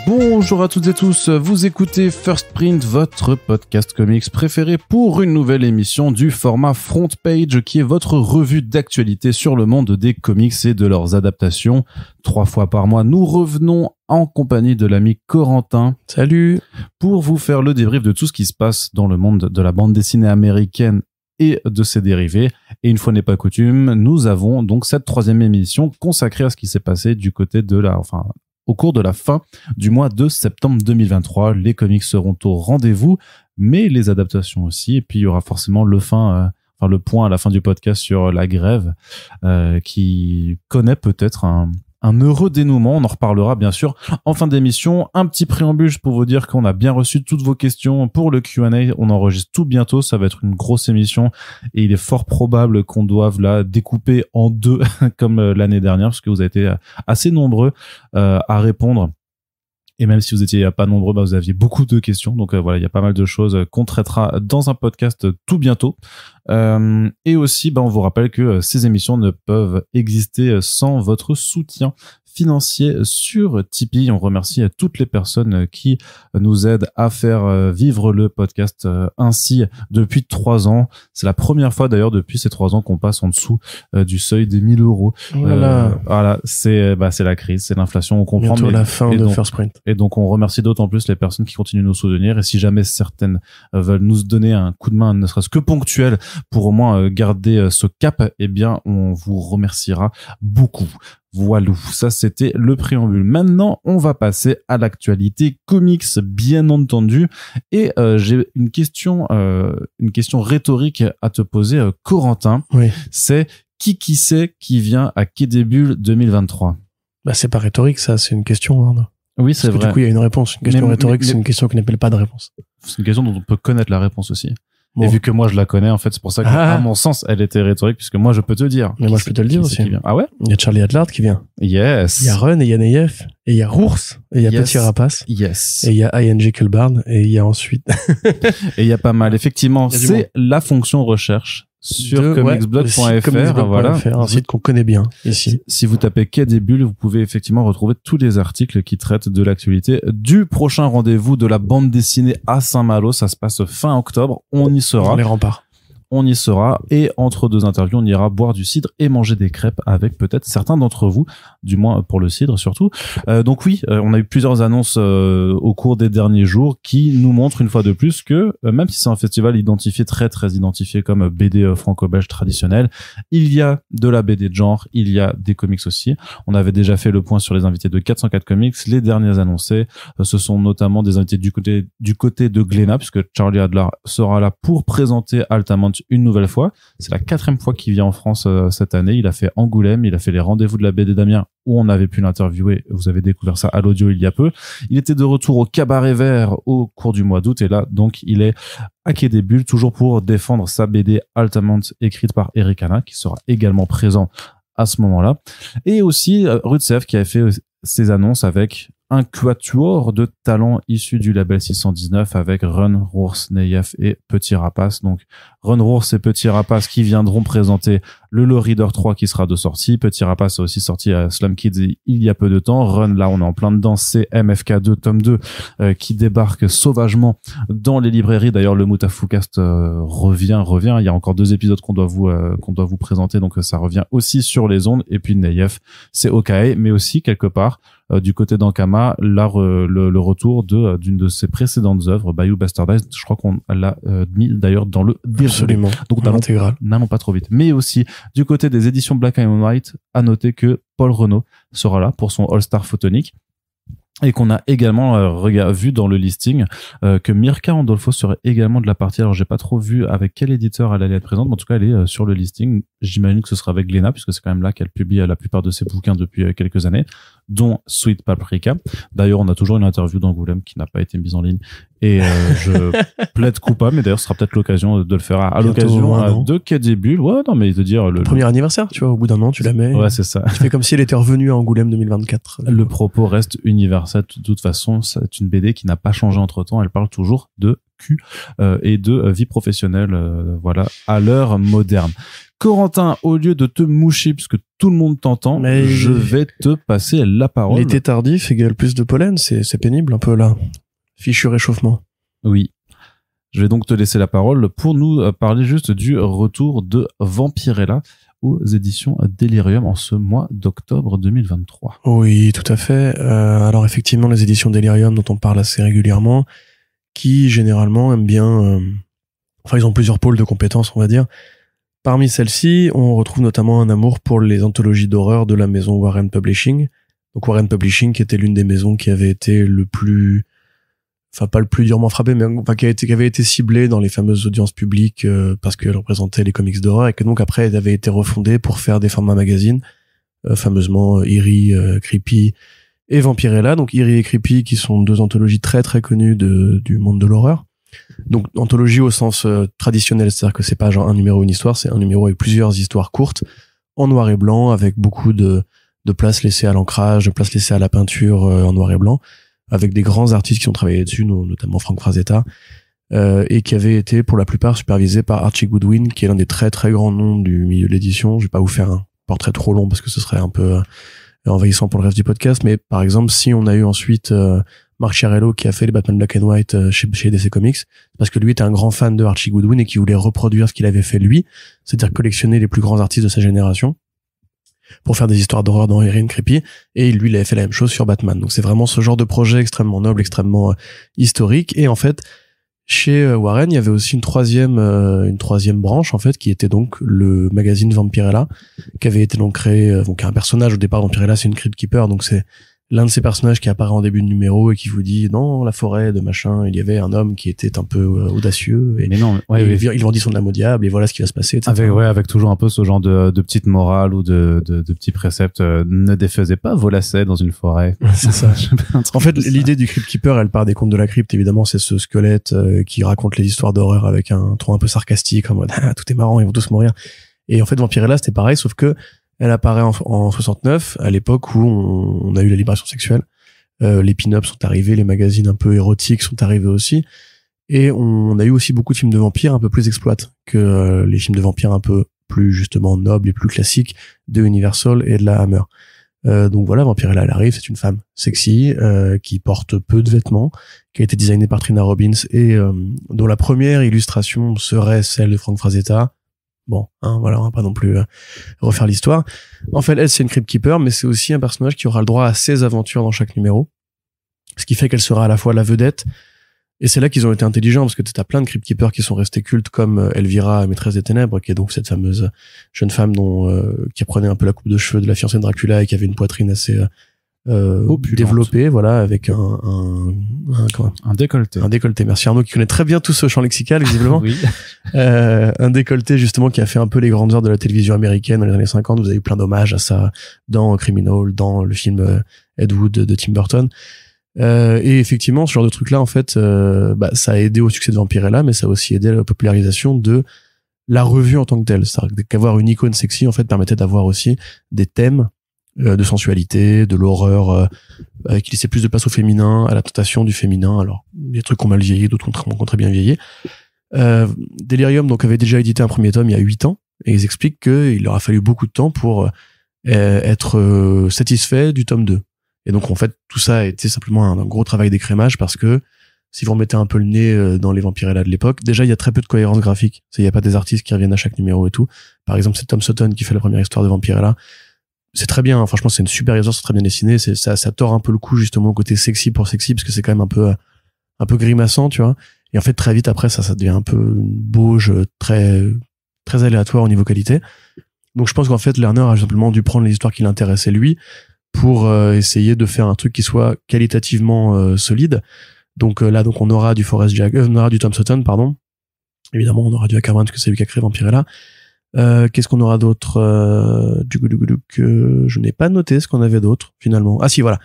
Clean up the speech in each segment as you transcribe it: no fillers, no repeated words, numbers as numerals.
Bonjour à toutes et tous, vous écoutez First Print, votre podcast comics préféré pour une nouvelle émission du format Front Page qui est votre revue d'actualité sur le monde des comics et de leurs adaptations. 3 fois par mois, nous revenons en compagnie de l'ami Corentin. Salut! Pour vous faire le débrief de tout ce qui se passe dans le monde de la bande dessinée américaine et de ses dérivés. Et une fois n'est pas coutume, nous avons donc cette 3e émission consacrée à ce qui s'est passé du côté de au cours de la fin du mois de septembre 2023. Les comics seront au rendez-vous, mais les adaptations aussi. Et puis il y aura forcément le point à la fin du podcast sur la grève, qui connaît peut-être un heureux dénouement. On en reparlera bien sûr en fin d'émission. Un petit préambule pour vous dire qu'on a bien reçu toutes vos questions pour le Q&A. On enregistre tout bientôt. Ça va être une grosse émission et il est fort probable qu'on doive la découper en 2 comme l'année dernière parce que vous avez été assez nombreux à répondre. Et même si vous étiez pas nombreux, vous aviez beaucoup de questions. Donc voilà, il y a pas mal de choses qu'on traitera dans un podcast tout bientôt. Et aussi, on vous rappelle que ces émissions ne peuvent exister sans votre soutien financier sur Tipeee. On remercie toutes les personnes qui nous aident à faire vivre le podcast ainsi depuis 3 ans. C'est la première fois d'ailleurs depuis ces 3 ans qu'on passe en dessous du seuil des 1 000 €. Voilà, c'est la crise, c'est l'inflation, on comprend. Bientôt la fin de First Print. Et donc on remercie d'autant plus les personnes qui continuent de nous soutenir. Et si jamais certaines veulent nous donner un coup de main, ne serait-ce que ponctuel, pour au moins garder ce cap, eh bien on vous remerciera beaucoup. Voilà, ça c'était le préambule. Maintenant, on va passer à l'actualité comics, bien entendu. Et j'ai une question rhétorique à te poser, Corentin. Oui. C'est qui c'est qui vient à Quai des Bulles 2023 ? C'est pas rhétorique, ça, c'est une question. Hein. Oui, c'est vrai. Du coup, il y a une réponse. Une question rhétorique, c'est une question qui n'appelle pas de réponse. C'est une question dont on peut connaître la réponse aussi. Bon. Et vu que moi je la connais, en fait, c'est pour ça qu'à mon sens, elle était rhétorique, puisque moi je peux te dire. Mais moi je peux te le dire aussi. Ah ouais? Il y a Charlie Adlard qui vient. Yes. Il y a Run et il y a Neyef. Et il y a Rours. Et il y a Petit Rapace. Yes. Et il y a ING Kulbarn. Et il y a ensuite. Et il y a pas mal. Effectivement, c'est la fonction recherche sur comicsblog.fr, voilà. Un site qu'on connaît bien ici. Si vous tapez Quai des Bulles, vous pouvez effectivement retrouver tous les articles qui traitent de l'actualité du prochain rendez-vous de la bande dessinée à Saint-Malo. Ça se passe fin octobre. On y sera. Dans les remparts. On y sera, et entre 2 interviews, on ira boire du cidre et manger des crêpes avec peut-être certains d'entre vous, du moins pour le cidre surtout. Donc oui, on a eu plusieurs annonces au cours des derniers jours qui nous montrent une fois de plus que même si c'est un festival identifié, très très identifié comme BD franco-belge traditionnel, il y a de la BD de genre, il y a des comics aussi. On avait déjà fait le point sur les invités de 404 Comics. Les derniers annoncés, ce sont notamment des invités du côté de Glénat, puisque Charlie Adlard sera là pour présenter Altamont une nouvelle fois. C'est la 4e fois qu'il vient en France cette année. Il a fait Angoulême, il a fait les rendez-vous de la BD d'Amiens où on avait pu l'interviewer. Vous avez découvert ça à l'audio il y a peu. Il était de retour au Cabaret Vert au cours du mois d'août et là, donc, il est à Quai des Bulles, toujours pour défendre sa BD Altamont écrite par Eric Hanna, qui sera également présent à ce moment-là. Et aussi Rutsev qui a fait ses annonces avec un quatuor de talents issus du label 619 avec Run, Rours, Neyef et Petit Rapace. Donc Run, Rours et Petit Rapace qui viendront présenter le Low Reader 3 qui sera de sortie. Petit Rapace a aussi sorti à Slum Kids il y a peu de temps. Run, là on est en plein dedans, c'est MFK2 tome 2 qui débarque sauvagement dans les librairies. D'ailleurs le Moutafoukast revient. Il y a encore 2 épisodes qu'on doit vous présenter, donc ça revient aussi sur les ondes. Et puis Neyef, c'est Okae, mais aussi quelque part du côté d'Ankama, là le retour d'une de ses précédentes œuvres, Bayou Bastardized. Je crois qu'on l'a mis d'ailleurs dans le déroulé. Absolument. Donc l'intégrale. N'allons pas trop vite. Mais aussi du côté des éditions Black and White, à noter que Paul Renaud sera là pour son All-Star Photonique. Et qu'on a également vu dans le listing que Mirka Andolfo serait également de la partie. Alors j'ai pas trop vu avec quel éditeur elle allait être présente, mais en tout cas elle est sur le listing. J'imagine que ce sera avec Glénat, puisque c'est quand même là qu'elle publie la plupart de ses bouquins depuis quelques années, dont Sweet Paprika. D'ailleurs on a toujours une interview d'Angoulême qui n'a pas été mise en ligne et je plaide coupable, mais d'ailleurs ce sera peut-être l'occasion de le faire à l'occasion de Quai des Bulles. Ouais, non mais de dire le premier anniversaire, tu vois, au bout d'un an tu la mets. Ouais, c'est ça. Tu fais comme si elle était revenue à Angoulême 2024. Le propos reste universel. De toute façon, c'est une BD qui n'a pas changé entre temps. Elle parle toujours de cul et de vie professionnelle, voilà, à l'heure moderne. Corentin, au lieu de te moucher puisque tout le monde t'entend, je vais te passer la parole. L'été tardif égale plus de pollen, c'est pénible un peu là. Fichu réchauffement. Oui. Je vais donc te laisser la parole pour nous parler juste du retour de Vampirella aux éditions Delirium en ce mois d'octobre 2023. Oui, tout à fait. Alors effectivement, les éditions Delirium dont on parle assez régulièrement, qui généralement aiment bien... ils ont plusieurs pôles de compétences, on va dire. Parmi celles-ci, on retrouve notamment un amour pour les anthologies d'horreur de la maison Warren Publishing. Donc Warren Publishing qui était l'une des maisons qui avait été pas le plus durement frappé, mais qui avait été ciblée dans les fameuses audiences publiques parce qu'elle représentait les comics d'horreur et que donc après elle avait été refondée pour faire des formats magazines, fameusement Eerie, Creepy et Vampirella. Donc Eerie et Creepy qui sont deux anthologies très très connues du monde de l'horreur. Donc anthologie au sens traditionnel, c'est-à-dire que c'est pas genre un numéro une histoire, c'est un numéro avec plusieurs histoires courtes en noir et blanc avec beaucoup de place laissée à l'ancrage, de place laissée à la peinture en noir et blanc, avec des grands artistes qui ont travaillé dessus, notamment Frank Frazetta, et qui avaient été pour la plupart supervisés par Archie Goodwin, qui est l'un des très très grands noms du milieu de l'édition. Je vais pas vous faire un portrait trop long parce que ce serait un peu envahissant pour le reste du podcast, mais par exemple si on a eu ensuite Mark Chiarello qui a fait les Batman Black and White chez DC Comics, parce que lui était un grand fan de Archie Goodwin et qui voulait reproduire ce qu'il avait fait lui, c'est-à-dire collectionner les plus grands artistes de sa génération pour faire des histoires d'horreur dans Eerie and Creepy, et lui il avait fait la même chose sur Batman. Donc c'est vraiment ce genre de projet extrêmement noble, extrêmement historique. Et en fait chez Warren il y avait aussi une troisième branche en fait qui était donc le magazine Vampirella, qui avait été donc créé, donc un personnage au départ. Vampirella c'est une Crypt Keeper, donc c'est l'un de ces personnages qui apparaît en début de numéro et qui vous dit dans la forêt de machin il y avait un homme qui était un peu audacieux et il vendit son âme au diable et voilà ce qui va se passer, etc. Avec toujours un peu ce genre de petite morale ou de petits préceptes. Ne défaisez pas vos lacets dans une forêt. C'est ça. En fait l'idée du Crypt Keeper elle part des contes de la crypte évidemment. C'est ce squelette qui raconte les histoires d'horreur avec un ton un peu sarcastique en mode tout est marrant, ils vont tous mourir. Et en fait Vampirella c'était pareil, sauf que elle apparaît en 69, à l'époque où on a eu la libération sexuelle. Les pin-ups sont arrivés, les magazines un peu érotiques sont arrivés aussi. Et on a eu aussi beaucoup de films de vampires un peu plus exploités que les films de vampires un peu plus justement nobles et plus classiques de Universal et de la Hammer. Donc voilà, Vampirella, elle arrive, c'est une femme sexy, qui porte peu de vêtements, qui a été designée par Trina Robbins et dont la première illustration serait celle de Frank Frazetta. Bon, voilà, on va pas non plus refaire l'histoire. En fait, elle, c'est une Crypt Keeper, mais c'est aussi un personnage qui aura le droit à 16 aventures dans chaque numéro. Ce qui fait qu'elle sera à la fois la vedette, et c'est là qu'ils ont été intelligents, parce que t'as plein de Crypt Keepers qui sont restés cultes, comme Elvira, maîtresse des ténèbres, qui est donc cette fameuse jeune femme qui prenait un peu la coupe de cheveux de la fiancée de Dracula et qui avait une poitrine assez développé, voilà, avec un décolleté. Un décolleté. Merci Arnaud qui connaît très bien tout ce champ lexical, visiblement. Oui. Un décolleté, justement, qui a fait un peu les grandes heures de la télévision américaine dans les années 50. Vous avez eu plein d'hommages à ça dans Criminal, dans le film Ed Wood de Tim Burton. Et effectivement, ce genre de truc-là, en fait, ça a aidé au succès de Vampirella, mais ça a aussi aidé à la popularisation de la revue en tant que telle. C'est-à-dire qu'avoir une icône sexy, en fait, permettait d'avoir aussi des thèmes de sensualité, de l'horreur, qui laissait plus de place au féminin, à la tentation du féminin. Alors, il y a des trucs qui ont mal vieilli, d'autres qui ont très bien vieilli. Delirium, donc, avait déjà édité un premier tome il y a 8 ans, et ils expliquent qu'il leur a fallu beaucoup de temps pour être satisfait du tome 2. Et donc, en fait, tout ça a été simplement un gros travail d'écrémage, parce que si vous remettez un peu le nez dans les Vampirella de l'époque, déjà, il y a très peu de cohérence graphique. Il n'y a pas des artistes qui reviennent à chaque numéro et tout. Par exemple, c'est Tom Sutton qui fait la première histoire de Vampirella. C'est très bien, hein. Franchement, c'est une super histoire, c'est très bien dessiné. Ça tord un peu le coup, justement, au côté sexy pour sexy, parce que c'est quand même un peu grimaçant, tu vois. Et en fait, très vite après, ça devient un peu une bauge très, très aléatoire au niveau qualité. Donc, je pense qu'en fait, Lerner a simplement dû prendre les histoires qui l'intéressaient lui, pour essayer de faire un truc qui soit qualitativement solide. Donc là, on aura du on aura du Tom Sutton, pardon. Évidemment, on aura du Ackerman, parce que c'est lui qui a créé Vampirella. Qu'est-ce qu'on aura d'autre? Je n'ai pas noté ce qu'on avait d'autre, finalement. Ah si, voilà.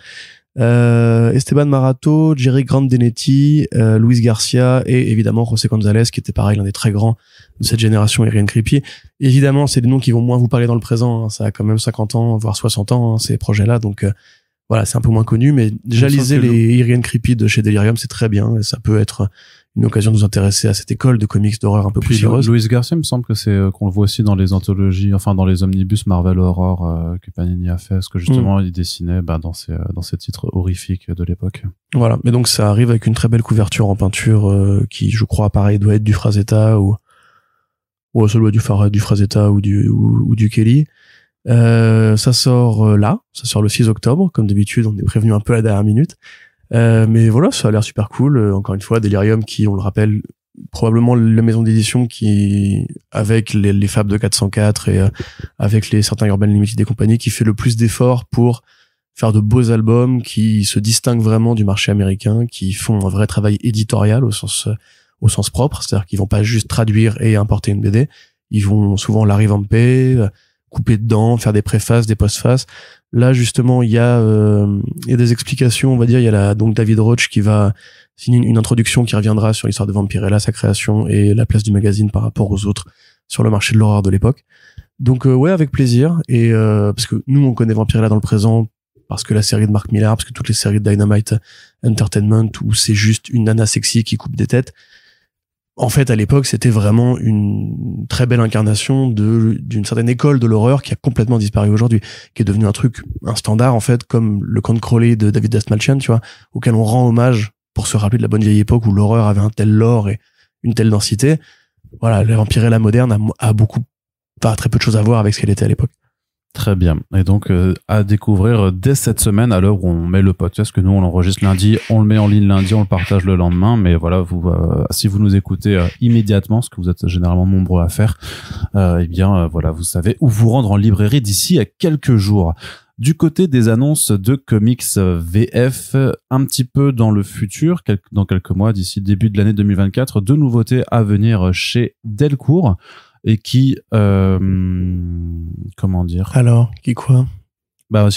Esteban Marato, Jerry Grandenetti, Luis Garcia et évidemment José González, qui était pareil, l'un des très grands de cette génération Eerie and Creepy. Évidemment, c'est des noms qui vont moins vous parler dans le présent, hein. Ça a quand même 50 ans, voire 60 ans, hein, ces projets-là. Donc voilà, c'est un peu moins connu, mais déjà Il me lisez semble que les Irian Creepy de chez Delirium, c'est très bien, et ça peut être une occasion de vous intéresser à cette école de comics d'horreur un peu Puis poussiéreuse. Luis Garcia, il me semble que c'est qu'on le voit aussi dans les anthologies, enfin dans les omnibus Marvel Horror que Panini a fait, parce que justement il dessinait dans ces titres horrifiques de l'époque. Voilà, mais donc ça arrive avec une très belle couverture en peinture qui, je crois, pareil, doit être du Frazetta ou ça doit être du Frazetta ou du Kelly. Ça sort ça sort le 6 octobre, comme d'habitude, on est prévenu un peu à la dernière minute. Mais voilà, ça a l'air super cool. Encore une fois, Delirium qui, on le rappelle, probablement la maison d'édition qui, avec les Fab de 404 et avec les certains Urban Limited et compagnie, qui fait le plus d'efforts pour faire de beaux albums qui se distinguent vraiment du marché américain, qui font un vrai travail éditorial au sens propre, c'est-à-dire qu'ils vont pas juste traduire et importer une BD, ils vont souvent la revamper, couper dedans, faire des préfaces, des postfaces. Là, justement, il y a des explications, on va dire. Il y a donc David Roach qui va signer une introduction qui reviendra sur l'histoire de Vampirella, sa création et la place du magazine par rapport aux autres sur le marché de l'horreur de l'époque. Donc, ouais, avec plaisir. Et parce que nous, on connaît Vampirella dans le présent parce que la série de Mark Millar, parce que toutes les séries de Dynamite Entertainment où c'est juste une nana sexy qui coupe des têtes. En fait, à l'époque, c'était vraiment une très belle incarnation d'une certaine école de l'horreur qui a complètement disparu aujourd'hui, qui est devenu un standard, en fait, comme le Count Crowley de David Dastmalchian, tu vois, auquel on rend hommage pour se rappeler de la bonne vieille époque où l'horreur avait un tel lore et une telle densité. Voilà, la Vampirella moderne a très peu de choses à voir avec ce qu'elle était à l'époque. Très bien. Et donc, à découvrir dès cette semaine, à l'heure où on met le podcast, que nous, on l'enregistre lundi, on le met en ligne lundi, on le partage le lendemain. Mais voilà, si vous nous écoutez immédiatement, ce que vous êtes généralement nombreux à faire, eh bien, voilà, vous savez où vous rendre en librairie d'ici à quelques jours. Du côté des annonces de comics VF, un petit peu dans le futur, dans quelques mois, d'ici début de l'année 2024, deux nouveautés à venir chez Delcourt. Et qui, comment dire? Alors, qui quoi?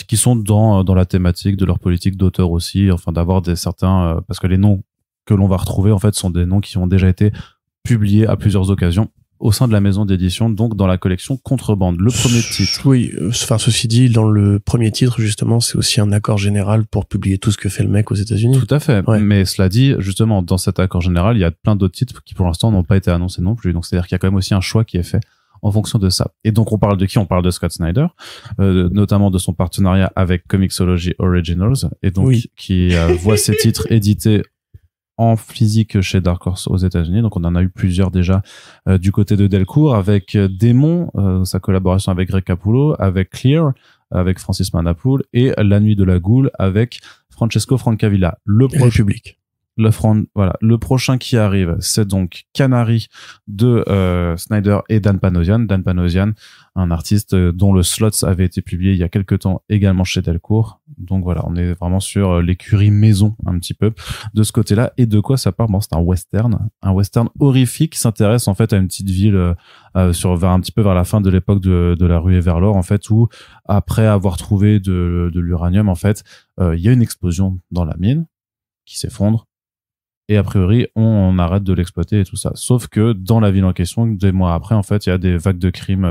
Qui sont dans la thématique de leur politique d'auteur aussi, enfin d'avoir certains, parce que les noms que l'on va retrouver en fait sont des noms qui ont déjà été publiés à plusieurs occasions au sein de la maison d'édition, donc dans la collection Contrebande. Le premier titre. Oui, enfin ceci dit, dans le premier titre justement, c'est aussi un accord général pour publier tout ce que fait le mec aux États-Unis. Tout à fait. Ouais. Mais cela dit, justement, dans cet accord général, il y a plein d'autres titres qui pour l'instant n'ont pas été annoncés non plus. Donc c'est-à-dire qu'il y a quand même aussi un choix qui est fait en fonction de ça. Et donc on parle de qui? On parle de Scott Snyder, notamment de son partenariat avec Comixology Originals, et donc qui voit ses titres édités en physique chez Dark Horse aux États-Unis. Donc on en a eu plusieurs déjà du côté de Delcourt, avec Démon, sa collaboration avec Greg Capullo, avec Clear, avec Francis Manapoul, et La Nuit de la Goule avec Francesco Francavilla. République. Le prochain qui arrive, c'est donc Canary de Snyder et Dan Panosian. Dan Panosian, un artiste dont le Slots avait été publié il y a quelques temps également chez Delcourt. Donc voilà, on est vraiment sur l'écurie maison un petit peu de ce côté-là. Et de quoi ça parle? C'est un western horrifique qui s'intéresse en fait à une petite ville un petit peu vers la fin de l'époque de la ruée vers l'or, en fait, où après avoir trouvé de l'uranium, en fait, il y a une explosion dans la mine qui s'effondre. Et a priori, on arrête de l'exploiter et tout ça. Sauf que dans la ville en question, des mois après, en fait, il y a des vagues de crimes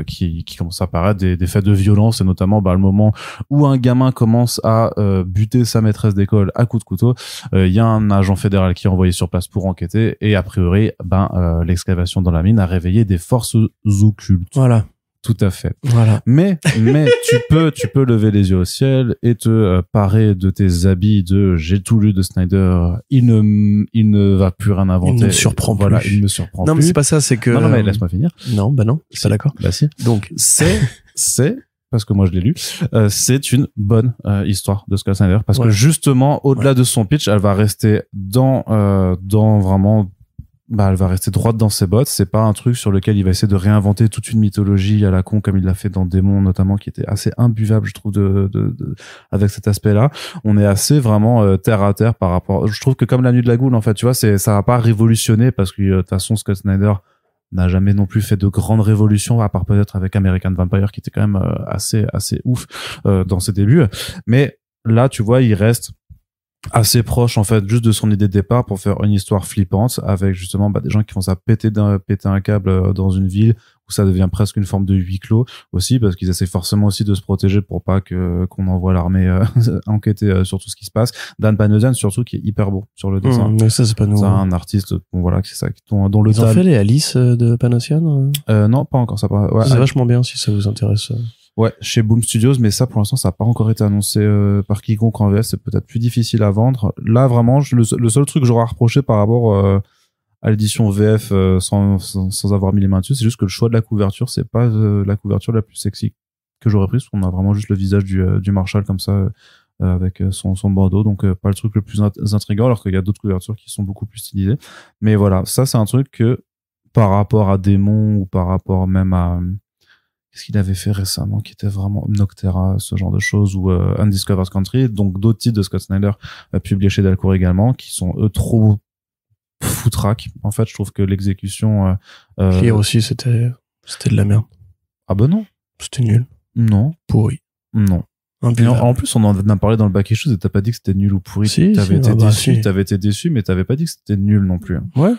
qui commencent à apparaître, des faits de violence, et notamment le moment où un gamin commence à buter sa maîtresse d'école à coups de couteau. Il y a un agent fédéral qui est envoyé sur place pour enquêter, et a priori, l'excavation dans la mine a réveillé des forces occultes. Voilà. Tout à fait. Voilà. Mais tu peux lever les yeux au ciel et te parer de tes habits de j'ai tout lu de Snyder. Il ne va plus rien inventer. Il ne me surprend plus. Voilà, il me surprend plus. Non, mais c'est pas ça, c'est que... Non, mais laisse-moi finir. Non, je suis pas d'accord. Bah si. Donc, c'est parce que moi je l'ai lu, c'est une bonne histoire de Scott Snyder, parce que justement, au-delà de son pitch, elle va rester dans vraiment... elle va rester droite dans ses bottes. C'est pas un truc sur lequel il va essayer de réinventer toute une mythologie à la con comme il l'a fait dans Démon notamment, qui était assez imbuvable, je trouve, avec cet aspect-là. On est assez vraiment terre à terre par rapport. Je trouve que comme La Nuit de la Goule, en fait, tu vois, ça va pas révolutionner, parce que de toute façon Scott Snyder n'a jamais non plus fait de grandes révolutions, à part peut-être avec American Vampire, qui était quand même assez ouf dans ses débuts. Mais là, tu vois, il reste assez proche en fait juste de son idée de départ pour faire une histoire flippante avec justement des gens qui font ça péter un câble dans une ville où ça devient presque une forme de huis clos aussi parce qu'ils essaient forcément aussi de se protéger pour pas qu'on envoie l'armée enquêter sur tout ce qui se passe. Dan Panosian surtout qui est hyper beau sur le dessin. Mais ça c'est pas nouveau. C'est un artiste voilà c'est ça dont le Ils ont fait les Alice de Panosian non pas encore ça ouais, c'est vachement bien si ça vous intéresse. Ouais, chez Boom Studios, mais ça, pour l'instant, ça n'a pas encore été annoncé par quiconque en VF. C'est peut-être plus difficile à vendre. Là, vraiment, le seul truc que j'aurais à reprocher par rapport à l'édition VF sans avoir mis les mains dessus, c'est juste que le choix de la couverture, c'est pas la couverture la plus sexy que j'aurais prise, parce qu'on a vraiment juste le visage du Marshall comme ça, avec son bandeau, donc pas le truc le plus intriguant, alors qu'il y a d'autres couvertures qui sont beaucoup plus stylisées. Mais voilà, ça, c'est un truc que, par rapport à Démon ou par rapport même à... Qu'est-ce qu'il avait fait récemment qui était vraiment Noctera, ce genre de choses, ou Undiscovered Country, donc d'autres titres de Scott Snyder publiés chez Delcourt également, qui sont eux trop foutraques. En fait, je trouve que l'exécution... Clear aussi, c'était de la merde. Ah ben non. C'était nul. Non. Pourri. Non. En plus, on en a parlé dans le Back Issues et t'as pas dit que c'était nul ou pourri. Si, t'avais été déçu, si. T'avais été déçu, mais t'avais pas dit que c'était nul non plus. Ouais.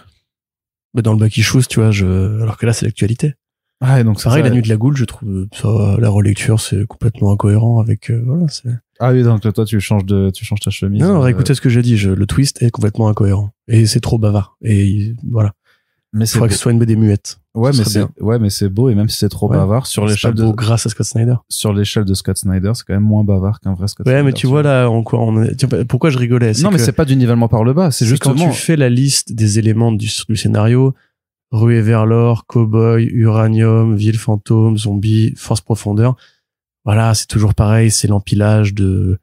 Mais dans le Back Issues, tu vois, alors que là, c'est l'actualité. Ah, et donc pareil, La Nuit de la Goule, je trouve ça, la relecture, c'est complètement incohérent avec, voilà, c'est... Ah oui, donc toi, tu changes ta chemise. Non, écoutez ce que j'ai dit, le twist est complètement incohérent. Et c'est trop bavard. Et voilà. Mais il faudrait que ce soit une BD muette. Ouais, mais c'est beau, et même si c'est trop bavard, sur l'échelle grâce à Scott Snyder. Sur l'échelle de Scott Snyder, c'est quand même moins bavard qu'un vrai Scott Snyder. Ouais, mais tu vois là, pourquoi je rigolais? Non, mais c'est pas du nivellement par le bas, c'est justement... quand tu fais la liste des éléments du scénario, Ruée vers l'or, Cowboy, Uranium, Ville fantôme, Zombie, Force profondeur. Voilà, c'est toujours pareil, c'est l'empilage de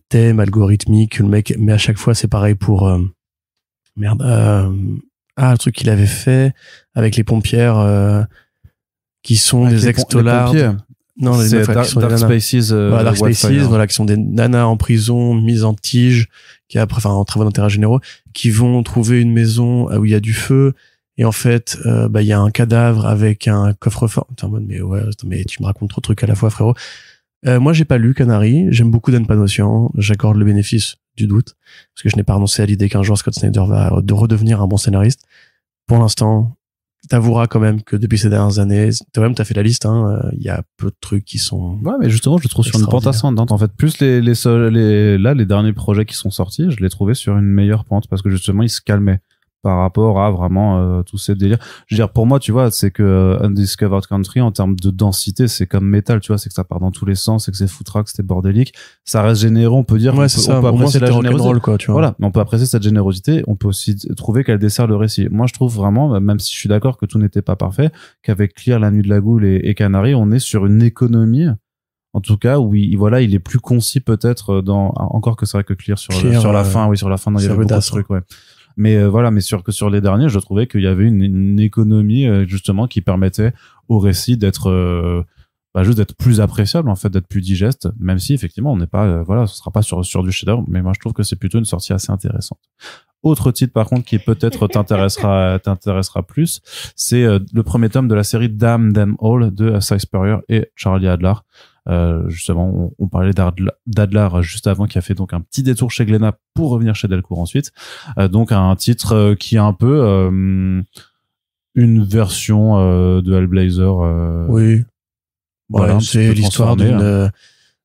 thèmes algorithmiques. Le mec, mais à chaque fois, c'est pareil pour, le truc qu'il avait fait avec les pompières, qui sont avec des ex-tolards. Non, c'est Dark Spaces, Dark Spaces, voilà, qui sont des nanas en prison, mises en tige, qui après, en travaux d'intérêt généraux, qui vont trouver une maison où il y a du feu. Et en fait, il y a un cadavre avec un coffre-fort. Putain, mais tu me racontes trop de trucs à la fois, frérot. Moi, j'ai pas lu Canary. J'aime beaucoup Dan Panosian. J'accorde le bénéfice du doute. Parce que je n'ai pas renoncé à l'idée qu'un jour Scott Snyder va redevenir un bon scénariste. Pour l'instant, t'avoueras quand même que depuis ces dernières années, toi-même, t'as fait la liste, il y a peu de trucs qui sont... Ouais, mais justement, je le trouve sur une pente ascendante. En fait, plus les derniers projets qui sont sortis, je l'ai trouvé sur une meilleure pente parce que justement, il se calmait par rapport à vraiment tous ces délires. Je veux dire, pour moi, tu vois, c'est que Undiscovered Country, en termes de densité, c'est comme Metal, tu vois, c'est que ça part dans tous les sens, c'est que c'est foutraque, c'est bordélique. Ça reste généreux, on peut dire. Ouais, c'est ça. On peut apprécier la générosité. Quoi, tu vois. Voilà, on peut apprécier cette générosité. On peut aussi trouver qu'elle dessert le récit. Moi, je trouve vraiment, même si je suis d'accord que tout n'était pas parfait, qu'avec Clear, La Nuit de la Goule et Canary, on est sur une économie. En tout cas, où il est plus concis peut-être encore que c'est vrai que Clear sur la fin, sur la fin, il y avait beaucoup de trucs, ouais. Mais voilà, mais sur les derniers, je trouvais qu'il y avait une économie justement qui permettait au récit d'être juste d'être plus appréciable en fait, d'être plus digeste, même si effectivement on n'est pas ce sera pas sur du chef-d'œuvre, mais moi je trouve que c'est plutôt une sortie assez intéressante. Autre titre par contre qui peut-être t'intéressera plus, c'est le premier tome de la série Damn Them All de Cy Spurrier et Charlie Adler. Justement, on parlait d'Adler juste avant, qui a fait donc un petit détour chez Glénat pour revenir chez Delcourt ensuite. Donc un titre qui est un peu une version de Hellblazer. Oui. Voilà, c'est l'histoire d'une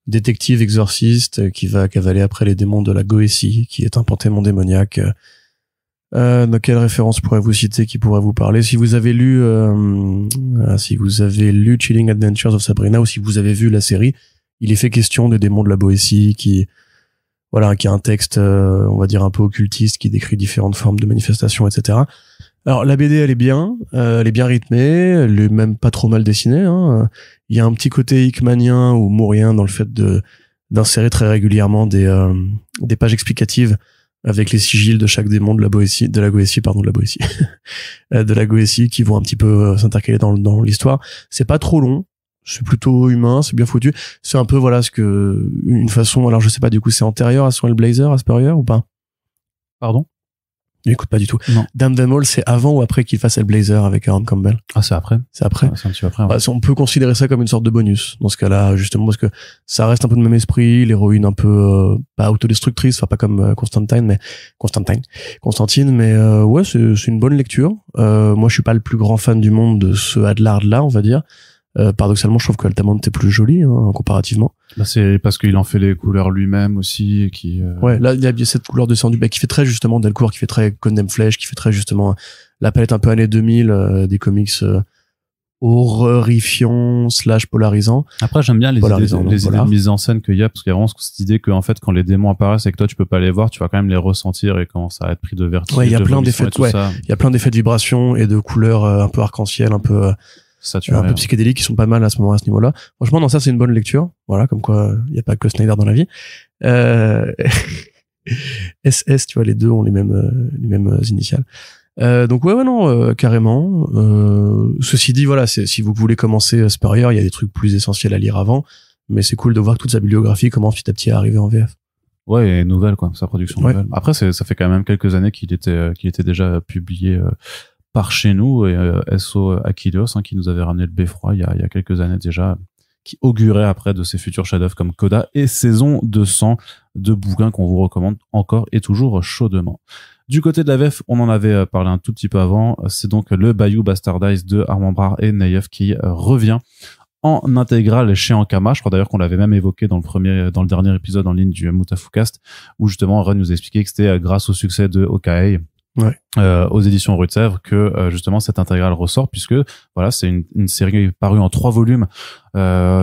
détective exorciste qui va cavaler après les démons de la Goétie, qui est un panthéon démoniaque. Dans quelle référence pourrais-vous citer qui pourrait vous parler? Si vous avez lu Chilling Adventures of Sabrina, ou si vous avez vu la série, il est fait question des démons de la Boétie qui a un texte, on va dire un peu occultiste, qui décrit différentes formes de manifestations, etc. Alors la BD, elle est bien rythmée, elle est même pas trop mal dessinée, Il y a un petit côté hickmanien ou mourien dans le fait d'insérer très régulièrement des pages explicatives avec les sigils de chaque démon de la Goétie, qui vont un petit peu s'intercaler dans l'histoire. C'est pas trop long, c'est plutôt humain, c'est bien foutu. C'est un peu, une façon, alors je sais pas, du coup, c'est antérieur à son Hellblazer, à Spurrier, ou pas? Pardon? Il m'écoute pas du tout. Non. Damn Them All, c'est avant ou après qu'il fasse Hellblazer avec Aaron Campbell? Ah, c'est après. C'est après. C'est un petit peu après. Ouais. Bah, on peut considérer ça comme une sorte de bonus dans ce cas-là, justement parce que ça reste un peu de même esprit, l'héroïne un peu pas autodestructrice, enfin pas comme Constantine, mais ouais, c'est une bonne lecture. Moi, je suis pas le plus grand fan du monde de ce Adlard là, on va dire. Paradoxalement, je trouve que Altamont est plus joli comparativement. Bah, c'est parce qu'il en fait les couleurs lui-même aussi, et qui. Ouais, là il y a cette couleur descendue, qui fait très justement Delcourt, qui fait très Condemned Flesh, qui fait très justement la palette un peu années 2000 des comics horrifiants / polarisants. Après, j'aime bien les idées de mise en scène qu'il y a, parce qu'il y a vraiment cette idée que, en fait, quand les démons apparaissent et que toi tu peux pas les voir, tu vas quand même les ressentir et commence à être pris de vertige. Ouais, il y a plein d'effets, il y a plein d'effets de vibration et de couleurs un peu arc-en-ciel, un peu psychédéliques qui sont pas mal à ce niveau-là. Franchement, non, ça c'est une bonne lecture. Voilà, comme quoi il y a pas que Snyder dans la vie. SS, tu vois, les deux ont les mêmes initiales. Donc ouais, non, carrément. Ceci dit, voilà, si vous voulez commencer Spurrier, il y a des trucs plus essentiels à lire avant, mais c'est cool de voir toute sa bibliographie commence petit à petit à arriver en VF. Ouais, et nouvelle, quoi, sa production nouvelle. Après, ça fait quand même quelques années qu'il était déjà publié par chez nous, et SO Achilleos, qui nous avait ramené le Beffroi il y a quelques années déjà, qui augurait après de ses futurs chefs-d'œuvre comme Coda et Saison de sang, de bouquins qu'on vous recommande encore et toujours chaudement. Du côté de la VF, on en avait parlé un tout petit peu avant, c'est donc le Bayou Bastardized de Armand Brard et Naïef qui revient en intégrale chez Ankama. Je crois d'ailleurs qu'on l'avait même évoqué dans le dernier épisode en ligne du Mutafukast, où justement Ren nous expliquait que c'était grâce au succès de Hawkeye, aux éditions Rue de Sèvres, que justement cette intégrale ressort, puisque voilà, c'est une série parue en 3 volumes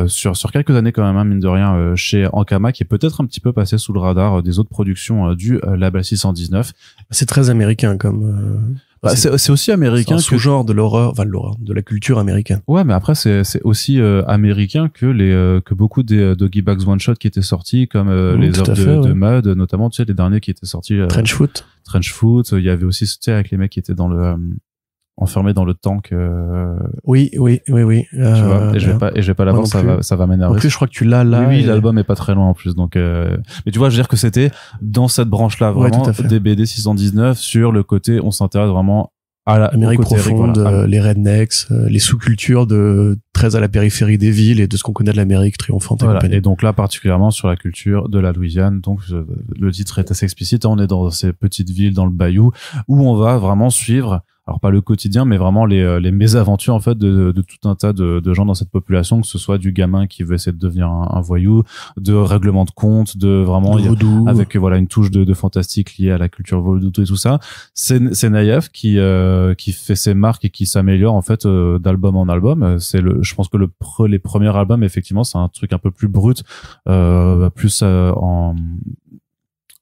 sur quelques années quand même, mine de rien, chez Ankama, qui est peut-être un petit peu passé sous le radar des autres productions du label 619. C'est très américain comme c'est aussi américain, c'est un sous-genre de l'horreur, de la culture américaine. Ouais, mais après c'est aussi américain que beaucoup des Doggy Bags One Shot qui étaient sortis, comme les œuvres de Mud, notamment, tu sais, les derniers qui étaient sortis. Trench Foot. Il y avait aussi, tu sais, avec les mecs qui étaient enfermés dans le tank. Oui. Tu vois, et je vais pas l'avoir, ça va m'énerver. En plus, je crois que tu l'as là. Oui, l'album est pas très loin en plus, donc. Mais tu vois, je veux dire que c'était dans cette branche-là vraiment des BD 619 sur le côté, on s'intéresse vraiment à l'Amérique profonde, les rednecks, les sous-cultures très à la périphérie des villes et de ce qu'on connaît de l'Amérique triomphante. Et donc là, particulièrement sur la culture de la Louisiane. Donc, le titre est assez explicite. On est dans ces petites villes dans le bayou où on va vraiment suivre, alors pas le quotidien, mais vraiment les mésaventures en fait de tout un tas de gens dans cette population, que ce soit du gamin qui veut essayer de devenir un voyou, de règlement de compte, de vraiment vaudou, avec voilà une touche de fantastique liée à la culture vaudou et tout ça. C'est Naïef qui fait ses marques et qui s'améliore en fait d'album en album. Je pense que les premiers albums, effectivement, c'est un truc un peu plus brut, plus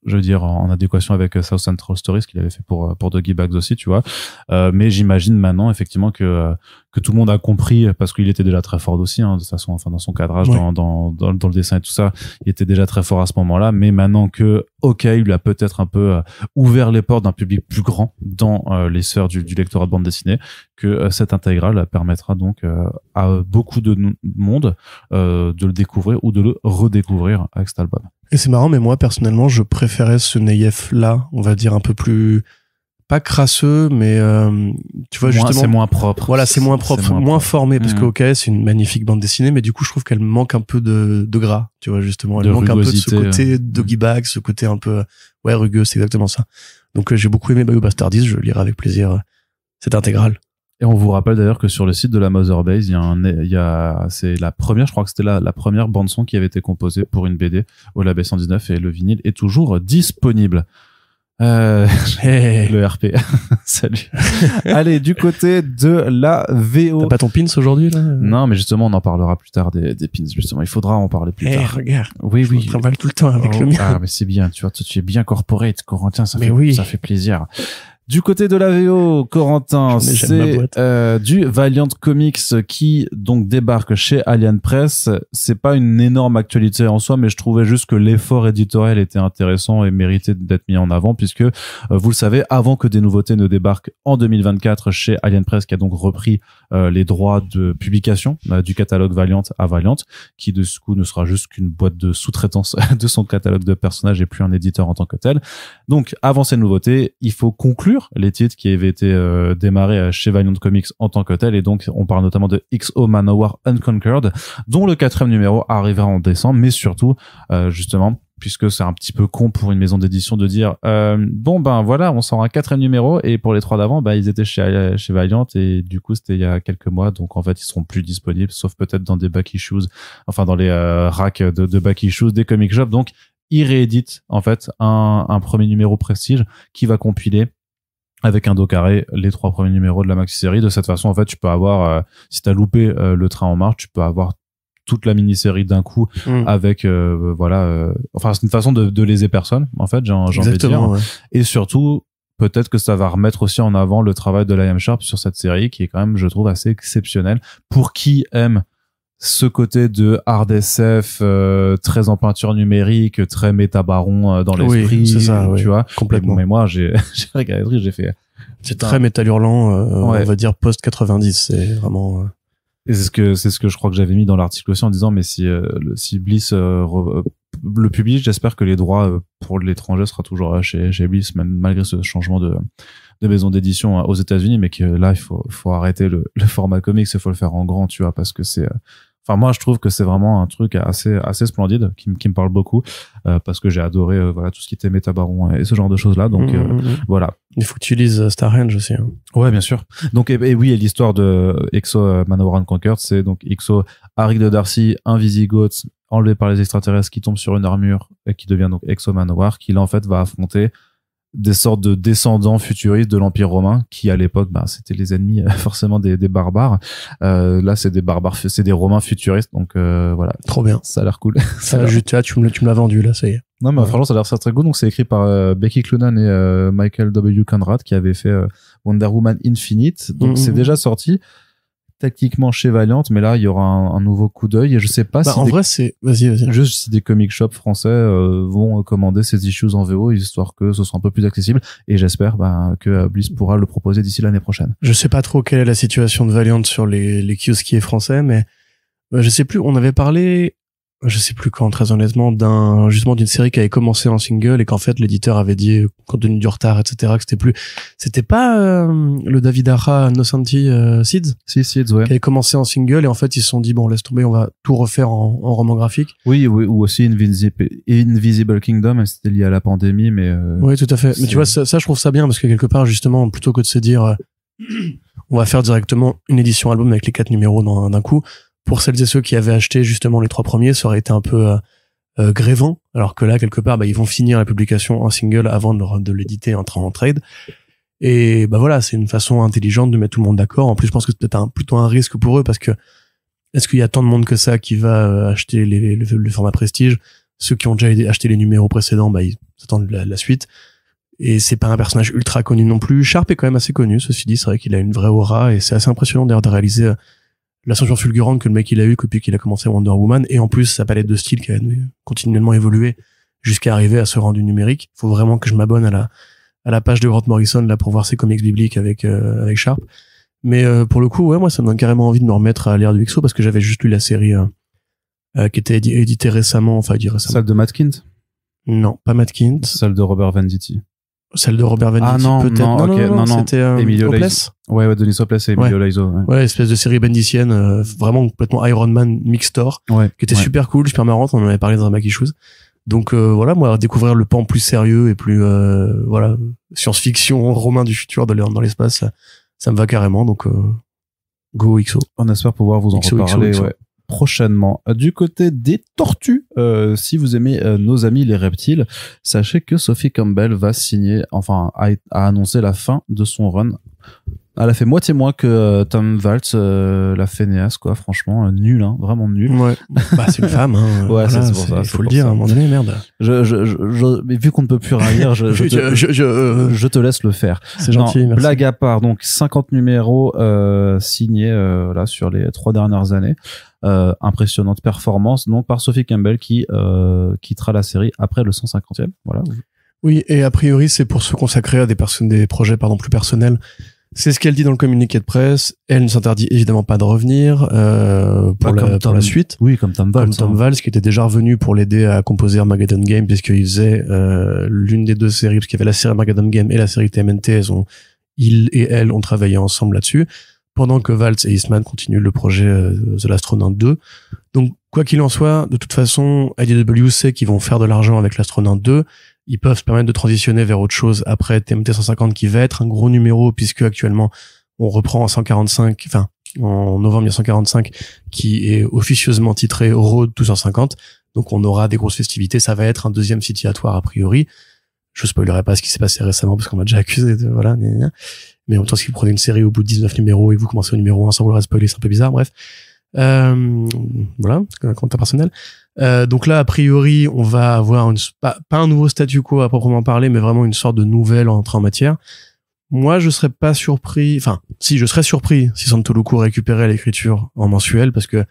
je veux dire en adéquation avec South Central Stories qu'il avait fait pour Doggy Bags aussi, tu vois. Mais j'imagine maintenant effectivement que tout le monde a compris, parce qu'il était déjà très fort aussi, de toute façon, enfin dans son cadrage, dans le dessin et tout ça, il était déjà très fort à ce moment-là. Mais maintenant que il lui a peut-être un peu ouvert les portes d'un public plus grand dans les sphères du lectorat de bande dessinée, que cette intégrale permettra donc à beaucoup de monde de le découvrir ou de le redécouvrir avec cet album. Et c'est marrant, mais moi personnellement, je préférais ce Naïef là, on va dire un peu plus pas crasseux, mais tu vois, justement, c'est moins propre. Voilà, c'est moins propre, moins formé, parce que OK, c'est une magnifique bande dessinée, mais du coup, je trouve qu'elle manque un peu de gras, tu vois, justement, elle manque un peu de ce côté Doggy Bag, ce côté un peu rugueux, c'est exactement ça. Donc j'ai beaucoup aimé Bayou Bastardized, je lirai avec plaisir cette intégrale. Et on vous rappelle d'ailleurs que sur le site de la Mother Base, c'est la première, je crois que c'était la première bande son qui avait été composée pour une BD au Label 119, et le vinyle est toujours disponible. Le RP. Salut. Allez, du côté de la VO. T'as pas ton pins aujourd'hui, là? Non, mais justement, on en parlera plus tard des pins, justement. Il faudra en parler plus tard. Regarde. Oui. Je travaille tout le temps avec le mien. Ah, mais c'est bien. Tu vois, tu es bien corporate, Corentin. Ça fait plaisir. Du côté de la VO, Corentin, J'aime c'est du Valiant Comics qui donc débarque chez Alien Press. C'est pas une énorme actualité en soi, mais je trouvais juste que l'effort éditorial était intéressant et méritait d'être mis en avant, puisque vous le savez, avant que des nouveautés ne débarquent en 2024 chez Alien Press, qui a donc repris les droits de publication du catalogue Valiant à Valiant, qui de ce coup ne sera juste qu'une boîte de sous-traitance de son catalogue de personnages et plus un éditeur en tant que tel. Donc avant ces nouveautés, il faut conclure les titres qui avaient été démarrés chez Valiant Comics en tant que tel, et donc on parle notamment de XO Manowar Unconquered, dont le 4e numéro arrivera en décembre, mais surtout justement, puisque c'est un petit peu con pour une maison d'édition de dire bon ben voilà, on sort un 4e numéro, et pour les 3 d'avant ils étaient chez Valiant, et du coup c'était il y a quelques mois, donc en fait ils seront plus disponibles, sauf peut-être dans des back issues, enfin dans les racks de back issues des comic shops. Donc ils rééditent en fait un premier numéro Prestige qui va compiler avec un dos carré les 3 premiers numéros de la maxi-série. De cette façon, en fait, tu peux avoir, si t'as loupé le train en marche, tu peux avoir toute la mini-série d'un coup avec, enfin, c'est une façon de léser personne, en fait, j'ai envie de dire. Ouais. Et surtout, peut-être que ça va remettre aussi en avant le travail de Liam Sharp sur cette série, qui est quand même, je trouve, assez exceptionnel. Pour qui aime ce côté de hard SF très en peinture numérique, très méta-baron dans l'esprit, c'est ça, tu vois, complètement. Mais moi j'ai regardé, j'ai fait, c'est très métal-hurlant, on va dire post-90, c'est vraiment et c'est ce que je crois que j'avais mis dans l'article aussi, en disant mais si Bliss le publie, j'espère que les droits pour l'étranger sera toujours chez Bliss, même malgré ce changement de maison d'édition aux États-Unis, mais que là il faut arrêter le format comics, il faut le faire en grand, tu vois, parce que c'est enfin, moi, je trouve que c'est vraiment un truc assez splendide, qui me parle beaucoup, parce que j'ai adoré, voilà, tout ce qui était Métabaron et ce genre de choses-là. Donc, voilà. Il faut que tu lises Starhenge aussi, hein. Ouais, bien sûr. Donc, et oui, et l'histoire de Exo Manowar Unconquered, c'est donc Exo, Arik de Darcy, un Visigoth, enlevé par les extraterrestres, qui tombe sur une armure et qui devient donc Exo Manowar, qui là, en fait, va affronter des sortes de descendants futuristes de l'Empire romain, qui à l'époque c'était les ennemis forcément des barbares. Là c'est des barbares, c'est des romains futuristes, donc voilà, trop bien, ça a l'air cool. Tu me l'as vendu là, ça y est. Non mais franchement ça a l'air très cool. Donc c'est écrit par Becky Cloonan et Michael W. Conrad, qui avait fait Wonder Woman Infinite, donc c'est déjà sorti techniquement chez Valiant, mais là il y aura un nouveau coup d'œil, et je sais pas si en vrai c'est juste si des comic shops français vont commander ces issues en VO, histoire que ce soit un peu plus accessible, et j'espère que Bliss pourra le proposer d'ici l'année prochaine. Je sais pas trop quelle est la situation de Valiant sur les kiosquiers français, mais je sais plus, on avait parlé, je sais plus quand, très honnêtement, justement d'une série qui avait commencé en single, et qu'en fait l'éditeur avait dit, compte tenu du retard, etc., que c'était pas le David Aja Nosanti Seeds, Seeds, ouais, qui avait commencé en single, et en fait ils se sont dit bon, laisse tomber, on va tout refaire en roman graphique. Oui, ou aussi Invisible Kingdom, c'était lié à la pandémie, mais oui, tout à fait. Mais tu vois, ça je trouve ça bien, parce que quelque part, justement, plutôt que de se dire on va faire directement une édition album avec les 4 numéros d'un coup, pour celles et ceux qui avaient acheté justement les 3 premiers, ça aurait été un peu grévant, alors que là, quelque part, ils vont finir la publication en single avant de l'éditer en trade. Et voilà, c'est une façon intelligente de mettre tout le monde d'accord. En plus, je pense que c'est peut-être plutôt un risque pour eux, parce que est-ce qu'il y a tant de monde que ça qui va acheter le format Prestige? Ceux qui ont déjà acheté les numéros précédents, ils s'attendent la suite. Et c'est pas un personnage ultra connu non plus. Sharp est quand même assez connu, ceci dit, c'est vrai qu'il a une vraie aura, et c'est assez impressionnant d'ailleurs de réaliser l'ascension fulgurante que le mec il a eu depuis qu'il a commencé Wonder Woman, et en plus sa palette de style qui a continuellement évolué jusqu'à arriver à ce rendu numérique. Faut vraiment que je m'abonne à la page de Grant Morrison là pour voir ses comics bibliques avec Sharp. Mais pour le coup, ouais, moi ça me donne carrément envie de me remettre à l'ère du XO, parce que j'avais juste lu la série qui était éditée récemment, Celle de Matt Kindt? Non, pas Matt Kindt. Celle de Robert Venditti. Celle de Robert Venditti, peut-être. Non, c'était Emilio Hopeless. Ouais, Denis Hopeless et Emilio Laizo. Ouais, espèce de série bendicienne, vraiment complètement Iron Man mixtor, qui était super cool, super marrante. On en avait parlé dans un Mac Issues. Donc voilà, moi découvrir le pan plus sérieux et plus science-fiction, romain du futur dans l'espace, ça me va carrément. Donc go XO. On espère pouvoir vous en reparler. XO. Ouais. Prochainement. Du côté des tortues, si vous aimez nos amis les reptiles, sachez que Sophie Campbell va signer, a annoncé la fin de son run Elle a fait moitié moins que Tom Waltz, la Fénéas, quoi. Franchement, nul, hein, vraiment nul. Ouais. Bah, c'est une femme, hein. Ouais, voilà, c'est pour ça. Faut le dire, à un moment donné, merde. Mais vu qu'on ne peut plus railler, je te laisse le faire. C'est gentil, merci. Blague à part, donc 50 numéros signés là sur les 3 dernières années. Impressionnante performance donc par Sophie Campbell qui quittera la série après le 150e. Voilà. Oui, et a priori, c'est pour se consacrer à des projets plus personnels. C'est ce qu'elle dit dans le communiqué de presse. Elle ne s'interdit évidemment pas de revenir pour la suite. Oui, comme Tom Waltz. Comme Tom Waltz, qui était déjà revenu pour l'aider à composer Armageddon Game, puisqu'il faisait l'une des 2 séries, parce qu'il y avait la série Armageddon Game et la série TMNT. Il et elle ont travaillé ensemble là-dessus, pendant que Waltz et Eastman continuent le projet The L'Astronaute 2. Donc, quoi qu'il en soit, de toute façon, IDW sait qu'ils vont faire de l'argent avec l'Astronaute 2. Ils peuvent se permettre de transitionner vers autre chose après TMT 150 qui va être un gros numéro puisque actuellement on reprend en novembre 1945 qui est officieusement titré Road to 150. Donc on aura des grosses festivités. Ça va être un deuxième City-atoire a priori. Je spoilerai pas ce qui s'est passé récemment parce qu'on m'a déjà accusé de voilà. Mais en même temps, si vous prenez une série au bout de 19 numéros et vous commencez au numéro 1 sans vouloir spoiler, c'est un peu bizarre. Bref. Voilà, c'est un commentaire personnel. Donc là, a priori, on va avoir pas un nouveau statu quo à proprement parler, mais vraiment une sorte de nouvelle entrée en matière. Moi, je serais pas surpris, enfin, si, je serais surpris si Santoluku récupérait l'écriture en mensuel, parce que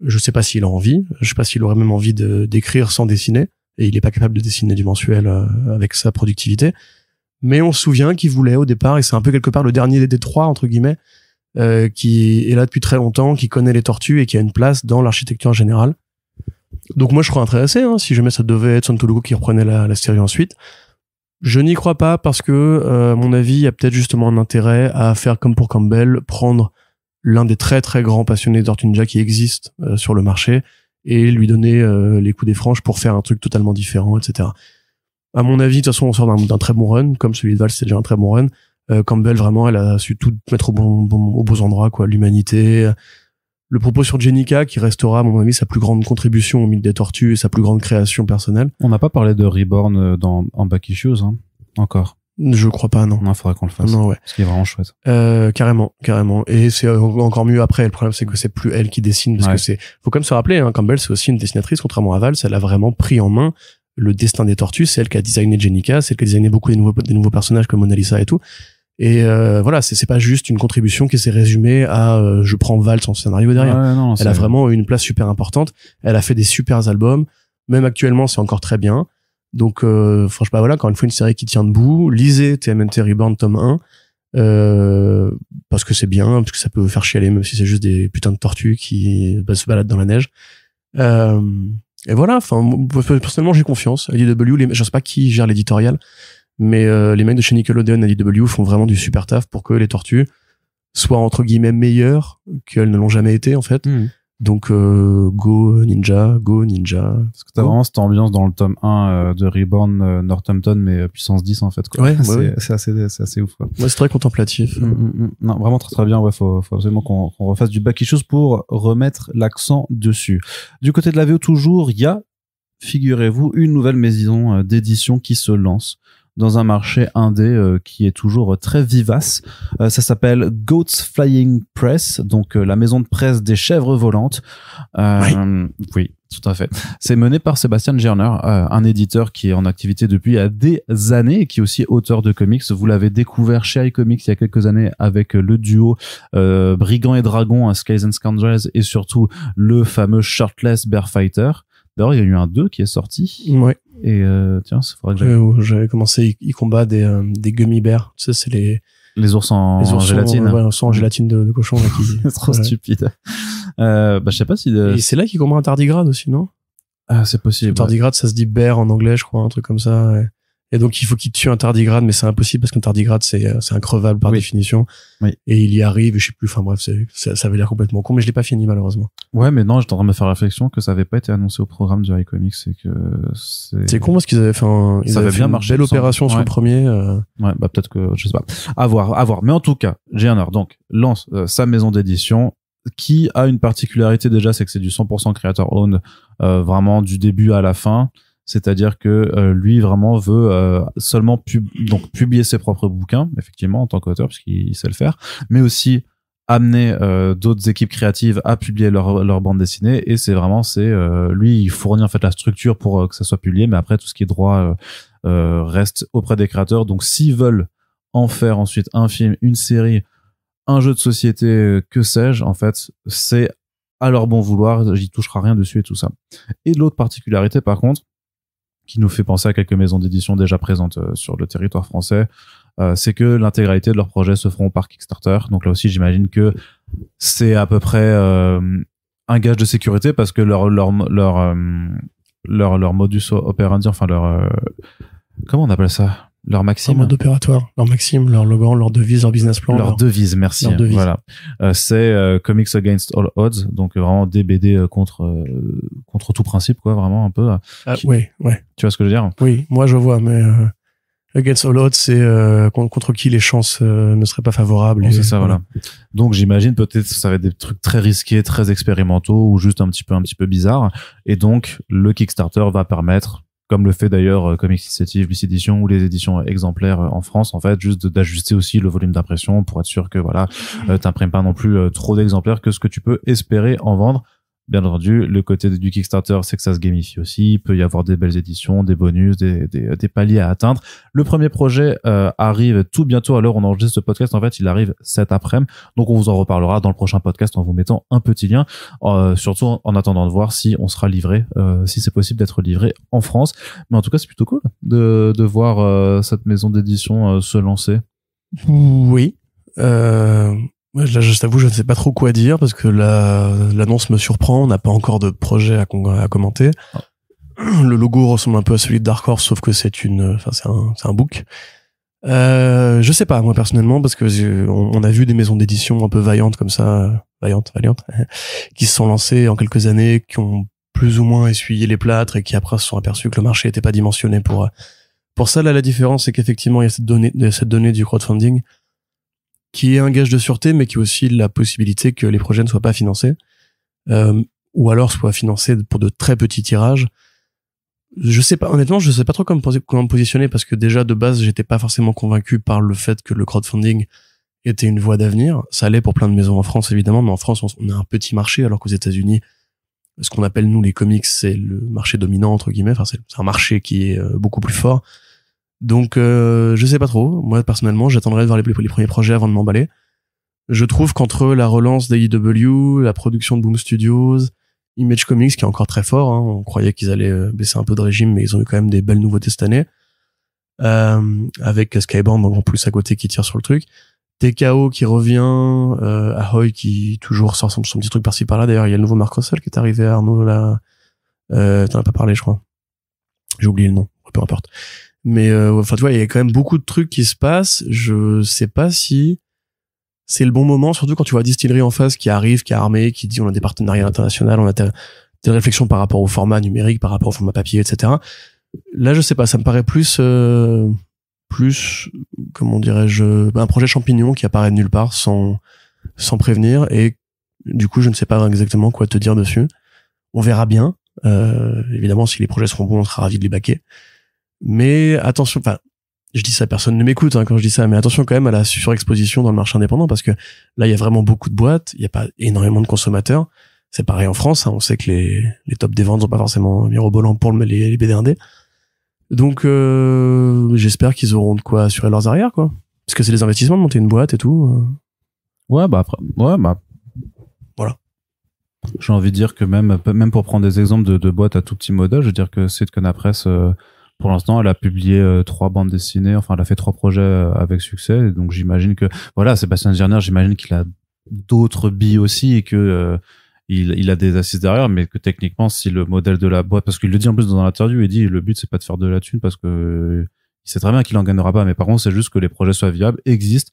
je sais pas s'il a envie, je sais pas s'il aurait même envie d'écrire sans dessiner, et il est pas capable de dessiner du mensuel avec sa productivité. Mais on se souvient qu'il voulait au départ, et c'est un peu quelque part le dernier des 3, entre guillemets, qui est là depuis très longtemps, qui connaît les tortues et qui a une place dans l'architecture générale. Donc moi je serais intéressé si jamais ça devait être Santoluku qui reprenait la série ensuite. Je n'y crois pas parce que à mon avis il y a peut-être justement un intérêt à faire comme pour Campbell, prendre l'un des très très grands passionnés de Tortue Ninja qui existe sur le marché et lui donner les coups des franches pour faire un truc totalement différent, etc. À mon avis de toute façon on sort d'un très bon run, comme celui de Val c'est déjà un très bon run. Campbell vraiment elle a su tout mettre aux beaux endroits, quoi, l'humanité, le propos sur Jennika qui restera à mon avis sa plus grande contribution au mythe des tortues et sa plus grande création personnelle. On n'a pas parlé de Reborn en Back Issues encore. Je crois pas, non. Non, faudrait qu'on le fasse. Non, ouais. Ce qui est vraiment chouette. Carrément. Et c'est encore mieux après. Le problème, c'est que c'est plus elle qui dessine, parce que faut quand même se rappeler, Campbell, c'est aussi une dessinatrice, contrairement à Valls, elle a vraiment pris en main le destin des tortues, c'est elle qui a designé Jennika, c'est elle qui a designé beaucoup des nouveaux personnages comme Mona Lisa et tout. Et voilà, c'est pas juste une contribution qui s'est résumée à je prends Valls en scénario derrière. Ouais, non, elle a vraiment une place super importante. Elle a fait des super albums. Même actuellement, c'est encore très bien. Donc franchement, voilà, encore une fois, une série qui tient debout. Lisez TMNT Reborn tome 1 parce que c'est bien, parce que ça peut faire chialer même si c'est juste des putains de tortues qui se baladent dans la neige. Et voilà, enfin personnellement, j'ai confiance. IDW, je sais pas qui gère l'éditorial, mais les mecs de chez Nickelodeon et IDW font vraiment du super taf pour que les tortues soient entre guillemets meilleures qu'elles ne l'ont jamais été en fait. Donc go Ninja. Parce que t'as vraiment cette ambiance dans le tome 1 de Reborn Northampton, mais puissance 10 en fait, quoi. Ouais, c'est assez ouf, quoi. Ouais, c'est très contemplatif. Non, vraiment très très bien. Ouais, faut absolument qu'on refasse du back issues pour remettre l'accent dessus. Du côté de la VO toujours, il y a, figurez-vous, une nouvelle maison d'édition qui se lance dans un marché indé qui est toujours très vivace. Ça s'appelle Goats Flying Press, donc la maison de presse des chèvres volantes. Oui, tout à fait. C'est mené par Sébastien Gerner, un éditeur qui est en activité depuis des années et qui est aussi auteur de comics. Vous l'avez découvert chez iComics il y a quelques années avec le duo Brigands et Dragons, Skies and Scoundrels, et surtout le fameux Shirtless Bear Fighter. D'ailleurs, il y a eu un 2 qui est sorti. Ouais. Et tiens, il faudrait que j'avais commencé, il combat des gummy bears. Tu sais, c'est les ours en gélatine. Ouais, ours en gélatine de cochon. Là, c'est trop stupide. Je sais pas si... Et c'est là qu'il combat un tardigrade aussi, non? Ah, c'est possible. Le tardigrade, ça se dit bear en anglais, je crois, un truc comme ça. Ouais. Et donc, il faut qu'il tue un tardigrade, mais c'est impossible parce qu'un tardigrade, c'est increvable par définition. Oui. Et il y arrive, et je sais plus, enfin bref, ça avait l'air complètement con, mais je l'ai pas fini, malheureusement. Ouais, mais non, j'étais en train de me faire réflexion que ça avait pas été annoncé au programme du iComics, et que c'est con parce qu'ils avaient fait ça avait bien marché. Belle opération sur le premier. Ouais, bah, peut-être que, je sais pas. À voir. Mais en tout cas, Gerner, donc, lance sa maison d'édition, qui a une particularité déjà, c'est que c'est du 100% creator owned, vraiment du début à la fin. c'est-à-dire que lui vraiment veut seulement donc publier ses propres bouquins, effectivement en tant qu'auteur puisqu'il sait le faire, mais aussi amener d'autres équipes créatives à publier leur bande dessinée, et lui il fournit en fait la structure pour que ça soit publié, mais après tout ce qui est droit reste auprès des créateurs. Donc s'ils veulent en faire ensuite un film, une série, un jeu de société, que sais-je, en fait c'est à leur bon vouloir, j'y touchera rien dessus et tout ça. Et l'autre particularité par contre qui nous fait penser à quelques maisons d'édition déjà présentes sur le territoire français, c'est que l'intégralité de leurs projets se feront par Kickstarter. Donc là aussi, j'imagine que c'est à peu près un gage de sécurité, parce que leur modus operandi, enfin comment on appelle ça, leur maxime, leur mode opératoire, leur maxime, leur logo, leur devise, leur business plan, leur devise, merci, leur devise. Voilà, c'est Comics Against All Odds, donc vraiment des BD contre tout principe, quoi, vraiment un peu. Ouais. Tu vois ce que je veux dire? Oui, moi je vois, mais Against All Odds, c'est contre qui les chances ne seraient pas favorables. Bon, c'est ça, voilà. Donc j'imagine peut-être que ça va être des trucs très risqués, très expérimentaux, ou juste un petit peu bizarres. Et donc le Kickstarter va permettre, comme le fait d'ailleurs Comics Initiative, Bliss Edition ou les éditions exemplaires en France, en fait, juste d'ajuster aussi le volume d'impression pour être sûr que voilà, t'imprimes pas non plus trop d'exemplaires que ce que tu peux espérer en vendre. Bien entendu, le côté du Kickstarter, c'est que ça se gamifie aussi. Il peut y avoir des belles éditions, des bonus, des paliers à atteindre. Le premier projet arrive tout bientôt. À l'heure où on enregistre ce podcast, en fait, il arrive cet après-midi. Donc, on vous en reparlera dans le prochain podcast en vous mettant un petit lien. Surtout en attendant de voir si on sera livré, si c'est possible d'être livré en France. Mais en tout cas, c'est plutôt cool de voir cette maison d'édition se lancer. Oui. Là, je t'avoue, je ne sais pas trop quoi dire parce que l'annonce me surprend. On n'a pas encore de projet à commenter. Le logo ressemble un peu à celui de Dark Horse, sauf que c'est un book. Je sais pas, moi personnellement, parce que on a vu des maisons d'édition un peu vaillantes comme ça, vaillantes, qui se sont lancées en quelques années, qui ont plus ou moins essuyé les plâtres et qui après se sont aperçus que le marché n'était pas dimensionné pour ça. Là, la différence, c'est qu'effectivement, il y a cette donnée du crowdfunding qui est un gage de sûreté, mais qui est aussi la possibilité que les projets ne soient pas financés, ou alors soient financés pour de très petits tirages. Je sais pas, honnêtement, je sais pas trop comment me positionner, parce que déjà, de base, j'étais pas forcément convaincu par le fait que le crowdfunding était une voie d'avenir. Ça l'est pour plein de maisons en France, évidemment, mais en France, on a un petit marché, alors qu'aux États-Unis, ce qu'on appelle, nous, les comics, c'est le marché dominant, entre guillemets. Enfin, c'est un marché qui est beaucoup plus fort. Donc je sais pas trop. Moi personnellement, j'attendrai de voir les premiers projets avant de m'emballer. Je trouve qu'entre la relance d'AEW, la production de Boom Studios, Image Comics qui est encore très fort, hein, on croyait qu'ils allaient baisser un peu de régime, mais ils ont eu quand même des belles nouveautés cette année. Avec Skybound en plus à côté qui tire sur le truc. TKO qui revient, Ahoy qui toujours sort son petit truc par-ci par-là. D'ailleurs, il y a le nouveau Mark Russell qui est arrivé à Arnaud là. T'en as pas parlé, je crois. J'ai oublié le nom, peu importe. Mais enfin tu vois, il y a quand même beaucoup de trucs qui se passent. Je sais pas si c'est le bon moment, surtout quand tu vois Distillery en face qui arrive, qui est armé, qui dit on a des partenariats internationaux, on a des réflexions par rapport au format numérique, par rapport au format papier, etc. Là, je sais pas, ça me paraît plus comment dirais-je, un projet champignon qui apparaît de nulle part sans prévenir, et du coup je ne sais pas exactement quoi te dire dessus. On verra bien. Évidemment, si les projets seront bons, on sera ravis de les baquer. Mais attention, enfin, je dis ça, personne ne m'écoute quand je dis ça, mais attention quand même à la surexposition dans le marché indépendant, parce que là, il y a vraiment beaucoup de boîtes, il n'y a pas énormément de consommateurs. C'est pareil en France, hein, on sait que les tops des ventes sont pas forcément mirobolants pour les BD indés. Donc, j'espère qu'ils auront de quoi assurer leurs arrières, quoi. Parce que c'est des investissements de monter une boîte et tout. Voilà. J'ai envie de dire que même pour prendre des exemples de boîtes à tout petit modèle, je veux dire que Sitcona Press, pour l'instant, elle a publié 3 bandes dessinées, enfin, elle a fait 3 projets avec succès. Et donc, j'imagine que, voilà, Sébastien Gerner, j'imagine qu'il a d'autres billes aussi et que il a des assises derrière, mais que techniquement, si le modèle de la boîte, parce qu'il le dit en plus dans l'interview, il dit le but c'est pas de faire de la thune parce que il sait très bien qu'il en gagnera pas, mais par contre, c'est juste que les projets soient viables, existent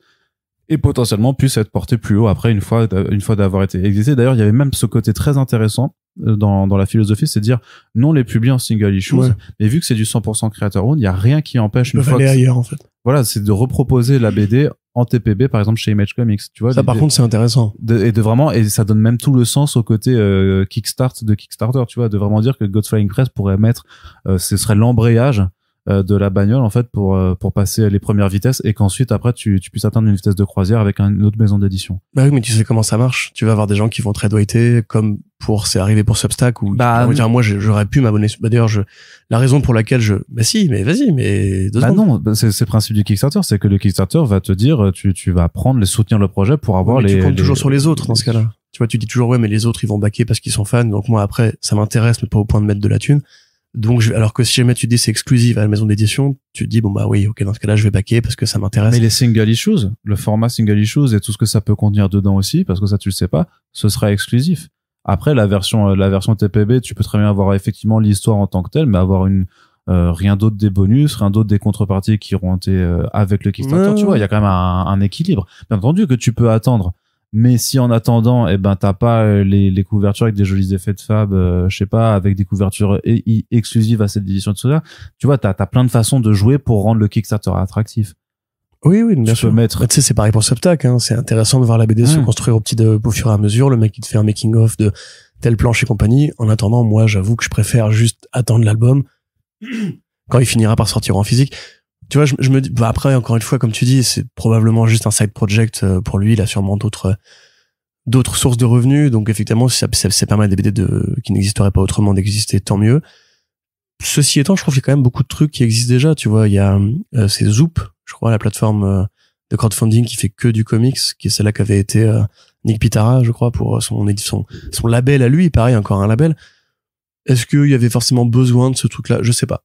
et potentiellement puissent être portés plus haut après une fois d'avoir été existé. D'ailleurs, il y avait même ce côté très intéressant dans la philosophie, c'est de dire non, les publier en single issues, mais vu que c'est du 100% creator owned, il y a rien qui empêche une fois aller ailleurs en fait. Voilà, c'est de reproposer la BD en TPB par exemple chez Image Comics, tu vois. Ça par contre c'est intéressant. Et ça donne même tout le sens au côté Kickstarter, tu vois, de vraiment dire que God's Flying Press pourrait mettre ce serait l'embrayage de la bagnole en fait pour passer les premières vitesses et qu'ensuite après tu puisses atteindre une vitesse de croisière avec une autre maison d'édition. Bah oui, mais tu sais comment ça marche. Tu vas avoir des gens qui vont trade-weighter comme c'est arrivé pour Substack ou dire moi j'aurais pu m'abonner. Bah d'ailleurs la raison pour laquelle si mais vas-y mais non, c'est le principe du Kickstarter, c'est que le Kickstarter va te dire tu vas soutenir le projet pour avoir tu comptes toujours sur les autres dans ce cas-là. Tu vois, tu dis toujours ouais mais les autres ils vont backer parce qu'ils sont fans, donc moi après ça m'intéresse mais pas au point de mettre de la thune. Donc alors que si jamais tu dis c'est exclusif à la maison d'édition, tu te dis bon bah oui, OK, dans ce cas-là, je vais backer parce que ça m'intéresse. Mais les single issues, le format single issues et tout ce que ça peut contenir dedans aussi parce que ça tu le sais pas, ce sera exclusif. Après la version TPB, tu peux très bien avoir effectivement l'histoire en tant que telle mais avoir rien d'autre des bonus, rien d'autre des contreparties qui auront été avec le Kickstarter, tu vois, il y a quand même un équilibre. Bien entendu que tu peux attendre. Mais si en attendant, t'as pas les couvertures avec des jolis effets de fab, je sais pas, avec des couvertures exclusives à cette édition de cela, tu vois, t'as plein de façons de jouer pour rendre le Kickstarter attractif. Oui, bien sûr. Tu sais, c'est pareil pour Substack, hein. C'est intéressant de voir la BD se construire au fur et à mesure. Le mec, il te fait un making of de telle planche et compagnie. En attendant, moi, j'avoue que je préfère juste attendre l'album quand il finira par sortir en physique. Tu vois, je me dis, après, encore une fois, comme tu dis, c'est probablement juste un side project pour lui. Il a sûrement d'autres sources de revenus. Donc, effectivement, si c'est pas mal des BD qui n'existeraient pas autrement d'exister, tant mieux. Ceci étant, je trouve qu'il y a quand même beaucoup de trucs qui existent déjà. Tu vois, il y a, c'est Zoop, je crois, la plateforme de crowdfunding qui fait que du comics, qui est celle-là qu'avait été Nick Pitara, je crois, pour son label à lui. Pareil, encore un label. Est-ce qu'il y avait forcément besoin de ce truc-là? Je sais pas.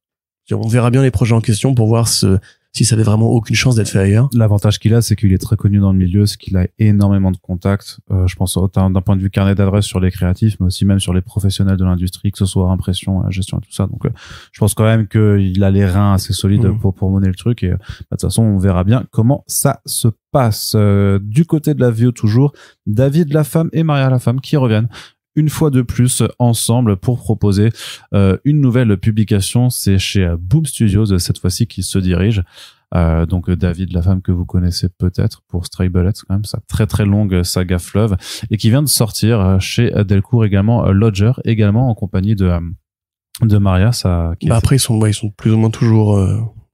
On verra bien les projets en question pour voir si ça avait vraiment aucune chance d'être fait ailleurs. L'avantage qu'il a, c'est qu'il est très connu dans le milieu, c'est qu'il a énormément de contacts. Je pense d'un point de vue carnet d'adresse sur les créatifs, mais aussi même sur les professionnels de l'industrie, que ce soit impression, gestion et tout ça. Donc, je pense quand même qu'il a les reins assez solides pour mener le truc. Et de toute façon, on verra bien comment ça se passe. Du côté de la VO toujours, David Lafemme et Maria Lafemme qui reviennent une fois de plus ensemble pour proposer une nouvelle publication. C'est chez Boom Studios cette fois-ci qu'il se dirige. Donc David Lafemme que vous connaissez peut-être pour Stray Bullets, quand même sa très très longue saga fleuve, et qui vient de sortir chez Delcourt également Lodger, également en compagnie de Maria. Après ils sont plus ou moins toujours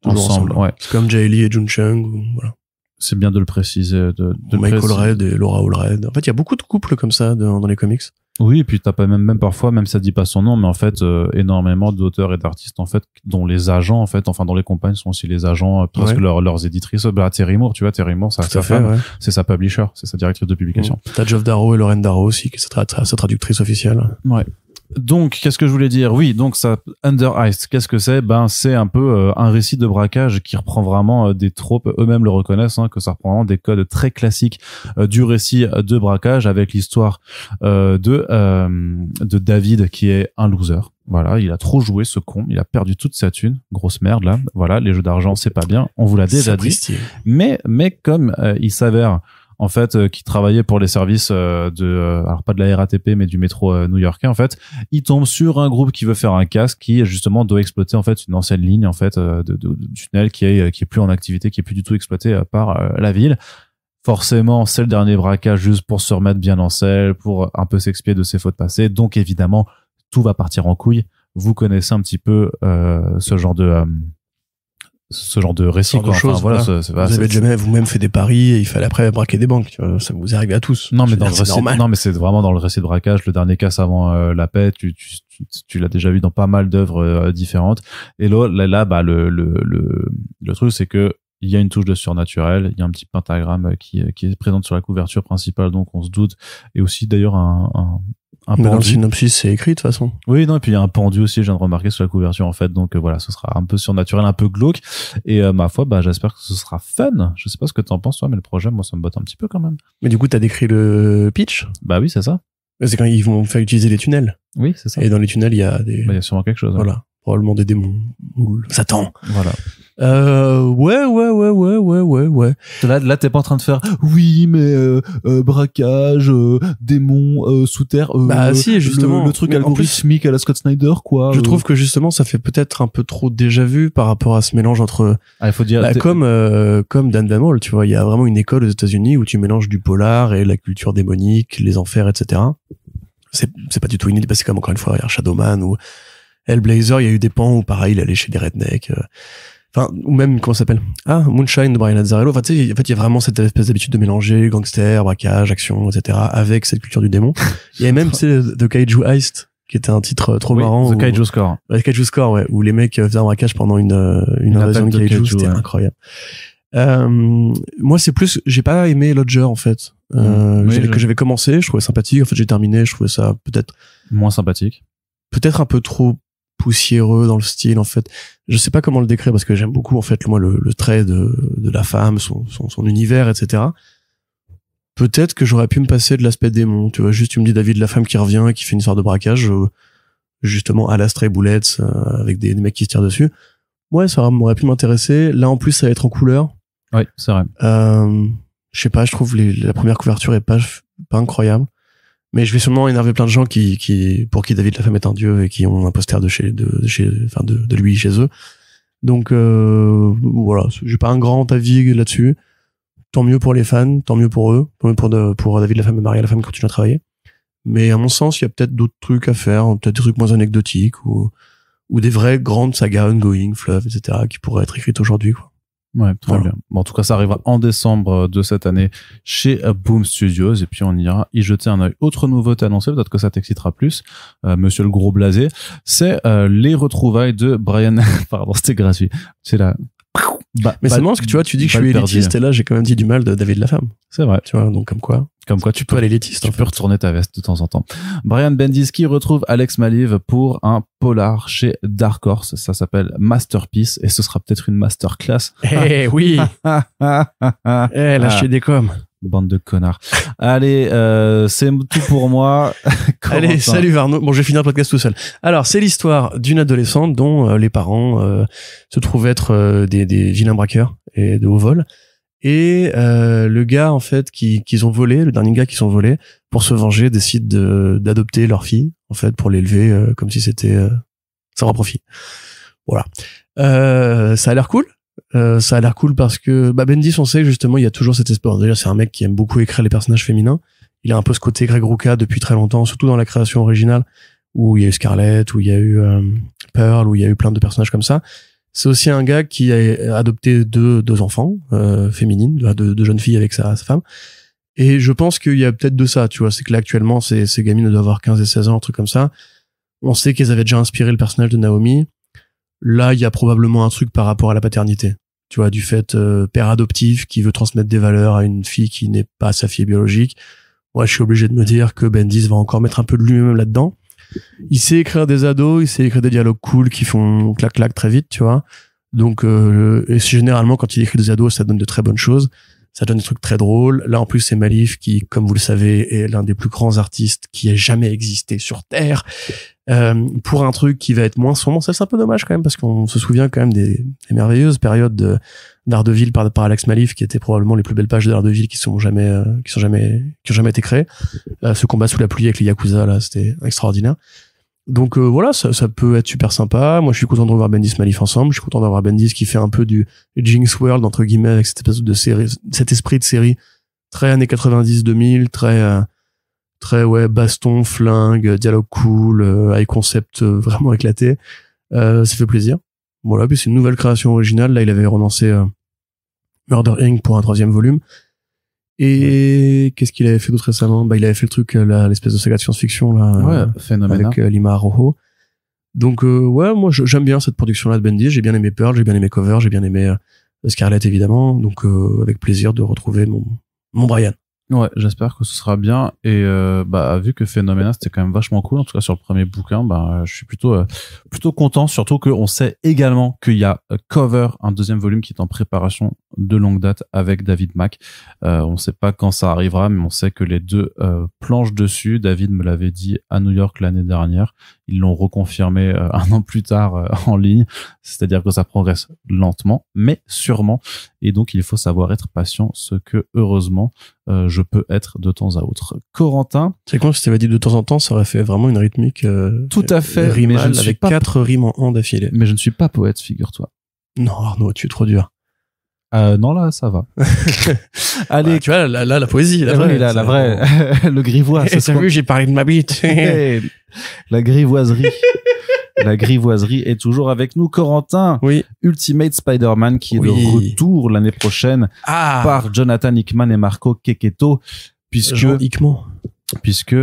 ensemble. Ouais. C'est comme Jay Lee et Jun Chung, voilà. C'est bien de le préciser. De Mike Allred et Laura Allred. En fait, il y a beaucoup de couples comme ça dans les comics. Oui, et puis t'as pas même parfois, même ça dit pas son nom, mais en fait énormément d'auteurs et d'artistes en fait dont les agents en fait, enfin dont les compagnes sont aussi les agents, presque leurs éditrices. Terry Moore, tu vois, Terry Moore, sa femme, c'est sa publisher, c'est sa directrice de publication. T'as Geoff Darrow et Lauren Darrow aussi, qui est sa traductrice officielle. Ouais. Donc, qu'est-ce que je voulais dire? Oui, donc ça, Under Ice, qu'est-ce que c'est? C'est un peu un récit de braquage qui reprend vraiment des tropes, eux-mêmes le reconnaissent, que ça reprend vraiment des codes très classiques du récit de braquage, avec l'histoire de David qui est un loser. Voilà, il a trop joué, ce con, il a perdu toute sa thune, grosse merde là. Voilà, les jeux d'argent c'est pas bien, on vous l'a déjà dit. Mais comme il s'avère en fait qui travaillait pour les services alors pas de la RATP mais du métro new-yorkais en fait, il tombe sur un groupe qui veut faire un casque qui justement doit exploiter en fait une ancienne ligne en fait de tunnel qui est plus en activité, qui est plus du tout exploitée par la ville. Forcément, c'est le dernier braquage juste pour se remettre bien en selle, pour un peu s'expier de ses fautes passées. Donc évidemment, tout va partir en couille. Vous connaissez un petit peu ce genre de récit, quoi. Choses, voilà. Vous avez jamais vous-même fait des paris et il fallait après braquer des banques. Ça vous est arrivé à tous. Non, mais dans le récit, non, mais c'est vraiment dans le récit de braquage. Le dernier casse avant la paix, tu l'as déjà vu dans pas mal d'œuvres différentes. Et là, le truc, c'est que il y a une touche de surnaturel, il y a un petit pentagramme qui est présent sur la couverture principale, donc on se doute. Et aussi d'ailleurs un mais dans le synopsis, c'est écrit de toute façon. Oui, non, et puis il y a un pendu aussi, je viens de remarquer sur la couverture en fait. Donc voilà, ce sera un peu surnaturel, un peu glauque. Et ma foi, j'espère que ce sera fun. Je sais pas ce que t'en penses toi, mais le projet, moi, ça me botte un petit peu quand même. Mais du coup, t'as décrit le pitch? Bah oui, c'est ça. C'est quand ils vont faire utiliser les tunnels. Oui, c'est ça. Et dans les tunnels, il y a des... il y a sûrement quelque chose. Voilà. Hein. Probablement des démons. Ou Satan. Voilà. Ouais. De là, t'es pas en train de faire oui, mais braquage, démon sous terre. Bah si, justement. Le truc Mais en algorithmique à la Scott Snyder, quoi. Je trouve que justement, ça fait peut-être un peu trop déjà vu par rapport à ce mélange entre. Il faut dire. Comme Dan Damol, tu vois, il y a vraiment une école aux États-Unis où tu mélanges du polar et la culture démonique, les enfers, etc. C'est pas du tout inédit parce que comme encore une fois, il y a Shadowman ou Hellblazer, il y a eu des pans où pareil, il allait chez des rednecks. Enfin, ou même, comment ça s'appelle? Moonshine de Brian Azzarello. Enfin, tu sais, en fait, il y a vraiment cette espèce d'habitude de mélanger gangster, braquage, action, etc. avec cette culture du démon. Il y avait même, tu sais, The Kaiju Heist, qui était un titre trop marrant. The Kaiju Score. Ouais, Kaiju Score, ouais, où les mecs faisaient un braquage pendant une invasion de Kaiju, c'était incroyable. Moi, c'est plus, j'ai pas aimé Lodger, en fait. Que j'avais commencé, je trouvais sympathique. En fait, j'ai terminé, je trouvais ça peut-être moins sympathique. Peut-être un peu trop poussiéreux dans le style, en fait. Je sais pas comment le décrire parce que j'aime beaucoup, en fait, moi, le trait de la femme, son univers, etc. Peut-être que j'aurais pu me passer de l'aspect démon, tu vois. Juste, tu me dis David, la femme qui revient et qui fait une histoire de braquage, justement, à la Stray Bullets, avec des mecs qui se tirent dessus. Ouais, ça m'aurait pu m'intéresser. Là, en plus, ça va être en couleur. Oui, c'est vrai. Je sais pas, je trouve la première couverture est pas incroyable. Mais je vais sûrement énerver plein de gens pour qui David la femme est un dieu et qui ont un poster de lui chez eux. Donc, voilà. J'ai pas un grand avis là-dessus. Tant mieux pour les fans, tant mieux pour eux, tant mieux pour David la femme et Maria la femme qui continuent à travailler. Mais à mon sens, il y a peut-être d'autres trucs à faire, peut-être des trucs moins anecdotiques ou des vraies grandes sagas ongoing, fluff, etc., qui pourraient être écrites aujourd'hui, quoi. Ouais, très bien. Bon, en tout cas, ça arrivera en décembre de cette année chez Boom Studios et puis on ira y jeter un œil. Autre nouveauté annoncée, peut-être que ça t'excitera plus, monsieur le gros blasé, c'est les retrouvailles de Brian. Pardon, c'était gratuit. C'est là. Mais c'est marrant parce que tu vois, tu dis que je suis élitiste et là j'ai quand même dit du mal de David la femme. C'est vrai. Tu vois, donc comme quoi tu peux aller élitiste. Tu peux retourner ta veste de temps en temps. Brian Bendis qui retrouve Alex Maliv pour un polar chez Dark Horse. Ça s'appelle Masterpiece et ce sera peut-être une masterclass. Eh oui. Lâchez des coms. Bande de connards. Allez, c'est tout pour moi. Allez, salut Varno. Bon, je vais finir le podcast tout seul. Alors, c'est l'histoire d'une adolescente dont les parents se trouvent être des vilains braqueurs et de haut vol. Et le gars, en fait, qu'ils ont volé, le dernier gars qu'ils ont volé, pour se venger, décide d'adopter leur fille, en fait, pour l'élever comme si c'était sans profit. Voilà. Ça a l'air cool. Ça a l'air cool parce que Bendis, on sait que justement il y a toujours cet espoir. Déjà, c'est un mec qui aime beaucoup écrire les personnages féminins. Il a un peu ce côté Greg Rucka depuis très longtemps, surtout dans la création originale où il y a eu Scarlett, où il y a eu Pearl, où il y a eu plein de personnages comme ça. C'est aussi un gars qui a adopté deux enfants féminines, deux jeunes filles avec sa femme. Et je pense qu'il y a peut-être de ça, tu vois. C'est que là actuellement ces gamines doivent avoir 15 et 16 ans, un truc comme ça. On sait qu'elles avaient déjà inspiré le personnage de Naomi. Là, il y a probablement un truc par rapport à la paternité. Tu vois, du fait père adoptif qui veut transmettre des valeurs à une fille qui n'est pas sa fille biologique. Moi, je suis obligé de me dire que Bendis va encore mettre un peu de lui-même là-dedans. Il sait écrire des ados, il sait écrire des dialogues cool qui font clac-clac très vite, tu vois. Donc, et généralement, quand il écrit des ados, ça donne de très bonnes choses. Ça donne des trucs très drôles. Là, en plus, c'est Maliv qui, comme vous le savez, est l'un des plus grands artistes qui ait jamais existé sur Terre. Pour un truc qui va être moins sombre, ça c'est un peu dommage quand même parce qu'on se souvient quand même des merveilleuses périodes d'Ardeville par Alex Maliv qui étaient probablement les plus belles pages d'Ardeville qui ont jamais été créées. Ce combat sous la pluie avec les Yakuza là, c'était extraordinaire. Donc voilà, ça peut être super sympa. Moi, je suis content de revoir Bendis Maliv ensemble. Je suis content d'avoir Bendis qui fait un peu du Jinx World entre guillemets avec cette espèce de série, cet esprit de série très années 90-2000, très ouais, baston, flingue, dialogue cool, high concept vraiment éclaté. Ça fait plaisir. Voilà, puis c'est une nouvelle création originale. Là, il avait relancé Murder Inc. pour un 3e volume. Et qu'est-ce qu'il avait fait d'autre récemment? Il avait fait le truc, l'espèce de saga de science-fiction là, phénoménal. avec Lima Rojo. Donc ouais, moi j'aime bien cette production-là de Bendis. J'ai bien aimé Pearl, j'ai bien aimé Cover, j'ai bien aimé Scarlett évidemment. Donc avec plaisir de retrouver mon Brian. Ouais, j'espère que ce sera bien et vu que Phénoménal c'était quand même vachement cool en tout cas sur le premier bouquin, je suis plutôt content, surtout qu'on sait également qu'il y a Cover, un 2e volume qui est en préparation de longue date avec David Mack. On ne sait pas quand ça arrivera, mais on sait que les deux planchent dessus. David me l'avait dit à New York l'année dernière. Ils l'ont reconfirmé un an plus tard en ligne. C'est-à-dire que ça progresse lentement, mais sûrement. Et donc, il faut savoir être patient, ce que, heureusement, je peux être de temps à autre. Corentin. C'est con, si tu avais dit de temps en temps, ça aurait fait vraiment une rythmique tout à fait rimale avec 4 rimes en an d'affilée. Mais je ne suis pas poète, figure-toi. Non, Arnaud, tu es trop dur. Non, là, ça va. Allez. Bah, tu vois, là, la poésie, la vraie, le grivois. T'as vu, j'ai parlé de ma bite. La grivoiserie. La grivoiserie est toujours avec nous. Corentin. Oui. Ultimate Spider-Man qui est de retour l'année prochaine par Jonathan Hickman et Marco Checchetto. Puisque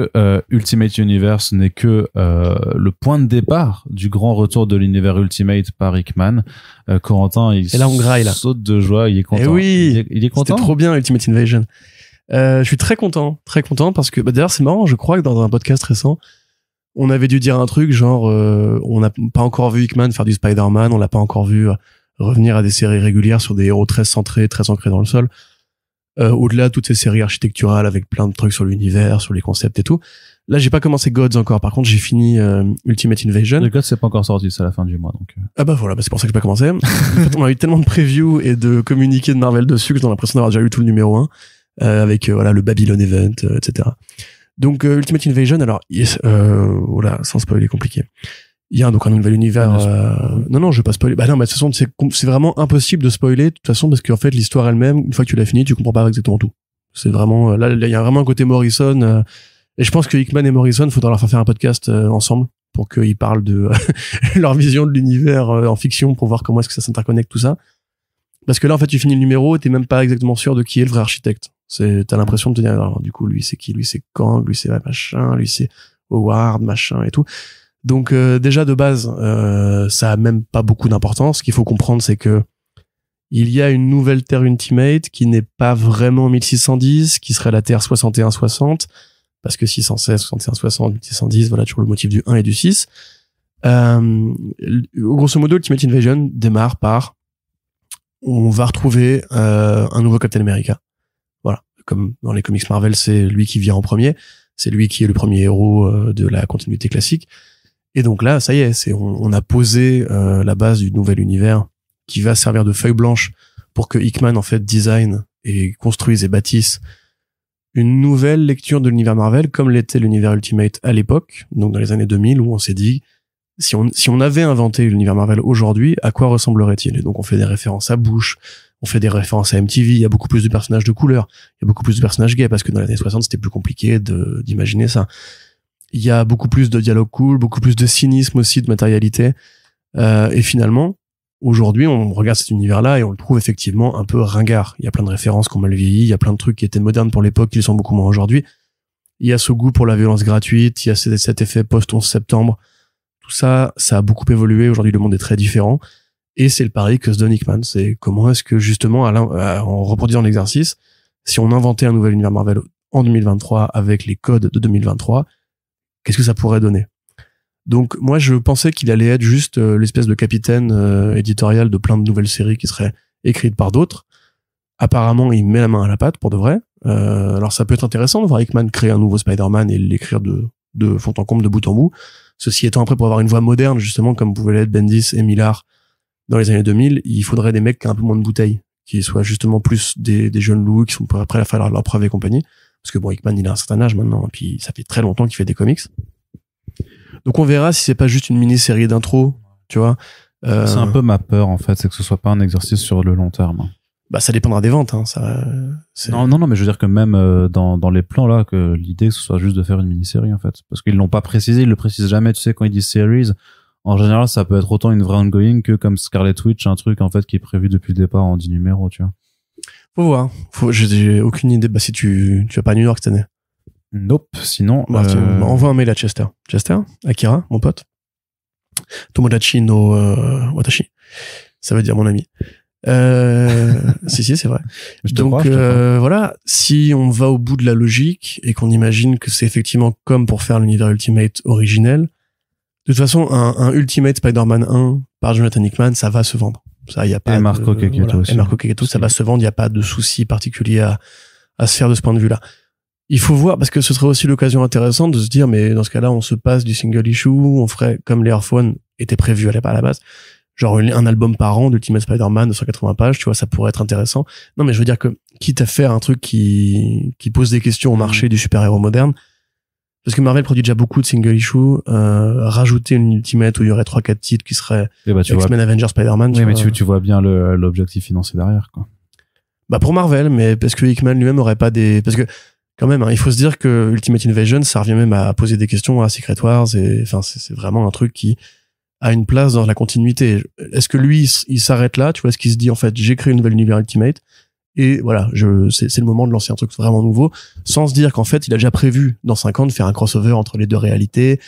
Ultimate Universe n'est que le point de départ du grand retour de l'univers Ultimate par Hickman. Corentin, il saute de joie, il est content. Et oui, il est content. C'était trop bien Ultimate Invasion. Je suis très content parce que d'ailleurs c'est marrant, je crois que dans un podcast récent, on avait dû dire un truc genre on n'a pas encore vu Hickman faire du Spider-Man, on l'a pas encore vu revenir à des séries régulières sur des héros très centrés, très ancrés dans le sol. Au-delà de toutes ces séries architecturales avec plein de trucs sur l'univers, sur les concepts et tout. Là, j'ai pas commencé Gods encore. Par contre, j'ai fini Ultimate Invasion. Le Gods, c'est pas encore sorti, c'est à la fin du mois, donc. Ah bah voilà, c'est pour ça que j'ai pas commencé. En fait, on a eu tellement de previews et de communiqués de Marvel dessus que j'ai l'impression d'avoir déjà lu tout le numéro 1 avec le Babylon Event, etc. Donc Ultimate Invasion, alors voilà, sans spoiler, compliqué. Il y a donc un nouvel univers. Non, je vais pas spoiler. Bah non, mais de toute façon, c'est vraiment impossible de spoiler. De toute façon, parce qu'en fait, l'histoire elle-même, une fois que tu l'as finie, tu comprends pas exactement tout. C'est vraiment là, il y a vraiment un côté Morrison. Et je pense que Hickman et Morrison, faudra leur faire un podcast ensemble pour qu'ils parlent de leur vision de l'univers en fiction pour voir comment est-ce que ça s'interconnecte tout ça. Parce que là, en fait, tu finis le numéro, et t'es même pas exactement sûr de qui est le vrai architecte. T'as l'impression de te dire, alors, du coup, lui c'est qui, lui c'est Kang, lui c'est machin, lui c'est Howard, machin et tout. Donc déjà de base, ça a même pas beaucoup d'importance. Ce qu'il faut comprendre, c'est que il y a une nouvelle Terre Ultimate qui n'est pas vraiment 1610, qui serait la Terre 6160, parce que 616, 6160, 1610, voilà toujours le motif du 1 et du 6. Grosso modo, Ultimate Invasion démarre par on va retrouver un nouveau Captain America. Voilà, comme dans les comics Marvel, c'est lui qui vient en premier, c'est lui qui est le premier héros de la continuité classique. Et donc là, ça y est, on a posé la base du nouvel univers qui va servir de feuille blanche pour que Hickman en fait design et construise et bâtisse une nouvelle lecture de l'univers Marvel comme l'était l'univers Ultimate à l'époque, donc dans les années 2000, où on s'est dit si on avait inventé l'univers Marvel aujourd'hui, à quoi ressemblerait-il? Et donc on fait des références à Bush, on fait des références à MTV, il y a beaucoup plus de personnages de couleur, il y a beaucoup plus de personnages gays parce que dans les années 60 c'était plus compliqué d'imaginer ça. Il y a beaucoup plus de dialogue cool, beaucoup plus de cynisme aussi, de matérialité. Et finalement, aujourd'hui, on regarde cet univers-là et on le trouve effectivement un peu ringard. Il y a plein de références qui ont mal vieilli, il y a plein de trucs qui étaient modernes pour l'époque, qui le sont beaucoup moins aujourd'hui. Il y a ce goût pour la violence gratuite, il y a cet effet post-11 septembre. Tout ça, ça a beaucoup évolué. Aujourd'hui, le monde est très différent. Et c'est le pari que se donne Hickman. C'est comment est-ce que justement, en reproduisant l'exercice, si on inventait un nouvel univers Marvel en 2023 avec les codes de 2023, qu'est-ce que ça pourrait donner? Donc moi je pensais qu'il allait être juste l'espèce de capitaine éditorial de plein de nouvelles séries qui seraient écrites par d'autres. Apparemment il met la main à la pâte pour de vrai. Alors ça peut être intéressant de voir Hickman créer un nouveau Spider-Man et l'écrire de fond en comble, de bout en bout. Ceci étant, après pour avoir une voix moderne justement comme pouvaient l'être Bendis et Millar dans les années 2000, il faudrait des mecs qui ont un peu moins de bouteilles, qui soient justement plus des jeunes loups qui sont prêts à faire leur preuve et compagnie. Parce que bon, Hickman, il a un certain âge maintenant, et puis ça fait très longtemps qu'il fait des comics. Donc on verra si c'est pas juste une mini-série d'intro, tu vois. C'est un peu ma peur, en fait, c'est que ce soit pas un exercice sur le long terme. Bah, ça dépendra des ventes, hein, Non, mais je veux dire que même dans les plans, là, que l'idée, ce soit juste de faire une mini-série, en fait. Parce qu'ils l'ont pas précisé, ils le précisent jamais, tu sais, quand ils disent series, en général, ça peut être autant une vraie ongoing que comme Scarlet Witch, un truc, en fait, qui est prévu depuis le départ en 10 numéros, tu vois. Faut voir. J'ai aucune idée. Bah, si tu vas pas à New York cette année. Nope. Sinon, envoie un mail à Chester. Chester, Akira, mon pote. Tomodachi no Watashi. Ça veut dire mon ami. Si, c'est vrai. Donc, voilà. Si on va au bout de la logique et qu'on imagine que c'est effectivement comme pour faire l'univers Ultimate originel, de toute façon, un Ultimate Spider-Man 1 par Jonathan Hickman, ça va se vendre. Ça, il y a pas et Marco Kakato aussi. Et Marco Kakato, ça va se vendre, il y a pas de souci particulier à se faire de ce point de vue-là. Il faut voir, parce que ce serait aussi l'occasion intéressante de se dire, mais dans ce cas-là, on se passe du single issue, on ferait comme les Earthphone était prévu à la base, genre un album par an d'Ultimate Spider-Man de 180 pages, tu vois, ça pourrait être intéressant. Non, mais je veux dire que, quitte à faire un truc qui pose des questions au marché du super-héros moderne, parce que Marvel produit déjà beaucoup de single issue, rajouter une Ultimate où il y aurait 3-4 titres qui seraient X-Men, Avengers, Spider-Man. Oui, mais tu vois bien l'objectif financier derrière, quoi. Bah, pour Marvel, mais parce que Hickman lui-même aurait pas parce que, quand même, hein, il faut se dire que Ultimate Invasion, ça revient même à poser des questions à Secret Wars, et, enfin, c'est vraiment un truc qui a une place dans la continuité. Est-ce que lui, il s'arrête là, tu vois, est-ce qu'il se dit, en fait, j'ai créé une nouvelle univers Ultimate, et voilà, c'est le moment de lancer un truc vraiment nouveau, sans se dire qu'en fait, il a déjà prévu, dans 5 ans, de faire un crossover entre les deux réalités,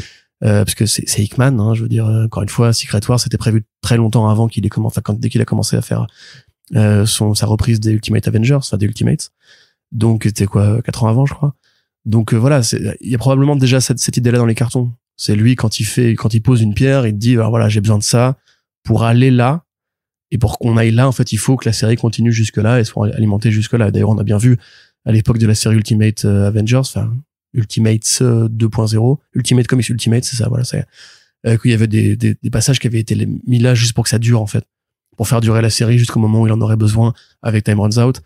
parce que c'est Hickman, hein, je veux dire, encore une fois, Secret Wars, c'était prévu très longtemps avant qu'il ait commencé, enfin, dès qu'il a commencé à faire, sa reprise des Ultimate Avengers, enfin, des Ultimates. Donc, c'était quoi, 4 ans avant, je crois. Donc, voilà, il y a probablement déjà cette idée-là dans les cartons. C'est lui, quand il pose une pierre, il te dit, alors voilà, j'ai besoin de ça pour aller là. Et pour qu'on aille là, en fait, il faut que la série continue jusque-là et soit alimentée jusque-là. D'ailleurs, on a bien vu, à l'époque de la série Ultimate Avengers, enfin, Ultimates 2.0, Ultimate Comics Ultimate, c'est ça, voilà, qu'il y avait des passages qui avaient été mis là juste pour que ça dure, en fait. Pour faire durer la série jusqu'au moment où il en aurait besoin avec Time Runs Out.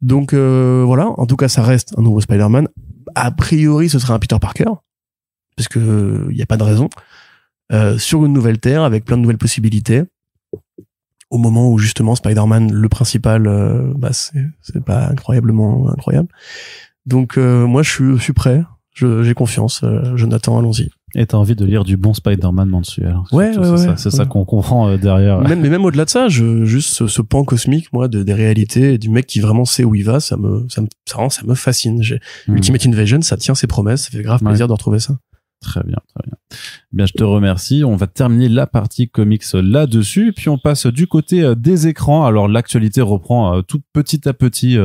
Donc, voilà. En tout cas, ça reste un nouveau Spider-Man. A priori, ce serait un Peter Parker. Parce que, il n'y a pas de raison. Sur une nouvelle terre, avec plein de nouvelles possibilités. Au moment où justement Spider-Man, le principal, c'est pas incroyablement incroyable. Donc moi je suis prêt, j'ai confiance, Jonathan, allons-y. Et t'as envie de lire du bon Spider-Man mensuel. Ouais. C'est ça qu'on comprend derrière. Mais même au-delà de ça, juste ce pan cosmique, moi, des réalités, du mec qui vraiment sait où il va, ça me fascine. Ultimate Invasion, ça tient ses promesses, ça fait grave plaisir de retrouver ça. Très bien. Bien, je te remercie. On va terminer la partie comics là-dessus, puis on passe du côté des écrans. Alors l'actualité reprend tout petit à petit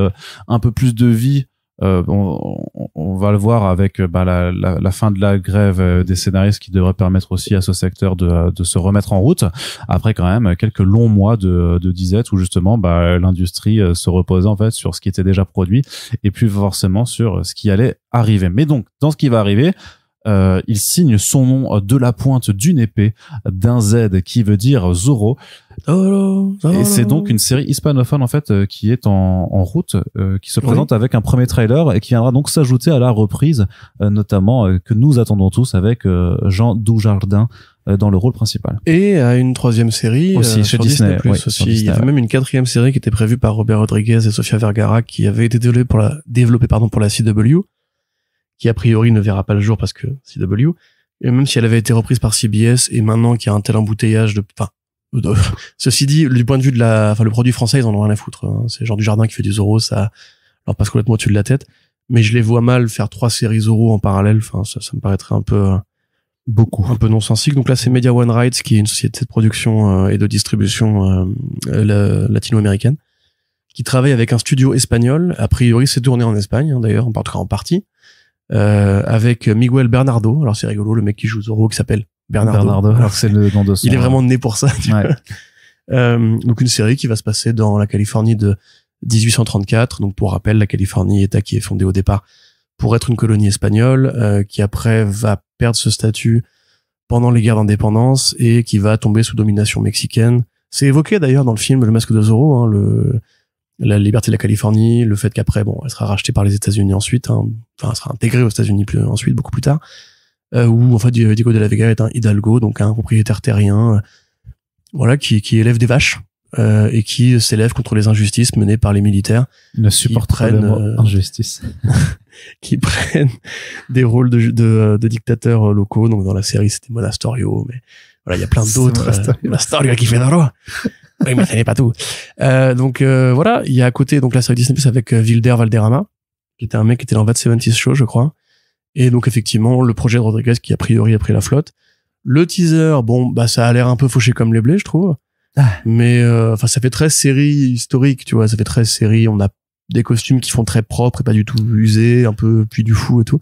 un peu plus de vie. On va le voir avec la fin de la grève des scénaristes qui devrait permettre aussi à ce secteur de se remettre en route après quand même quelques longs mois de disette où justement l'industrie se reposait en fait sur ce qui était déjà produit et plus forcément sur ce qui allait arriver. Mais donc dans ce qui va arriver, il signe son nom de la pointe d'une épée, d'un Z qui veut dire Zorro. Et c'est donc une série hispanophone en fait qui est en route, qui se présente avec un premier trailer et qui viendra donc s'ajouter à la reprise, notamment que nous attendons tous avec Jean Dujardin dans le rôle principal. Et à une troisième série aussi chez Disney. Aussi. Il y avait même une 4e série qui était prévue par Robert Rodriguez et Sofia Vergara qui avait été développée pour la CW. Qui a priori ne verra pas le jour parce que CW, et même si elle avait été reprise par CBS et maintenant qu'il y a un tel embouteillage ceci dit, du point de vue de le produit français, ils en ont rien à foutre, hein. C'est genre Dujardin qui fait du Zorro, ça leur passe complètement au-dessus de la tête, mais je les vois mal faire 3 séries Zorro en parallèle, enfin, ça me paraîtrait un peu non-sensique. Donc là, c'est Media One Rights, qui est une société de production et de distribution latino-américaine, qui travaille avec un studio espagnol. A priori, c'est tourné en Espagne, hein, d'ailleurs, en tout cas en partie. Avec Miguel Bernardo. Alors c'est rigolo, le mec qui joue Zorro qui s'appelle Bernardo. Alors c'est le nom de son. Il est vraiment né pour ça. Donc une série qui va se passer dans la Californie de 1834. Donc pour rappel, la Californie, État qui est fondé au départ pour être une colonie espagnole, qui après va perdre ce statut pendant les guerres d'indépendance et qui va tomber sous domination mexicaine. C'est évoqué d'ailleurs dans le film Le Masque de Zorro, hein, la liberté de la Californie, le fait qu'après, elle sera rachetée par les États-Unis ensuite, hein, enfin, elle sera intégrée aux États-Unis ensuite, beaucoup plus tard, où en fait Diego de la Vega est un hidalgo, donc un propriétaire terrien, voilà, qui élève des vaches et qui s'élève contre les injustices menées par les militaires. Il ne supporte pas injustice. Qui prennent des rôles de dictateurs locaux. Donc dans la série c'était Monasterio, mais voilà, il y a plein d'autres. Monasterio qui fait d'oro. Oui, mais ça n'est pas tout. Donc voilà, il y a à côté donc la série Disney Plus avec Wilder Valderrama, qui était un mec qui était dans That 70's Show, je crois. Et donc effectivement, le projet de Rodriguez qui a priori a pris la flotte. Le teaser, ça a l'air un peu fauché comme les blés, je trouve. Mais ça fait très série historique, tu vois, ça fait très série, on a des costumes qui font très propres et pas du tout usés, un peu puis du fou et tout.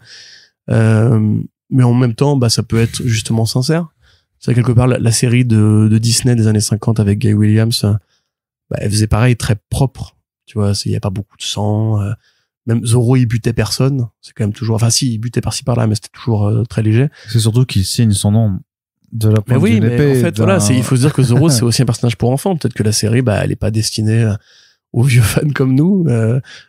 Mais en même temps, ça peut être justement sincère. C'est quelque part la série de Disney des années 50 avec Guy Williams, elle faisait pareil, très propre. Tu vois, il y a pas beaucoup de sang. Même Zorro, il butait personne. C'est quand même toujours, enfin si, il butait par-ci par-là, mais c'était toujours très léger. C'est surtout qu'il signe son nom de la pointe d'une épée. Mais en fait, voilà, il faut se dire que Zorro, c'est aussi un personnage pour enfants. Peut-être que la série, elle est pas destinée aux vieux fans comme nous.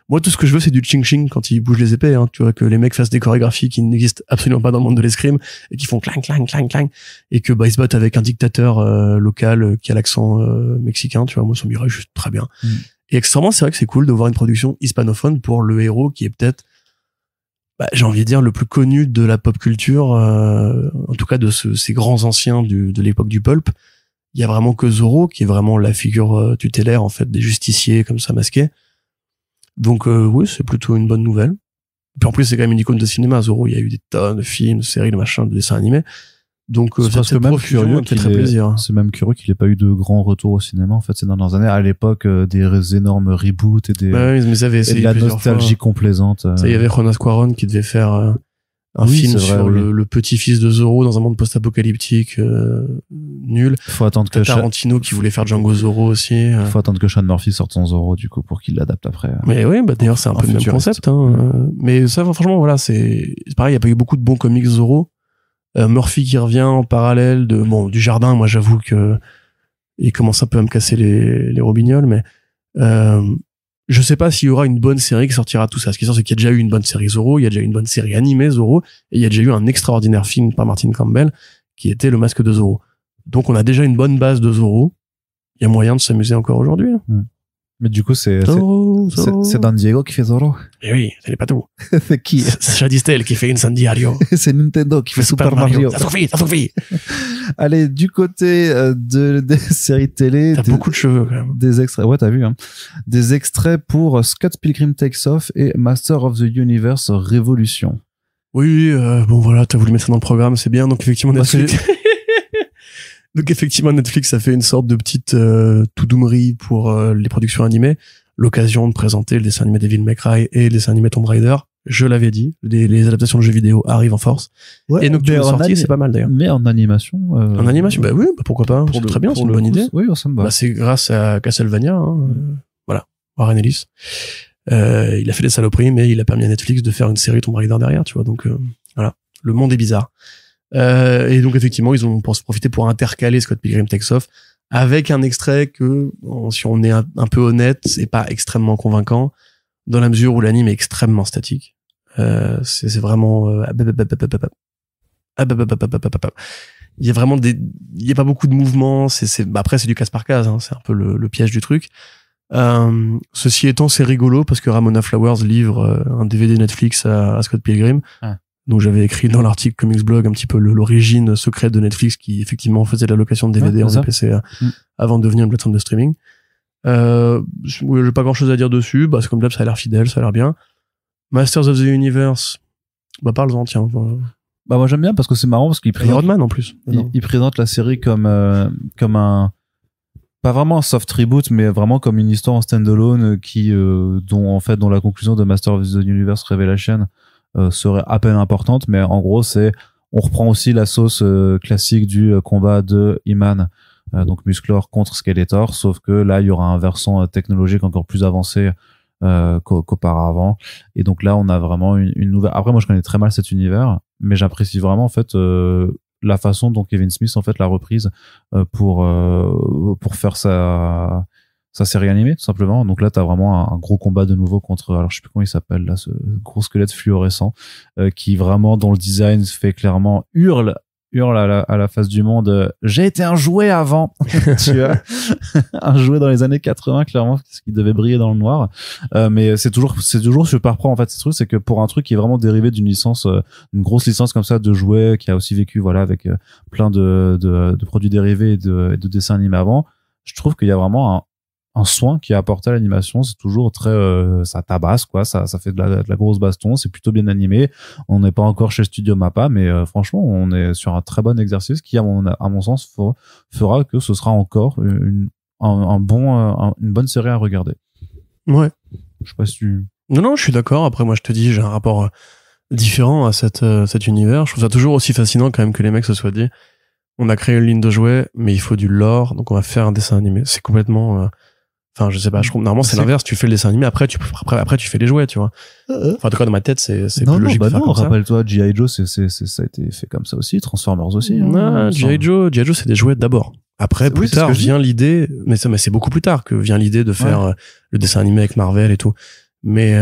Moi, tout ce que je veux, c'est du ching-ching quand ils bougent les épées. Hein. Tu vois, que les mecs fassent des chorégraphies qui n'existent absolument pas dans le monde de l'escrime et qui font clang, clang, clang, clang. Et que ils se battent avec un dictateur local qui a l'accent mexicain. Tu vois, moi, ça m'irait juste très bien. Et extrêmement, c'est vrai que c'est cool de voir une production hispanophone pour le héros qui est peut-être, j'ai envie de dire, le plus connu de la pop culture, en tout cas de ces grands anciens de l'époque du pulp. Il y a vraiment que Zorro qui est vraiment la figure tutélaire en fait des justiciers comme ça masqués. Donc oui, c'est plutôt une bonne nouvelle. Puis en plus c'est quand même une icône de cinéma. Zorro, il y a eu des tonnes de films, de séries, de machins, de dessins animés. Donc c'est presque même curieux me fait très plaisir. C'est même curieux qu'il ait pas eu de grands retours au cinéma en fait ces dernières années. À l'époque des énormes reboots et des mais ça avait essayé de la nostalgie complaisante. Ça, il y avait Jonas Cuarón qui devait faire un film sur le petit-fils de Zorro dans un monde post-apocalyptique nul. Faut attendre que Tarantino qui voulait faire Django Zorro aussi. Faut attendre que Sean Murphy sorte son Zorro du coup pour qu'il l'adapte après. Mais oui, d'ailleurs c'est un peu le même concept. Mais ça, franchement, voilà, c'est pareil. Il y a pas eu beaucoup de bons comics Zorro. Murphy qui revient en parallèle du Jardin. Moi, j'avoue que il commence un peu à me casser les robignoles, mais je sais pas s'il y aura une bonne série qui sortira de tout ça. Ce qui est sûr, c'est qu'il y a déjà eu une bonne série Zorro, il y a déjà eu une bonne série animée Zorro, et il y a déjà eu un extraordinaire film par Martin Campbell, qui était Le Masque de Zorro. Donc, on a déjà une bonne base de Zorro. Il y a moyen de s'amuser encore aujourd'hui. Mais du coup, c'est Don Diego qui fait Zorro. Eh oui, ce n'est pas tout. C'est qui? C'est Chadistel qui fait Incendiario. C'est Nintendo qui fait Super Mario. Ça suffit. Allez, du côté des séries télé. T'as beaucoup de cheveux, quand même. Des extraits. Ouais, t'as vu, hein. Des extraits pour Scott Pilgrim Takes Off et Master of the Universe Révolution. Oui, bon voilà, t'as voulu mettre ça dans le programme, c'est bien. Donc effectivement, Netflix a fait une sorte de petite toudoumri pour les productions animées. L'occasion de présenter le dessin animé Devil May Cry et le dessin animé Tomb Raider. Je l'avais dit, les adaptations de jeux vidéo arrivent en force. Ouais, et Nocturne sortie, c'est pas mal d'ailleurs. Mais en animation. En animation, oui, pourquoi pas. C'est très bien, c'est une bonne idée. Oui, ça me va. C'est grâce à Castlevania, voilà, Warren Ellis. Il a fait des saloperies, mais il a permis à Netflix de faire une série Tomb Raider derrière, tu vois. Donc voilà, le monde est bizarre. Et donc effectivement, ils ont profité pour intercaler Scott Pilgrim Takes Off avec un extrait que, si on est un peu honnête, c'est pas extrêmement convaincant dans la mesure où l'anime est extrêmement statique. C'est vraiment il y a vraiment il y a pas beaucoup de mouvements. Après c'est du case par case, hein, c'est un peu le piège du truc. Ceci étant, c'est rigolo parce que Ramona Flowers livre un DVD Netflix à Scott Pilgrim. Donc j'avais écrit dans l'article Comics Blog un petit peu l'origine secrète de Netflix qui effectivement faisait de la location de DVD en VPC avant de devenir une plateforme de streaming. J'ai pas grand chose à dire dessus, c'est comme d'hab, ça a l'air fidèle, ça a l'air bien. Masters of the Universe, parle-en, tiens. Moi j'aime bien parce que c'est marrant parce qu'il présente Rodman en plus. Il présente la série comme un pas vraiment un soft reboot mais vraiment comme une histoire en standalone dont la conclusion de Masters of the Universe Revelation serait à peine importante, mais en gros on reprend aussi la sauce classique du combat de He-Man, donc Musclor contre Skeletor, sauf que là il y aura un versant technologique encore plus avancé qu'auparavant, et donc là on a vraiment une nouvelle. Après moi je connais très mal cet univers, mais j'apprécie vraiment en fait la façon dont Kevin Smith en fait l'a reprise pour faire sa série animée tout simplement. Donc là t'as vraiment un gros combat de nouveau contre, alors je sais plus comment il s'appelle là, ce gros squelette fluorescent qui vraiment dans le design fait clairement hurle à la face du monde, j'ai été un jouet avant. Tu vois, un jouet dans les années 80 clairement, ce qui devait briller dans le noir. Mais c'est toujours super pro en fait. Ce truc, c'est que pour un truc qui est vraiment dérivé d'une licence, une grosse licence comme ça de jouets qui a aussi vécu avec plein de produits dérivés et de dessins animés avant, je trouve qu'il y a vraiment un soin qui est apporté à l'animation. C'est toujours très ça tabasse quoi, ça fait de la grosse baston, c'est plutôt bien animé. On n'est pas encore chez Studio Mappa, mais franchement on est sur un très bon exercice qui à mon sens fera que ce sera encore une bonne série à regarder. Ouais, je sais pas si tu... Non, je suis d'accord. Après moi je te dis, j'ai un rapport différent à cet univers. Je trouve ça toujours aussi fascinant quand même que les mecs se soient dit, on a créé une ligne de jouets, mais il faut du lore, donc on va faire un dessin animé. C'est complètement, enfin, je sais pas, je trouve, normalement, c'est l'inverse, tu fais le dessin animé, après, tu fais les jouets, tu vois. Enfin, en tout cas, dans ma tête, c'est non, plus logique bah de faire non, comme ça. rappelle-toi, G.I. Joe, ça a été fait comme ça aussi, Transformers aussi. Non, G.I. Joe, c'est des jouets d'abord. Après, plus tard, vient l'idée, mais c'est beaucoup plus tard que vient l'idée de faire le dessin animé avec Marvel et tout. Mais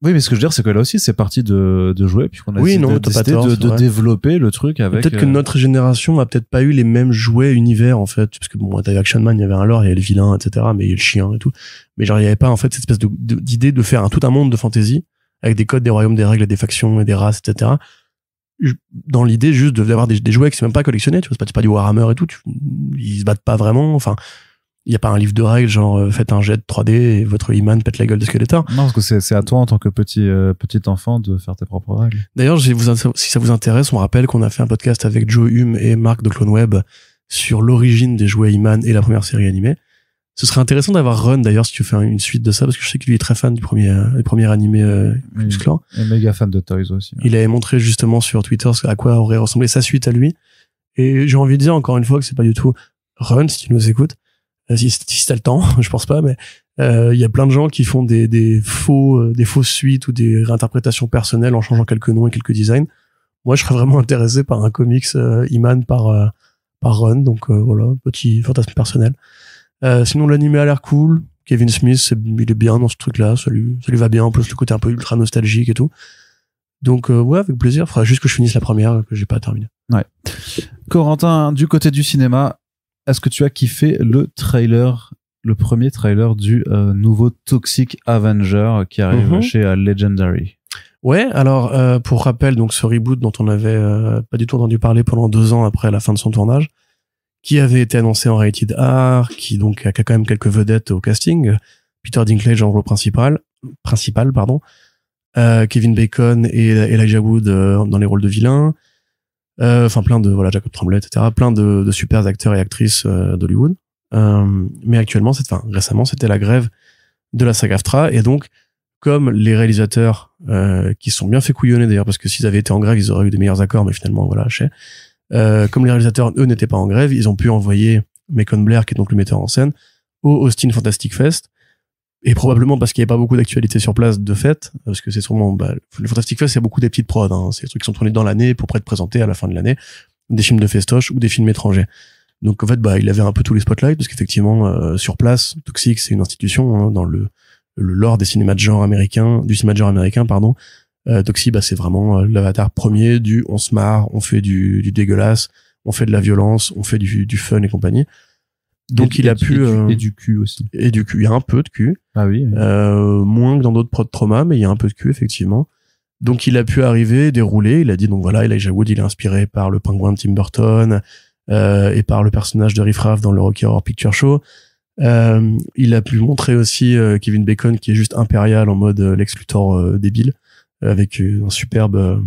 oui, mais ce que je veux dire, c'est que là aussi, c'est parti de jouets, puis qu'on a oui, décidé de développer le truc avec. Peut-être que notre génération a peut-être pas eu les mêmes jouets univers, en fait. Parce que bon, t'avais Action Man, il y avait un lore, il y avait les vilains, etc. Mais il y avait le chien et tout. Mais genre, il y avait pas, en fait, cette espèce d'idée de faire tout un monde de fantasy, avec des codes, des royaumes, des règles, des factions et des races, etc. Dans l'idée juste d'avoir des jouets qui sont même pas collectionnés, tu vois, c'est pas du Warhammer et tout, ils se battent pas vraiment, enfin, il y a pas un livre de règles genre faites un jet de 3D et votre He-Man pète la gueule de Skeletor. Non, parce que c'est à toi en tant que petit enfant de faire tes propres règles. D'ailleurs, si ça vous intéresse, on rappelle qu'on a fait un podcast avec Joe Hume et Marc de CloneWeb sur l'origine des jouets He-Man et la première série animée. Ce serait intéressant d'avoir Run d'ailleurs si tu fais une suite de ça, parce que je sais qu'il est très fan du premier animé X-Clan. Et méga fan de Toys aussi. Il avait montré justement sur Twitter à quoi aurait ressemblé sa suite à lui. Et j'ai envie de dire encore une fois que c'est pas du tout Run, si tu nous écoutes. Si t'as le temps, je pense pas, mais il y a plein de gens qui font des fausses suites ou des réinterprétations personnelles en changeant quelques noms et quelques designs. Moi, je serais vraiment intéressé par un comics He-Man par Run, donc voilà, petit fantasme personnel. Sinon, l'anime a l'air cool. Kevin Smith, il est bien dans ce truc-là, ça lui va bien, en plus le côté un peu ultra nostalgique et tout. Donc ouais, avec plaisir. Faudra juste que je finisse la première, que j'ai pas terminé. Ouais. Corentin, du côté du cinéma, est-ce que tu as kiffé le premier trailer du nouveau Toxic Avenger qui arrive chez Legendary? Ouais, alors pour rappel, donc ce reboot dont on avait pas du tout entendu parler pendant 2 ans après la fin de son tournage, qui avait été annoncé en Rated R, qui donc a quand même quelques vedettes au casting, Peter Dinklage en rôle principal, Kevin Bacon et Elijah Wood dans les rôles de vilains, enfin plein de Jacob Tremblay, etc., plein de super acteurs et actrices d'Hollywood. Mais récemment, c'était la grève de la SAG-AFTRA, et donc comme les réalisateurs qui sont bien fait couillonner d'ailleurs, parce que s'ils avaient été en grève, ils auraient eu des meilleurs accords, mais finalement voilà, comme les réalisateurs, eux, n'étaient pas en grève, ils ont pu envoyer Macon Blair, qui est donc le metteur en scène, au Austin Fantastic Fest, et probablement parce qu'il n'y avait pas beaucoup d'actualité sur place de fait, parce que c'est sûrement, le Fantastic Fest, c'est beaucoup des petites prods, hein, c'est des trucs qui sont tournés dans l'année pour être présentés à la fin de l'année, des films de festoche ou des films étrangers. Donc en fait, il avait un peu tous les spotlights, parce qu'effectivement, sur place, Toxic, c'est une institution hein, dans le lore des cinémas de genre américain, du cinéma de genre américain, pardon. Toxic, c'est vraiment l'avatar premier du on se marre, on fait du dégueulasse, on fait de la violence, on fait du fun et compagnie. Donc et du cul aussi. Et du cul, il y a un peu de cul. Ah oui. Moins que dans d'autres prods trauma, mais il y a un peu de cul effectivement. Donc il a pu arriver, dérouler, il a dit donc voilà, Elijah Wood, il est inspiré par le pingouin de Tim Burton et par le personnage de Riff Raff dans le Rocky Horror Picture Show. Il a pu montrer aussi Kevin Bacon qui est juste impérial en mode Lex Luthor débile, avec une superbe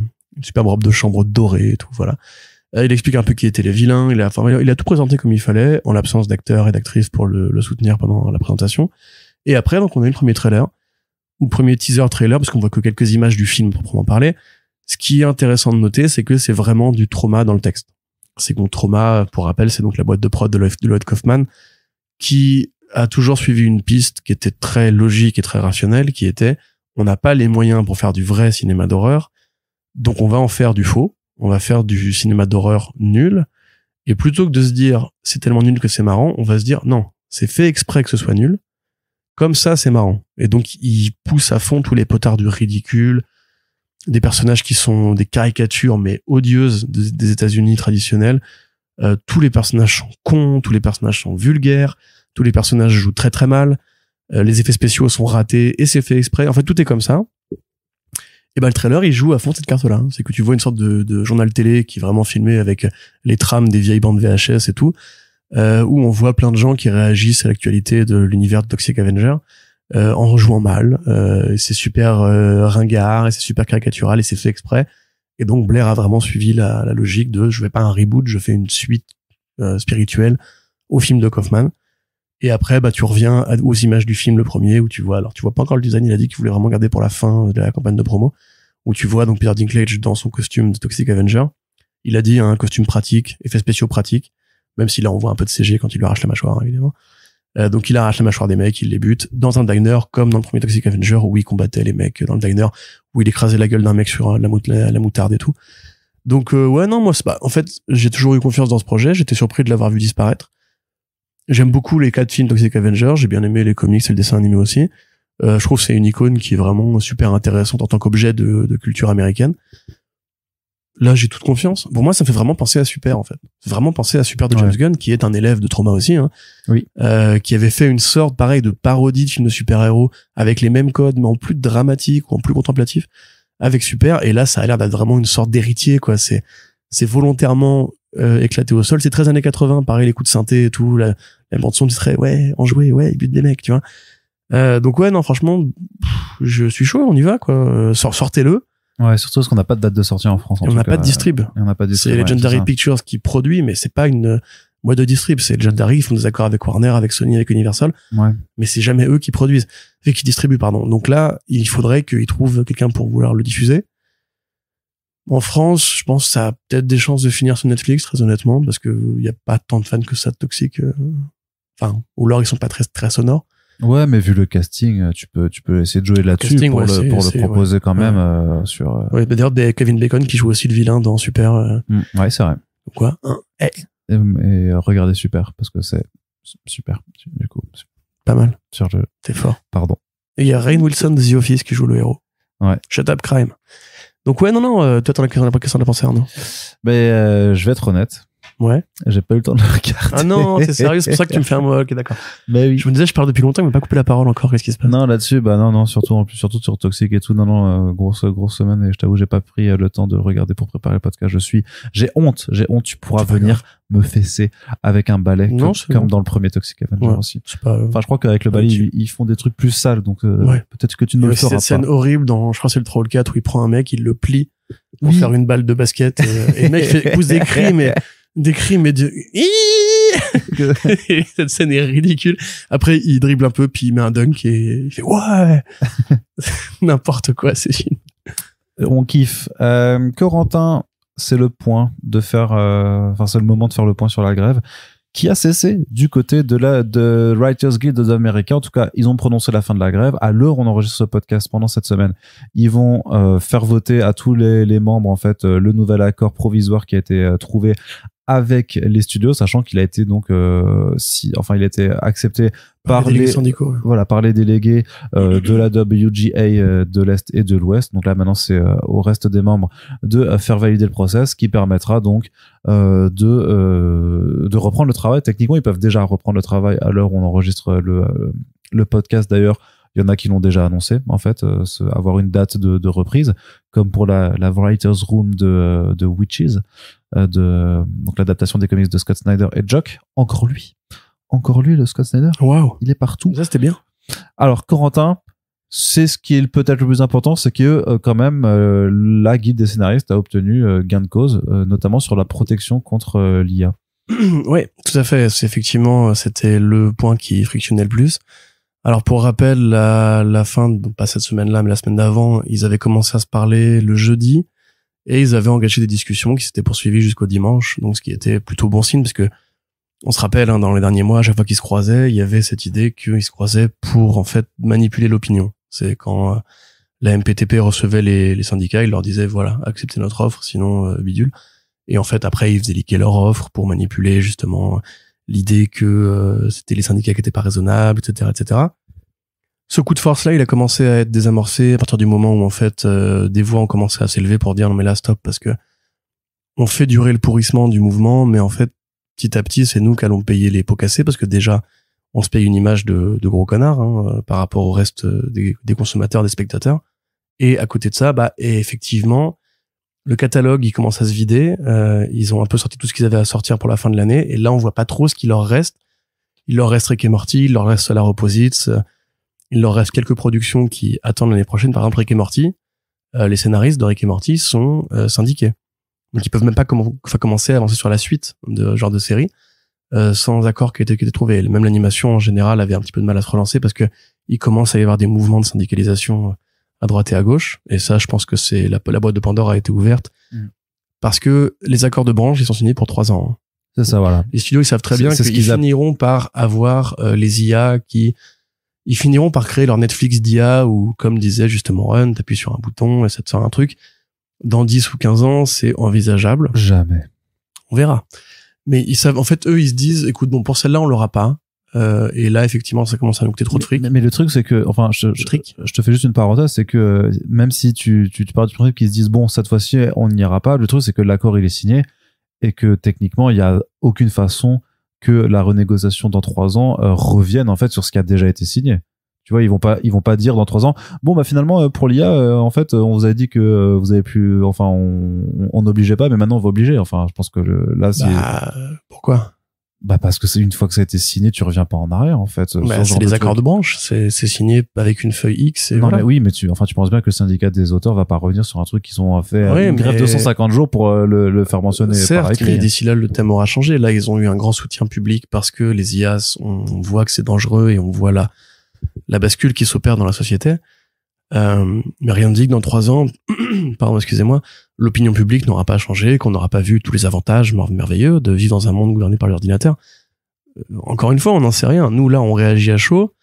robe de chambre dorée et tout, voilà. Il explique un peu qui étaient les vilains, il a tout présenté comme il fallait, en l'absence d'acteurs et d'actrices pour le soutenir pendant la présentation. Et après, donc, on a eu le premier trailer, ou le premier teaser trailer, parce qu'on voit que quelques images du film proprement parler. Ce qui est intéressant de noter, c'est que c'est vraiment du trauma dans le texte. C'est que Trauma, pour rappel, c'est donc la boîte de prod de Lloyd Kaufman, qui a toujours suivi une piste qui était très logique et très rationnelle, qui était on n'a pas les moyens pour faire du vrai cinéma d'horreur, donc on va en faire du faux, on va faire du cinéma d'horreur nul, et plutôt que de se dire c'est tellement nul que c'est marrant, on va se dire non, c'est fait exprès que ce soit nul, comme ça c'est marrant. Et donc il pousse à fond tous les potards du ridicule, des personnages qui sont des caricatures mais odieuses des États-Unis traditionnels. Tous les personnages sont cons, tous les personnages sont vulgaires, tous les personnages jouent très très mal, les effets spéciaux sont ratés et c'est fait exprès. En fait, tout est comme ça. Et le trailer, il joue à fond cette carte-là. C'est que tu vois une sorte de journal télé qui est vraiment filmé avec les trames des vieilles bandes VHS et tout, où on voit plein de gens qui réagissent à l'actualité de l'univers de Toxic Avenger, en jouant mal. Et c'est super ringard et c'est super caricatural et c'est fait exprès. Et donc Blair a vraiment suivi la logique de je fais pas un reboot, je fais une suite spirituelle au film de Kaufman. Et après tu reviens aux images du film le premier où tu vois pas encore le design, il a dit qu'il voulait vraiment garder pour la fin de la campagne de promo, où tu vois donc Peter Dinklage dans son costume de Toxic Avenger. Il a dit un costume pratique, effets spéciaux pratiques, même s'il envoie un peu de CG quand il lui arrache la mâchoire, évidemment. Donc il arrache la mâchoire des mecs, il les bute dans un diner, comme dans le premier Toxic Avenger où il combattait les mecs dans le diner, où il écrasait la gueule d'un mec sur la moutarde et tout. Donc ouais, non, moi c'est pas. En fait, j'ai toujours eu confiance dans ce projet. J'étais surpris de l'avoir vu disparaître. J'aime beaucoup les 4 films Toxic Avenger. J'ai bien aimé les comics et le dessin animé aussi. Je trouve que c'est une icône qui est vraiment super intéressante en tant qu'objet de culture américaine. Là, j'ai toute confiance. Pour moi, ça me fait vraiment penser à Super, en fait. Vraiment penser à Super de James Gunn, qui est un élève de Trauma aussi, hein. Oui. Qui avait fait une sorte, pareil, de parodie de film de super-héros, avec les mêmes codes, mais en plus dramatique ou en plus contemplatif, avec Super. Et là, ça a l'air d'être vraiment une sorte d'héritier, quoi. C'est volontairement éclaté au sol. C'est très années 80, pareil, les coups de synthé et tout, la bande-son, tu serais, ouais, enjoué, ouais, il bute des mecs, tu vois. Donc ouais, non, franchement, je suis chaud, on y va, quoi. Sortez-le. Ouais, surtout parce qu'on n'a pas de date de sortie en France. On n'a pas de distrib. C'est Legendary Pictures qui produit, mais c'est pas une boîte de distrib. C'est Legendary, ils font des accords avec Warner, avec Sony, avec Universal. Ouais. Mais c'est jamais eux qui produisent. Qui distribuent, pardon. Donc là, il faudrait qu'ils trouvent quelqu'un pour vouloir le diffuser. En France, je pense que ça a peut-être des chances de finir sur Netflix, très honnêtement, parce que il y a pas tant de fans que ça de Toxic. Enfin, ou alors ils sont pas très, très sonores. Ouais, mais vu le casting, tu peux essayer de jouer là-dessus pour le proposer quand même sur. Ouais, d'ailleurs, Kevin Bacon qui joue aussi le vilain dans Super. Ouais, c'est vrai. Quoi et regardez Super parce que c'est super du coup. Pas mal. Sur le. T'es fort. Pardon. Et il y a Rainn Wilson de The Office qui joue le héros. Ouais. Shut Up Crime. Donc ouais, non. Toi, qu'est-ce que t'en as pensé, Arnaud? Mais je vais être honnête. Ouais. J'ai pas eu le temps de le regarder. Ah non, t'es sérieux, c'est pour ça que tu me fais un mot. Ok, d'accord. Mais oui. Je me disais, je parle depuis longtemps, mais pas coupé la parole encore. Qu'est-ce qui se passe? Non, là-dessus, non, surtout sur Toxic et tout. Non, grosse semaine et je t'avoue, j'ai pas pris le temps de le regarder pour préparer le podcast. j'ai honte. Tu pourras venir me fesser avec un balai comme dans le premier Toxic Avenger aussi. Enfin, je crois qu'avec le balai, ils font des trucs plus sales, donc peut-être que tu ne le feras pas. Cette scène horrible dans, je crois que c'est le Troll 4 où il prend un mec, il le plie pour faire une balle de basket et le mec pousse des cris, mais cette scène est ridicule. Après, il dribble un peu, puis il met un dunk et il fait ouais, n'importe quoi, c'est film. On kiffe. Corentin, c'est le point de faire, c'est le moment de faire le point sur la grève qui a cessé du côté de Writers Guild of America. En tout cas, ils ont prononcé la fin de la grève. À l'heure où on enregistre ce podcast pendant cette semaine, ils vont faire voter à tous les membres en fait le nouvel accord provisoire qui a été trouvé avec les studios, sachant qu'il a été donc il a été accepté par les syndicaux, par les délégués de la WGA de l'Est et de l'Ouest. Donc là maintenant c'est au reste des membres de faire valider le process qui permettra donc de reprendre le travail. Techniquement, ils peuvent déjà reprendre le travail à l'heure où on enregistre le podcast. D'ailleurs, il y en a qui l'ont déjà annoncé, en fait, avoir une date de reprise, comme pour la Writers Room de Witches, donc l'adaptation des comics de Scott Snyder et Jock. Encore lui, le Scott Snyder. Waouh. Il est partout. Ça, c'était bien. Alors, Corentin, c'est ce qui est peut-être le plus important, c'est que quand même la guilde des scénaristes a obtenu gain de cause, notamment sur la protection contre l'IA. Ouais, tout à fait. C'était le point qui frictionnait le plus. Alors pour rappel, la fin, pas cette semaine-là, mais la semaine d'avant, ils avaient commencé à se parler le jeudi et ils avaient engagé des discussions qui s'étaient poursuivies jusqu'au dimanche, donc ce qui était plutôt bon signe parce que on se rappelle, dans les derniers mois, à chaque fois qu'ils se croisaient, il y avait cette idée qu'ils se croisaient pour en fait manipuler l'opinion. C'est quand la MPTP recevait les syndicats, ils leur disaient voilà, acceptez notre offre, sinon bidule. Et en fait après ils faisaient liquer leur offre pour manipuler justement l'idée que c'était les syndicats qui étaient pas raisonnables, etc., etc. Ce coup de force-là, il a commencé à être désamorcé à partir du moment où en fait des voix ont commencé à s'élever pour dire non mais là stop, parce que on fait durer le pourrissement du mouvement, mais en fait petit à petit c'est nous qui allons payer les pots cassés, parce que déjà on se paye une image de gros connard par rapport au reste des consommateurs, des spectateurs, et à côté de ça, et effectivement le catalogue il commence à se vider. Ils ont un peu sorti tout ce qu'ils avaient à sortir pour la fin de l'année, et là on voit pas trop ce qu'il leur reste. Il leur reste Rick et Morty, il leur reste Solar Opposites, il leur reste quelques productions qui attendent l'année prochaine. Par exemple, Rick et Morty, les scénaristes de Rick et Morty sont syndiqués, donc ils peuvent même pas commencer à avancer sur la suite de ce genre de série sans accord qui était trouvé. Même l'animation en général avait un petit peu de mal à se relancer parce que il commence à y avoir des mouvements de syndicalisation à droite et à gauche, et ça je pense que c'est la boîte de Pandore a été ouverte parce que les accords de branche, ils sont signés pour 3 ans. C'est ça, voilà. Les studios, ils savent très bien qu'ils finiront par avoir les IA ils finiront par créer leur Netflix d'IA où, comme disait justement Run, t'appuies sur un bouton et ça te sort un truc. Dans 10 ou 15 ans, c'est envisageable. Jamais. On verra. Mais ils savent, en fait, eux, ils se disent, écoute, bon, pour celle-là, on l'aura pas. Et là, effectivement, ça commence à nous coûter trop de fric. Mais le truc, c'est que, enfin, je te fais juste une parenthèse, c'est que même si tu pars du principe qu'ils se disent, bon, cette fois-ci, on n'y ira pas, le truc, c'est que l'accord, il est signé et que techniquement, il y a aucune façon que la renégociation dans 3 ans revienne en fait sur ce qui a déjà été signé. Tu vois, ils vont pas dire dans 3 ans, bon bah finalement pour l'IA, en fait, on vous a dit que vous avez pu, enfin on n'obligeait pas, mais maintenant on va obliger. Enfin, je pense que là c'est. Pourquoi? Bah parce que c'est une fois que ça a été signé, tu reviens pas en arrière en fait. C'est les accords de branche, c'est signé avec une feuille X. Et non voilà. mais oui, mais tu penses bien que le syndicat des auteurs va pas revenir sur un truc qu'ils ont fait une grève de 150 jours pour le faire mentionner. Certes, mais d'ici là le thème aura changé. Là ils ont eu un grand soutien public parce que les IA, on voit que c'est dangereux et on voit la bascule qui s'opère dans la société. Mais rien ne dit que dans 3 ans, pardon, excusez-moi, l'opinion publique n'aura pas changé, qu'on n'aura pas vu tous les avantages merveilleux de vivre dans un monde gouverné par l'ordinateur. Encore une fois, on n'en sait rien. Nous, là, on réagit à chaud.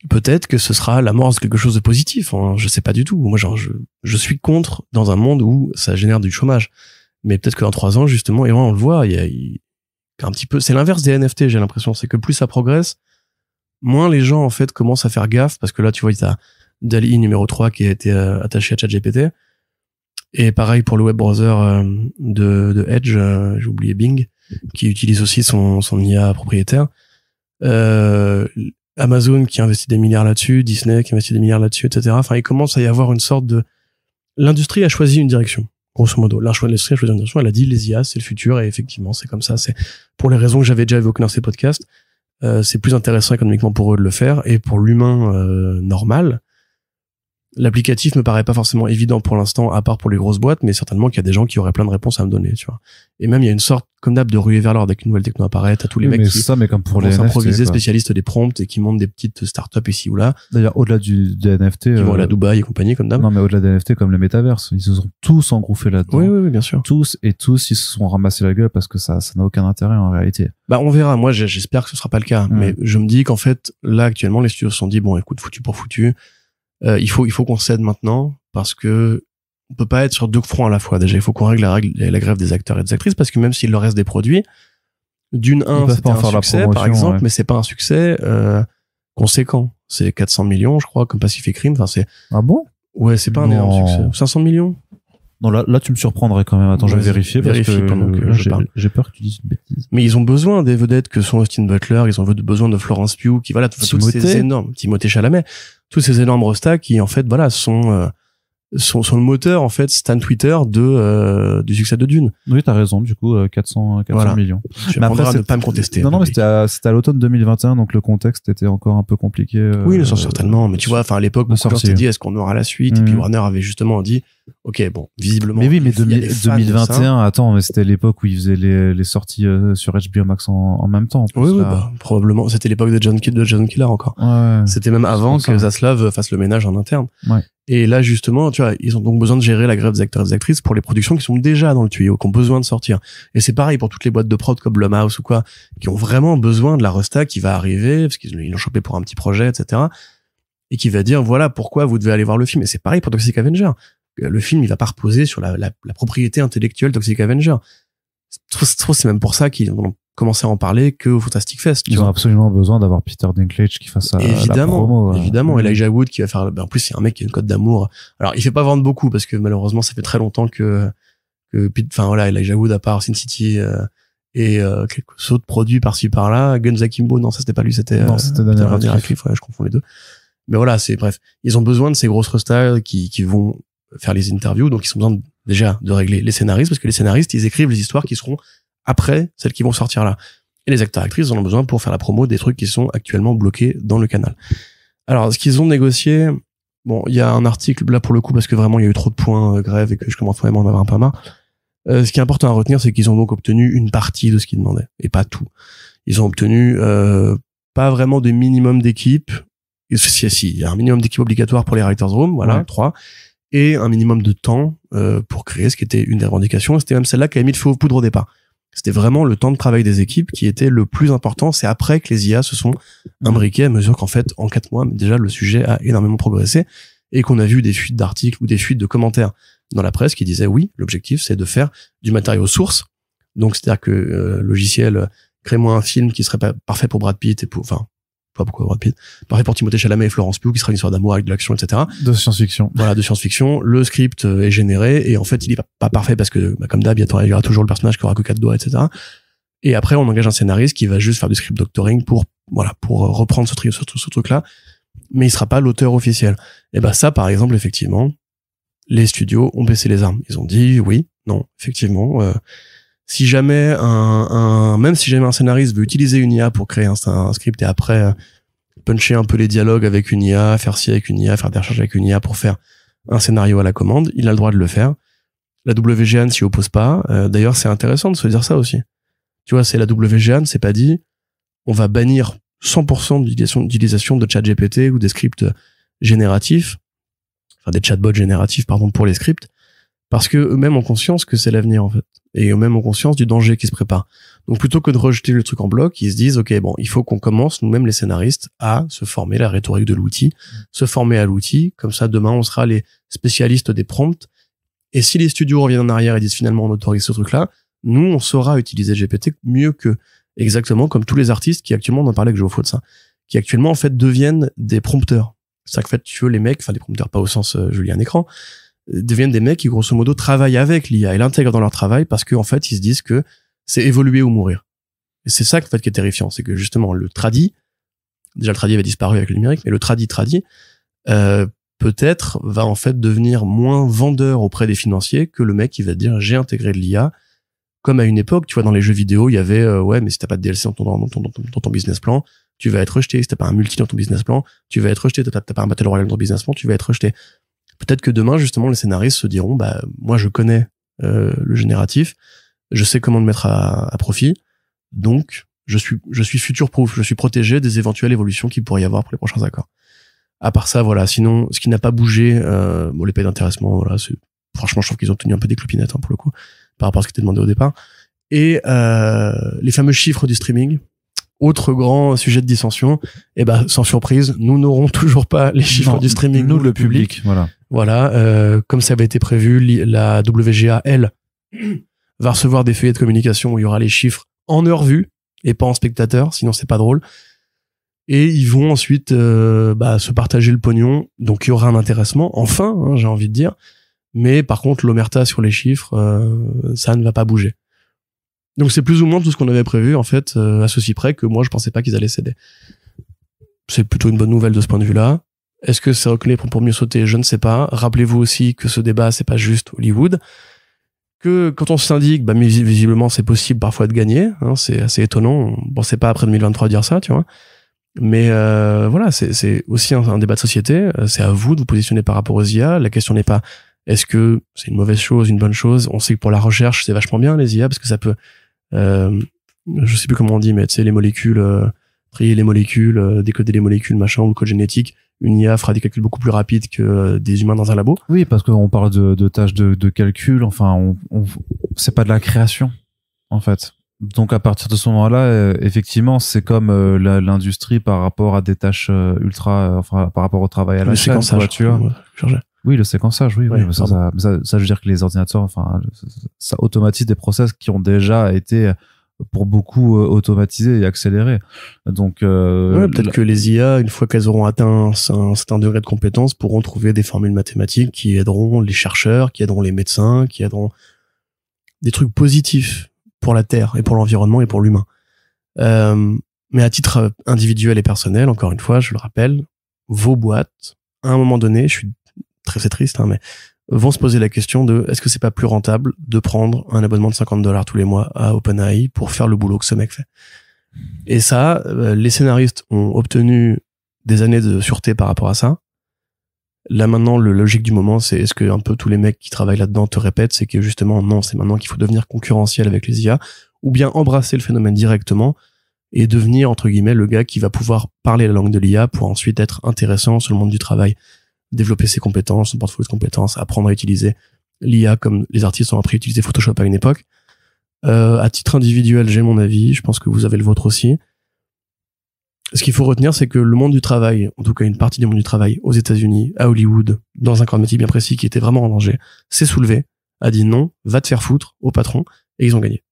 Peut-être que ce sera l'amorce de quelque chose de positif. Hein. Je sais pas du tout. Moi, genre, je suis contre dans un monde où ça génère du chômage. Mais peut-être que dans 3 ans, justement, et on le voit, il y a un petit peu, c'est l'inverse des NFT, j'ai l'impression. C'est que plus ça progresse, moins les gens, en fait, commencent à faire gaffe parce que là, tu vois, il y a DALL-E numéro 3 qui a été attaché à ChatGPT. Et pareil pour le web browser de Edge, j'ai oublié Bing, qui utilise aussi son IA propriétaire. Amazon qui investit des milliards là-dessus, Disney qui investit des milliards là-dessus, etc. Enfin, il commence à y avoir une sorte de... L'industrie a choisi une direction, grosso modo. L'industrie a choisi une direction, elle a dit les IA, c'est le futur, et effectivement, c'est comme ça. C'est pour les raisons que j'avais déjà évoquées dans ces podcasts. C'est plus intéressant économiquement pour eux de le faire, et pour l'humain normal, l'applicatif me paraît pas forcément évident pour l'instant, à part pour les grosses boîtes, mais certainement qu'il y a des gens qui auraient plein de réponses à me donner, tu vois. Et même, il y a une sorte, comme d'hab, de ruée vers l'or dès qu'une nouvelle techno apparaît, à tous les mecs qui mais comme pour les s'improviser spécialistes des prompts et qui montent des petites startups ici ou là. D'ailleurs, au-delà des NFT. Qui vont à la Dubaï et compagnie, comme d'hab. Non, mais au-delà des NFT, comme le métaverse, ils se sont tous engouffrés là-dedans. Oui, bien sûr. Tous, ils se sont ramassés la gueule parce que ça n'a aucun intérêt en réalité. Bah, on verra. Moi, j'espère que ce sera pas le cas. Mais je me dis qu'en fait, là, actuellement, les studios se sont dit, bon, écoute, foutu pour foutu. Il faut qu'on cède maintenant parce que on peut pas être sur 2 fronts à la fois. Déjà, il faut qu'on règle la grève des acteurs et des actrices parce que même s'il leur reste des produits, c'était un succès par exemple, mais c'est pas un succès conséquent. C'est 400 millions, je crois, comme Pacific Rim. Enfin, c'est... Ah bon? Ouais, c'est pas un énorme succès. 500 millions? Non, là, tu me surprendrais quand même. Attends, je vais vérifier parce que j'ai peur que tu dises une bêtise. Mais ils ont besoin des vedettes que sont Austin Butler, ils ont besoin de Florence Pugh, qui, voilà, toutes ces énormes, Timothée Chalamet, tous ces énormes rostas qui, en fait, voilà, sont le moteur, en fait, Stan Twitter du succès de Dune. Oui, t'as raison, du coup, 400 millions. Mais après, ne pas me contester. Non, mais c'était à l'automne 2021, donc le contexte était encore un peu compliqué. Oui, certainement. Mais tu vois, enfin, à l'époque, beaucoup de gens s'est dit, est-ce qu'on aura la suite? Et puis Warner avait justement dit, ok, bon, visiblement. Mais oui, mais 2021, attends, mais c'était l'époque où ils faisaient les sorties sur HBO Max en même temps. En plus, oui, bah, probablement. C'était l'époque de John Killer encore. Ouais. C'était même avant que Zaslav fasse le ménage en interne. Ouais. Et là, justement, tu vois, ils ont donc besoin de gérer la grève des acteurs et des actrices pour les productions qui sont déjà dans le tuyau, qui ont besoin de sortir. Et c'est pareil pour toutes les boîtes de prod comme Blumhouse ou quoi, qui ont vraiment besoin de la resta qui va arriver, parce qu'ils l'ont chopé pour un petit projet, etc. Et qui va dire, voilà, pourquoi vous devez aller voir le film. Et c'est pareil pour Toxic Avenger. Le film, il va pas reposer sur la propriété intellectuelle Toxic Avenger. C'est même pour ça qu'ils ont commencé à en parler que au Fantastic Fest. Ils ont absolument besoin d'avoir Peter Dinklage qui fasse la promo. Évidemment. Et Elijah Wood qui va faire, en plus, c'est un mec qui a une cote d'amour. Alors, il fait pas vendre beaucoup parce que malheureusement, ça fait très longtemps que Elijah Wood, à part Sin City, et quelques autres produits par-ci par-là, Guns Akimbo, non, ça c'était pas lui, c'était Daniel Radcliffe, je confonds les deux. Mais voilà, bref, ils ont besoin de ces grosses restas qui vont faire les interviews, donc ils ont besoin déjà de régler les scénaristes, parce que les scénaristes, ils écrivent les histoires qui seront après celles qui vont sortir là. Et les acteurs actrices en ont besoin pour faire la promo des trucs qui sont actuellement bloqués dans le canal. Alors, ce qu'ils ont négocié, bon, il y a un article là pour le coup, parce que vraiment il y a eu trop de points grève et que je commence vraiment à en avoir un peu marre. Ce qui est important à retenir, c'est qu'ils ont donc obtenu une partie de ce qu'ils demandaient, et pas tout. Ils ont obtenu pas vraiment de minimum d'équipe. Si, il y a un minimum d'équipe obligatoire pour les writers' room, voilà, 3, et un minimum de temps pour créer ce qui était une des revendications. C'était même celle-là qui avait mis le feu aux poudres au départ. C'était vraiment le temps de travail des équipes qui était le plus important. C'est après que les IA se sont imbriquées à mesure qu'en fait, en 4 mois, déjà, le sujet a énormément progressé et qu'on a vu des fuites d'articles ou des fuites de commentaires dans la presse qui disaient oui, l'objectif, c'est de faire du matériau source. Donc, c'est-à-dire que logiciel, crée-moi un film qui serait pas parfait pour Brad Pitt et pour, enfin, pas pourquoi Brad Pitt, parfait pour Timothée Chalamet et Florence Pugh, qui sera une histoire d'amour avec de l'action, etc. De science-fiction. Voilà, de science-fiction. Le script est généré et en fait, il est pas parfait parce que, bah, comme d'hab, il y aura toujours le personnage qui aura que 4 doigts, etc. Et après, on engage un scénariste qui va juste faire du script doctoring pour reprendre ce truc-là. Mais il sera pas l'auteur officiel. Et ben, ça, par exemple, effectivement, les studios ont baissé les armes. Ils ont dit oui, non, effectivement, si jamais même si jamais un scénariste veut utiliser une IA pour créer un script et après puncher un peu les dialogues avec une IA, faire ci avec une IA, faire des recherches avec une IA pour faire un scénario à la commande, il a le droit de le faire. La WGA s'y oppose pas. D'ailleurs, c'est intéressant de se dire ça aussi. Tu vois, c'est la WGA, c'est pas dit on va bannir 100% d'utilisation de ChatGPT ou des scripts génératifs, enfin des chatbots génératifs, pardon, pour les scripts, parce que eux-mêmes ont conscience que c'est l'avenir, en fait. Et eux-mêmes ont conscience du danger qui se prépare. Donc, plutôt que de rejeter le truc en bloc, ils se disent, OK, bon, il faut qu'on commence, nous-mêmes, les scénaristes, à se former à la rhétorique de l'outil, se former à l'outil. Comme ça, demain, on sera les spécialistes des prompts. Et si les studios reviennent en arrière et disent finalement, on autorise ce truc-là, nous, on saura utiliser GPT mieux que exactement comme tous les artistes qui actuellement, on en parlait avec Géofo de ça, qui actuellement, en fait, deviennent des prompteurs. C'est-à-dire que, en fait, tu veux, les mecs, enfin, des prompteurs pas au sens, je lis un écran, deviennent des mecs qui, grosso modo, travaillent avec l'IA et l'intègrent dans leur travail parce qu'en fait, ils se disent que c'est évoluer ou mourir. Et c'est ça, en fait, qui est terrifiant. C'est que, justement, le tradi, déjà, le tradi avait disparu avec le numérique, mais le tradi, peut-être, va, en fait, devenir moins vendeur auprès des financiers que le mec qui va dire, j'ai intégré de l'IA. Comme à une époque, tu vois, dans les jeux vidéo, il y avait, ouais, mais si t'as pas de DLC dans ton business plan, tu vas être rejeté. Si t'as pas un multi dans ton business plan, tu vas être rejeté. T'as pas un battle royale dans ton business plan, tu vas être rejeté. Peut-être que demain, justement, les scénaristes se diront, bah, moi, je connais le génératif, je sais comment le mettre à profit, donc je suis future-proof, je suis protégé des éventuelles évolutions qu'il pourrait y avoir pour les prochains accords. À part ça, voilà. Sinon, ce qui n'a pas bougé, bon, les paies d'intéressement, voilà, franchement, je trouve qu'ils ont tenu un peu des clopinettes, hein, pour le coup, par rapport à ce qui était demandé au départ. Et les fameux chiffres du streaming. Autre grand sujet de dissension, et ben sans surprise, nous n'aurons toujours pas les chiffres du streaming. Nous, le public, voilà. Voilà, comme ça avait été prévu, la WGA, elle, va recevoir des feuillets de communication où il y aura les chiffres en heure vue et pas en spectateur, sinon c'est pas drôle. Et ils vont ensuite se partager le pognon, donc il y aura un intéressement, enfin, hein, j'ai envie de dire. Mais par contre, l'omerta sur les chiffres, ça ne va pas bouger. Donc c'est plus ou moins tout ce qu'on avait prévu, en fait, à ceci près que moi je pensais pas qu'ils allaient céder. C'est plutôt une bonne nouvelle de ce point de vue-là. Est-ce que c'est reconnu pour mieux sauter? Je ne sais pas. Rappelez-vous aussi que ce débat, c'est pas juste Hollywood. Que quand on s'indique, bah, mais visiblement c'est possible parfois de gagner, hein, c'est assez étonnant. On pensait pas après 2023 dire ça, tu vois. Mais voilà, c'est aussi un débat de société. C'est à vous de vous positionner par rapport aux IA. La question n'est pas est-ce que c'est une mauvaise chose, une bonne chose. On sait que pour la recherche, c'est vachement bien les IA parce que ça peut je sais plus comment on dit, mais tu sais, les molécules, trier les molécules, décoder les molécules, machin, ou le code génétique, une IA fera des calculs beaucoup plus rapides que des humains dans un labo. Oui, parce qu'on parle de tâches de calcul, enfin, c'est pas de la création, en fait. Donc à partir de ce moment-là, effectivement, c'est comme l'industrie par rapport à des tâches enfin, par rapport au travail à la chaîne, tu vois. Oui, le séquençage, oui. Ça veut dire que les ordinateurs, enfin, ça automatise des process qui ont déjà été pour beaucoup automatisés et accélérés. Donc, peut-être que les IA, une fois qu'elles auront atteint un certain degré de compétence, pourront trouver des formules mathématiques qui aideront les chercheurs, qui aideront les médecins, qui aideront des trucs positifs pour la Terre et pour l'environnement et pour l'humain. Mais à titre individuel et personnel, encore une fois, je le rappelle, vos boîtes, à un moment donné, c'est triste, hein, mais vont se poser la question de est-ce que c'est pas plus rentable de prendre un abonnement de $50 tous les mois à OpenAI pour faire le boulot que ce mec fait. Et ça, les scénaristes ont obtenu des années de sûreté par rapport à ça. Là maintenant, le logique du moment, c'est est-ce que un peu tous les mecs qui travaillent là-dedans te répètent, c'est que justement non, c'est maintenant qu'il faut devenir concurrentiel avec les IA, ou bien embrasser le phénomène directement et devenir entre guillemets le gars qui va pouvoir parler la langue de l'IA pour ensuite être intéressant sur le monde du travail. Développer ses compétences, son portfolio de compétences, apprendre à utiliser l'IA, comme les artistes ont appris à utiliser Photoshop à une époque. À titre individuel, j'ai mon avis. Je pense que vous avez le vôtre aussi. Ce qu'il faut retenir, c'est que le monde du travail, en tout cas une partie du monde du travail, aux États-Unis, à Hollywood, dans un corps de métier bien précis qui était vraiment en danger, s'est soulevé, a dit non, va te faire foutre au patron, et ils ont gagné.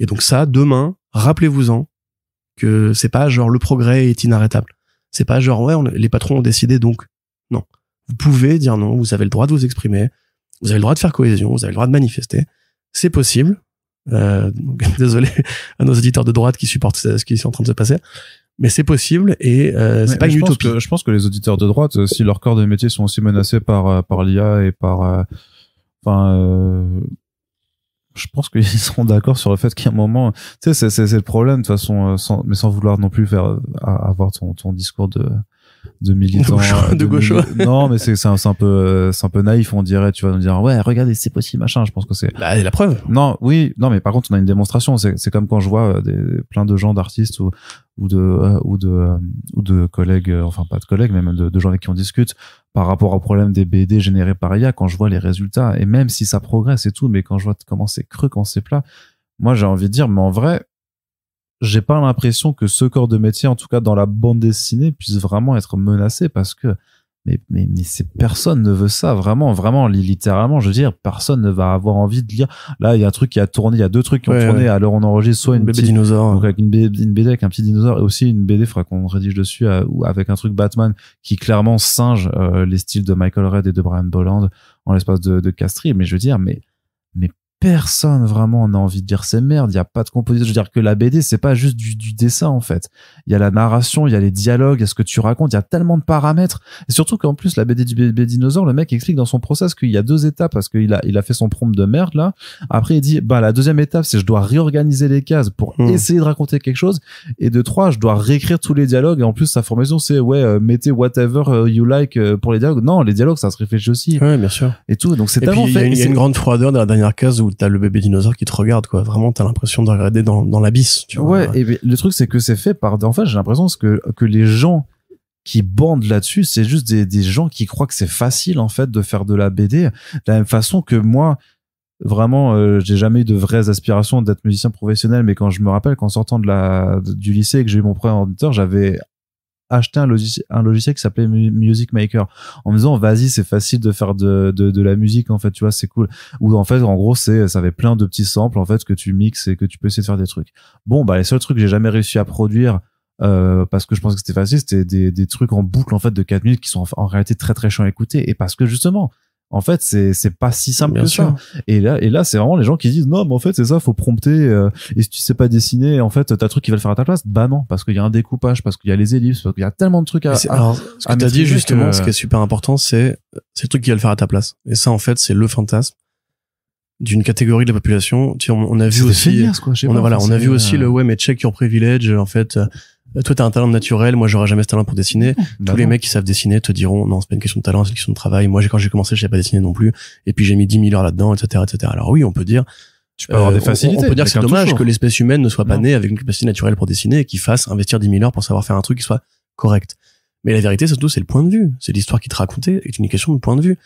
Et donc ça, demain, rappelez-vous-en que c'est pas genre le progrès est inarrêtable. C'est pas genre ouais, les patrons ont décidé donc. Non. Vous pouvez dire non, vous avez le droit de vous exprimer, vous avez le droit de faire cohésion, vous avez le droit de manifester. C'est possible. Donc, désolé à nos auditeurs de droite qui supportent ce qui est en train de se passer. Mais c'est possible et c'est pas une utopie. Je pense que les auditeurs de droite, si leurs corps de métier sont aussi menacés par l'IA et par je pense qu'ils seront d'accord sur le fait qu'à un moment, tu sais, c'est le problème de toute façon, mais sans vouloir non plus avoir ton discours de militant de gaucho. Non, mais c'est un peu naïf, on dirait. Tu vas nous dire ouais, regardez, c'est possible, machin. Je pense que c'est la preuve. Non, oui, non, mais par contre, on a une démonstration. C'est comme quand je vois plein de gens, d'artistes ou de collègues, enfin pas de collègues, mais même de gens avec qui on discute par rapport au problème des BD générés par IA. Quand je vois les résultats, et même si ça progresse et tout, mais quand je vois comment c'est creux, quand c'est plat, moi j'ai envie de dire, mais en vrai, j'ai pas l'impression que ce corps de métier, en tout cas dans la bande dessinée, puisse vraiment être menacé parce que mais personne ne veut ça, vraiment littéralement, je veux dire, personne ne va avoir envie de lire. Là, il y a un truc qui a tourné, il y a deux trucs qui ont tourné à l'heure où on enregistre, soit une bébé dinosaure, donc avec une BD avec un petit dinosaure, et aussi une BD, faudra qu'on rédige dessus, ou avec un truc Batman qui clairement singe les styles de Michael Red et de Brian Bolland en l'espace de Castries. Mais je veux dire, mais personne vraiment n'a envie de dire ces merdes. Il y a pas de composition. Je veux dire que la BD, c'est pas juste du dessin, en fait. Il y a la narration, il y a les dialogues, il y a ce que tu racontes, il y a tellement de paramètres. Et surtout qu'en plus, la BD du bébé dinosaure, le mec explique dans son process qu'il y a 2 étapes parce qu'il a fait son prompt de merde, là. Après, il dit, la deuxième étape, c'est je dois réorganiser les cases pour essayer de raconter quelque chose. Et de 3, je dois réécrire tous les dialogues. Et en plus, sa formation, c'est, mettez whatever you like pour les dialogues. Non, les dialogues, ça se réfléchit aussi. Ouais, bien sûr. Et tout. Donc, c'est tellement fait. Il y a une grande froideur dans la dernière case où t'as le bébé dinosaure qui te regarde, quoi. Vraiment, t'as l'impression de regarder dans l'abysse, tu vois. Ouais, et le truc, c'est que c'est fait en fait, j'ai l'impression que les gens qui bandent là-dessus, c'est juste des gens qui croient que c'est facile, en fait, de faire de la BD. De la même façon que moi, vraiment, j'ai jamais eu de vraies aspirations d'être musicien professionnel, mais quand je me rappelle qu'en sortant du lycée et que j'ai eu mon premier ordinateur, j'avais acheté un logiciel qui s'appelait Music Maker en me disant vas-y, c'est facile de faire de la musique, en fait, tu vois, c'est cool. Ou en fait, en gros, ça avait plein de petits samples, en fait, que tu mixes et que tu peux essayer de faire des trucs. Bon, les seuls trucs que j'ai jamais réussi à produire parce que je pensais que c'était facile, c'était des trucs en boucle, en fait, de 4 minutes qui sont en réalité très très chiants à écouter, et parce que justement, en fait, c'est pas si simple Bien que sûr. ça. Et là, c'est vraiment les gens qui disent non, mais en fait, c'est ça, faut prompter. Et si tu sais pas dessiner, en fait, t'as un truc qui va le faire à ta place. Bah non, parce qu'il y a un découpage, parce qu'il y a les ellipses, parce qu'il y a tellement de trucs alors, ce que t'as dit justement, ce qui est super important, c'est le truc qui va le faire à ta place. Et ça, en fait, c'est le fantasme d'une catégorie de la population. Tu sais, on a vu aussi, on a vu aussi le ouais, mais check your privilege. En fait, toi, t'as un talent naturel. Moi, j'aurais jamais ce talent pour dessiner. Tous les mecs qui savent dessiner te diront, non, c'est pas une question de talent, c'est une question de travail. Moi, quand j'ai commencé, je savais pas dessiner non plus. Et puis, j'ai mis 10 000 heures là-dedans, etc., etc. Alors oui, on peut dire, tu peux avoir des facilités. On peut dire que c'est dommage que l'espèce humaine ne soit pas née avec une capacité naturelle pour dessiner et qu'il fasse investir 10 000 heures pour savoir faire un truc qui soit correct. Mais la vérité, surtout, c'est le point de vue. C'est l'histoire qui te racontait, est une question de point de vue.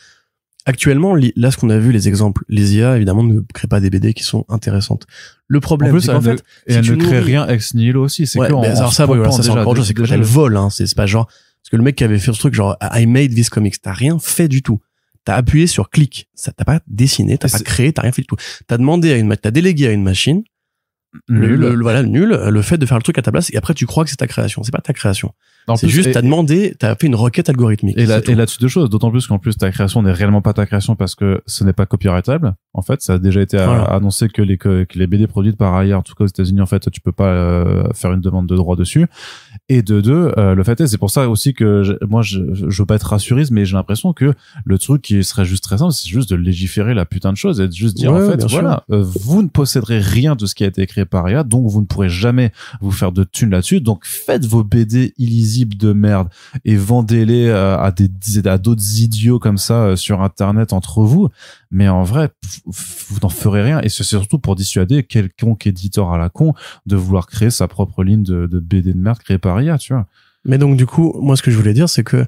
Actuellement, là, ce qu'on a vu, les exemples, les IA, évidemment, ne créent pas des BD qui sont intéressantes. Le problème, c'est qu'en fait, et elle ne crée rien ex nihilo aussi. C'est que alors ça, voilà, ça c'est encore autre chose, c'est que elle vole, hein. C'est pas genre, parce que le mec qui avait fait ce truc, genre, I made this comics, t'as rien fait du tout. T'as appuyé sur clic. Ça, t'as pas dessiné, t'as pas créé, t'as rien fait du tout. T'as délégué à une machine. Nul. Le fait de faire le truc à ta place, et après, tu crois que c'est ta création. C'est pas ta création. C'est juste, t'as fait une requête algorithmique. Et là-dessus, 2 choses. D'autant plus qu'en plus, ta création n'est réellement pas ta création parce que ce n'est pas copyrightable. En fait, ça a déjà été annoncé que les BD produites par ailleurs, en tout cas aux États-Unis, en fait, tu peux pas faire une demande de droit dessus. Et de 2, le fait est, c'est pour ça aussi que moi, je veux pas être rassuriste, mais j'ai l'impression que le truc qui serait juste très simple, c'est juste de légiférer la putain de chose et de juste dire, en fait, voilà, vous ne posséderez rien de ce qui a été créé par IA, donc vous ne pourrez jamais vous faire de thunes là-dessus. Donc faites vos BD illisibles de merde et vendez-les à d'autres idiots comme ça sur internet entre vous, mais en vrai vous n'en ferez rien, et c'est surtout pour dissuader quelconque éditeur à la con de vouloir créer sa propre ligne de BD de merde créée par IA, tu vois. Mais donc du coup, moi ce que je voulais dire, c'est que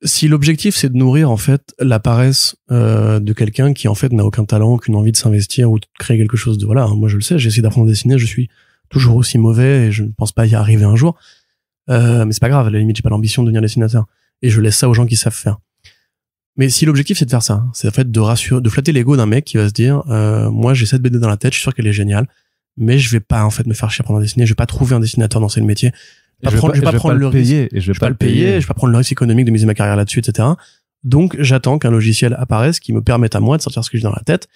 Si l'objectif c'est de nourrir en fait la paresse de quelqu'un qui en fait n'a aucun talent, aucune envie de s'investir ou de créer quelque chose de voilà, moi je le sais, j'ai essayé d'apprendre à dessiner, je suis toujours aussi mauvais et je ne pense pas y arriver un jour. Mais c'est pas grave, à la limite j'ai pas l'ambition de devenir dessinateur et je laisse ça aux gens qui savent faire. Mais si l'objectif c'est de faire ça, c'est en fait de flatter l'ego d'un mec qui va se dire moi j'ai cette BD dans la tête, je suis sûr qu'elle est géniale, mais je vais pas en fait me faire chier pour en dessiner, je vais pas trouver un dessinateur dans ce métier. Je vais pas prendre le risque. Je vais pas le payer. Je vais pas prendre le risque économique de miser ma carrière là-dessus, etc. Donc, j'attends qu'un logiciel apparaisse qui me permette à moi de sortir ce que j'ai dans la tête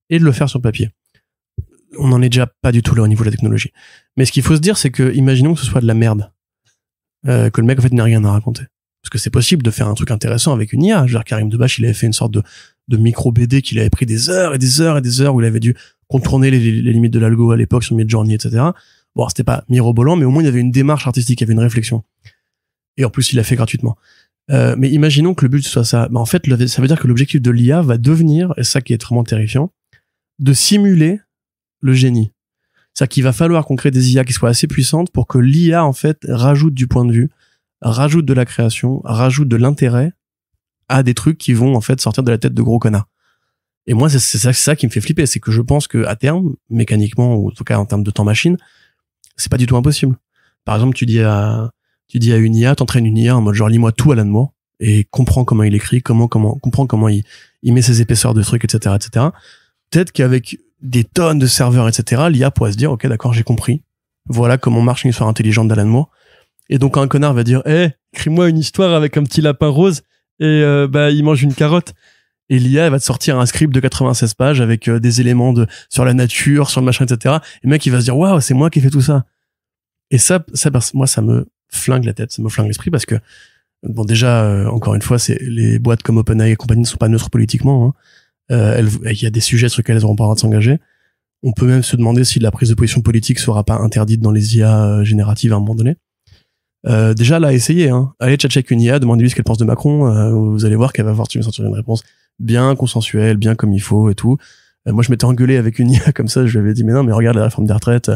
et de le faire sur le papier. On n'en est déjà pas du tout là au niveau de la technologie. Mais ce qu'il faut se dire, c'est que, imaginons que ce soit de la merde. Que le mec, en fait, n'a rien à raconter. Parce que c'est possible de faire un truc intéressant avec une IA. Je veux dire, Karim Debache, il avait fait une sorte de micro BD qu'il avait pris des heures et des heures et des heures où il avait dû contourner les limites de l'algo à l'époque sur Midjourney, etc. Bon, c'était pas mirobolant, mais au moins il y avait une démarche artistique, il y avait une réflexion. Et en plus, il l'a fait gratuitement. Mais imaginons que le but soit ça. En fait, ça veut dire que l'objectif de l'IA va devenir, et c'est ça qui est vraiment terrifiant, de simuler le génie. C'est-à-dire qu'il va falloir qu'on crée des IA qui soient assez puissantes pour que l'IA, en fait, rajoute du point de vue, rajoute de la création, rajoute de l'intérêt à des trucs qui vont, en fait, sortir de la tête de gros connards. Et moi, c'est ça qui me fait flipper. C'est que je pense que à terme, mécaniquement, ou en tout cas en termes de temps machine, c'est pas du tout impossible. Par exemple, tu dis à une IA, t'entraînes une IA en mode genre lis-moi tout Alan Moore et comprends comment il écrit, comprends comment il met ses épaisseurs de trucs, etc., etc. Peut-être qu'avec des tonnes de serveurs, etc., l'IA pourrait se dire, ok, d'accord, j'ai compris. Voilà comment marche une histoire intelligente d'Alan Moore. Et donc, quand un connard va dire, écris-moi une histoire avec un petit lapin rose et, il mange une carotte. Et l'IA, elle va te sortir un script de 96 pages avec des éléments sur la nature, sur le machin, etc. Et le mec, il va se dire, waouh, c'est moi qui ai fait tout ça. Et ça, moi, ça me flingue la tête, ça me flingue l'esprit parce que, bon, déjà, encore une fois, les boîtes comme OpenAI et compagnie ne sont pas neutres politiquement, hein. Il y a des sujets sur lesquels elles n'auront pas le droit de s'engager. On peut même se demander si la prise de position politique sera pas interdite dans les IA génératives à un moment donné. Déjà, là, essayez, hein. Allez check une IA, demandez-lui ce qu'elle pense de Macron, vous allez voir qu'elle va sortir une réponse bien consensuelle, bien comme il faut et tout. Moi, je m'étais engueulé avec une IA comme ça, je lui avais dit, mais non, mais regarde la réforme des retraites,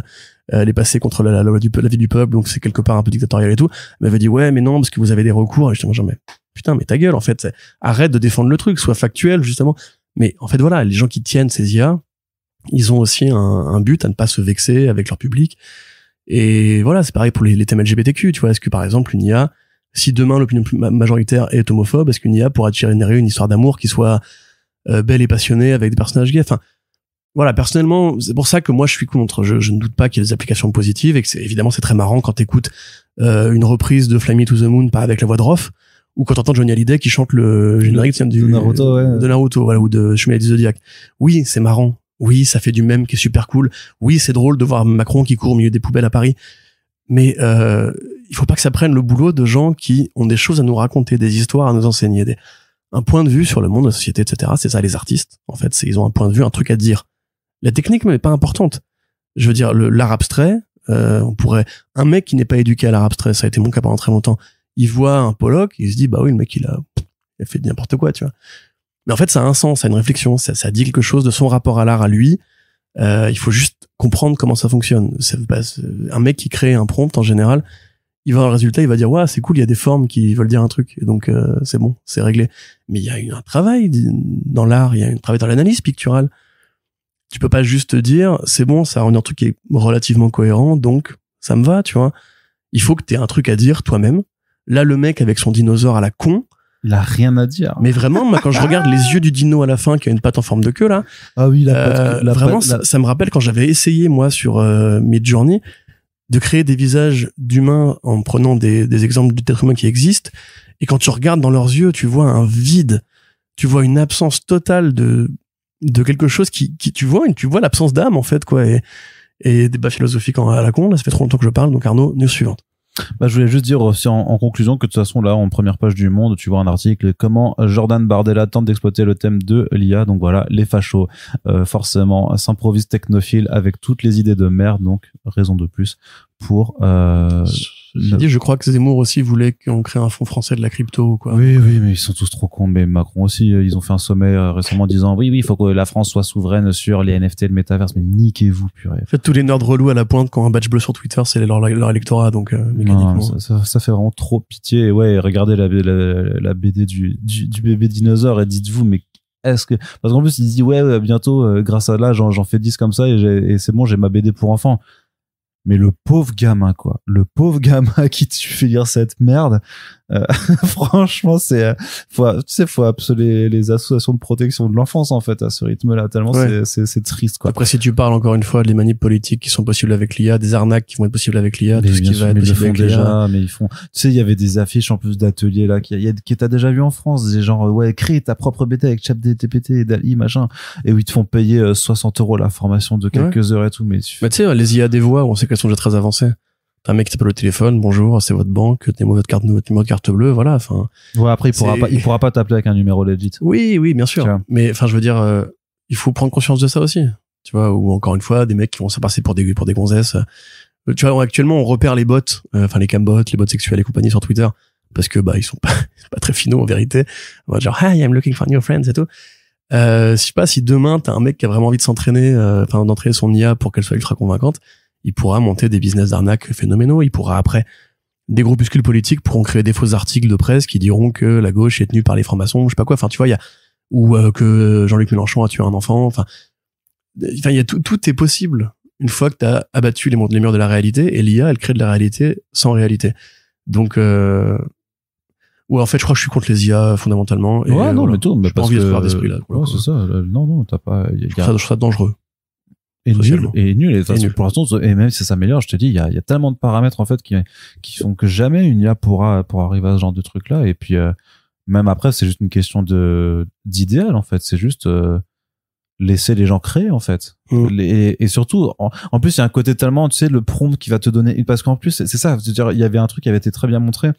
elle est passée contre la loi la vie du peuple, donc c'est quelque part un peu dictatorial et tout. Elle m'avait dit, ouais, mais non, parce que vous avez des recours. Et j'étais genre, mais putain, mais ta gueule, en fait, arrête de défendre le truc, sois factuel, justement. Mais en fait, voilà, les gens qui tiennent ces IA, ils ont aussi un but à ne pas se vexer avec leur public. Et voilà, c'est pareil pour les thèmes LGBTQ, tu vois. Est-ce que, par exemple, une IA, si demain l'opinion majoritaire est homophobe, est-ce qu'une IA pourra générer une histoire d'amour qui soit belle et passionnée avec des personnages gays? Enfin, voilà, personnellement, c'est pour ça que moi je suis contre. Je ne doute pas qu'il y ait des applications positives et que évidemment c'est très marrant quand t'écoutes une reprise de Fly Me to the Moon pas avec la voix de Roth, ou quand t'entends Johnny Hallyday qui chante le générique de Naruto, ouais. De Naruto, voilà, ou de Chevalier du Zodiac. Oui, c'est marrant. Oui, ça fait du mème qui est super cool. Oui, c'est drôle de voir Macron qui court au milieu des poubelles à Paris. Mais il faut pas que ça prenne le boulot de gens qui ont des choses à nous raconter, des histoires à nous enseigner, un point de vue sur le monde, la société, etc. C'est ça les artistes. En fait, ils ont un point de vue, un truc à dire. La technique n'est pas importante. Je veux dire, l'art abstrait, un mec qui n'est pas éduqué à l'art abstrait, ça a été mon cas pendant très longtemps, il voit un Pollock, il se dit, bah oui, le mec, il a fait n'importe quoi, tu vois. Mais en fait, ça a un sens, ça a une réflexion, ça dit quelque chose de son rapport à l'art à lui. Il faut juste comprendre comment ça fonctionne. Un mec qui crée un prompt, en général, il va avoir le résultat, il va dire, ouais, c'est cool, il y a des formes qui veulent dire un truc. Et donc, c'est bon, c'est réglé. Mais il y a un travail dans l'art, il y a un travail dans l'analyse picturale. Tu peux pas juste te dire, c'est bon, ça rend un truc qui est relativement cohérent, donc ça me va, tu vois. Il faut que t'aies un truc à dire toi-même. Là, le mec avec son dinosaure à la con, il a rien à dire. Mais vraiment, moi, quand je regarde les yeux du dino à la fin, qui a une patte en forme de queue, là. Ah oui, vraiment, ça me rappelle quand j'avais essayé, moi, sur Midjourney, de créer des visages d'humains en prenant des exemples d'êtres humains qui existent. Et quand tu regardes dans leurs yeux, tu vois un vide. Tu vois une absence totale de quelque chose tu vois l'absence d'âme, en fait, quoi. Et débat philosophique à la con, là, ça fait trop longtemps que je parle. Donc, Arnaud, news suivante. Je voulais juste dire aussi en conclusion que de toute façon là en première page du Monde tu vois un article comment Jordan Bardella tente d'exploiter le thème de l'IA, donc voilà, les fachos forcément s'improvisent technophiles avec toutes les idées de merde, donc raison de plus pour J'ai dit, je crois que Zemmour aussi voulait qu'on crée un fonds français de la crypto, quoi. Oui, mais ils sont tous trop cons. Mais Macron aussi, ils ont fait un sommet récemment disant oui, il faut que la France soit souveraine sur les NFT et le métaverse. Mais niquez-vous, purée. En fait, tous les nerds relous à la pointe qui ont un badge bleu sur Twitter, c'est leur électorat, donc mécaniquement. Non, ça fait vraiment trop pitié. Et ouais, regardez la BD du bébé dinosaure et dites-vous, mais parce qu'en plus il dit ouais, bientôt grâce à là j'en fais 10 comme ça et c'est bon, j'ai ma BD pour enfants. Mais le pauvre gamin, quoi. Le pauvre gamin à qui tu fais lire cette merde. Franchement, faut appeler les associations de protection de l'enfance, en fait, à ce rythme-là. Tellement c'est triste, quoi. Après, si tu parles encore une fois des manies politiques qui sont possibles avec l'IA, des arnaques qui vont être possibles avec l'IA, tout ce qui va être possible avec l'IA. Mais ils font, tu sais, il y avait des affiches en plus d'ateliers, là, qui t'as déjà vu en France, des genre, ouais, crée ta propre BT avec ChatGPT et DALL-E, machin. Et où ils te font payer 60 € la formation de quelques heures et tout, mais tu sais, les IA des voix, on sait qu'elles sont déjà très avancées. T'as un mec qui t'appelle au téléphone, bonjour, c'est votre banque, tenez-moi votre numéro de carte bleue, voilà, enfin. Ouais, après, il pourra pas t'appeler avec un numéro legit. Oui, bien sûr. Mais, enfin, je veux dire, il faut prendre conscience de ça aussi. Tu vois, ou encore une fois, des mecs qui vont se passer pour des gonzesses. Tu vois, actuellement, on repère les bots, enfin, les cambots, les bots sexuels et compagnie sur Twitter, parce que, ils sont pas très finaux, en vérité. On va dire, hi, I'm looking for new friends et tout. Je sais pas, si demain, t'as un mec qui a vraiment envie de s'entraîner, d'entraîner son IA pour qu'elle soit ultra convaincante, il pourra monter des business d'arnaque phénoménaux. Il pourra après, des groupuscules politiques pourront créer des faux articles de presse qui diront que la gauche est tenue par les francs-maçons, je sais pas quoi. Enfin, tu vois, ou que Jean-Luc Mélenchon a tué un enfant. Enfin, il y a tout est possible une fois que t'as abattu les murs de la réalité, et l'IA, elle crée de la réalité sans réalité. Donc, ouais, en fait, je crois que je suis contre les IA fondamentalement. Et, ouais, non, mais tout, mais parce envie que de ce d'esprit là. Ouais, c'est ça. Non, t'as pas. Je trouve ça dangereux. Et nul. Et pour l'instant, et même si ça s'améliore, je te dis, il y a tellement de paramètres, en fait, qui font que jamais une IA pourra arriver à ce genre de truc-là. Et puis, même après, c'est juste une question d'idéal, en fait. C'est juste, laisser les gens créer, en fait. Et surtout, en plus, il y a un côté tellement, tu sais, le prompt qui va te donner, parce qu'en plus, c'est ça, c'est-à-dire, il y avait un truc qui avait été très bien montré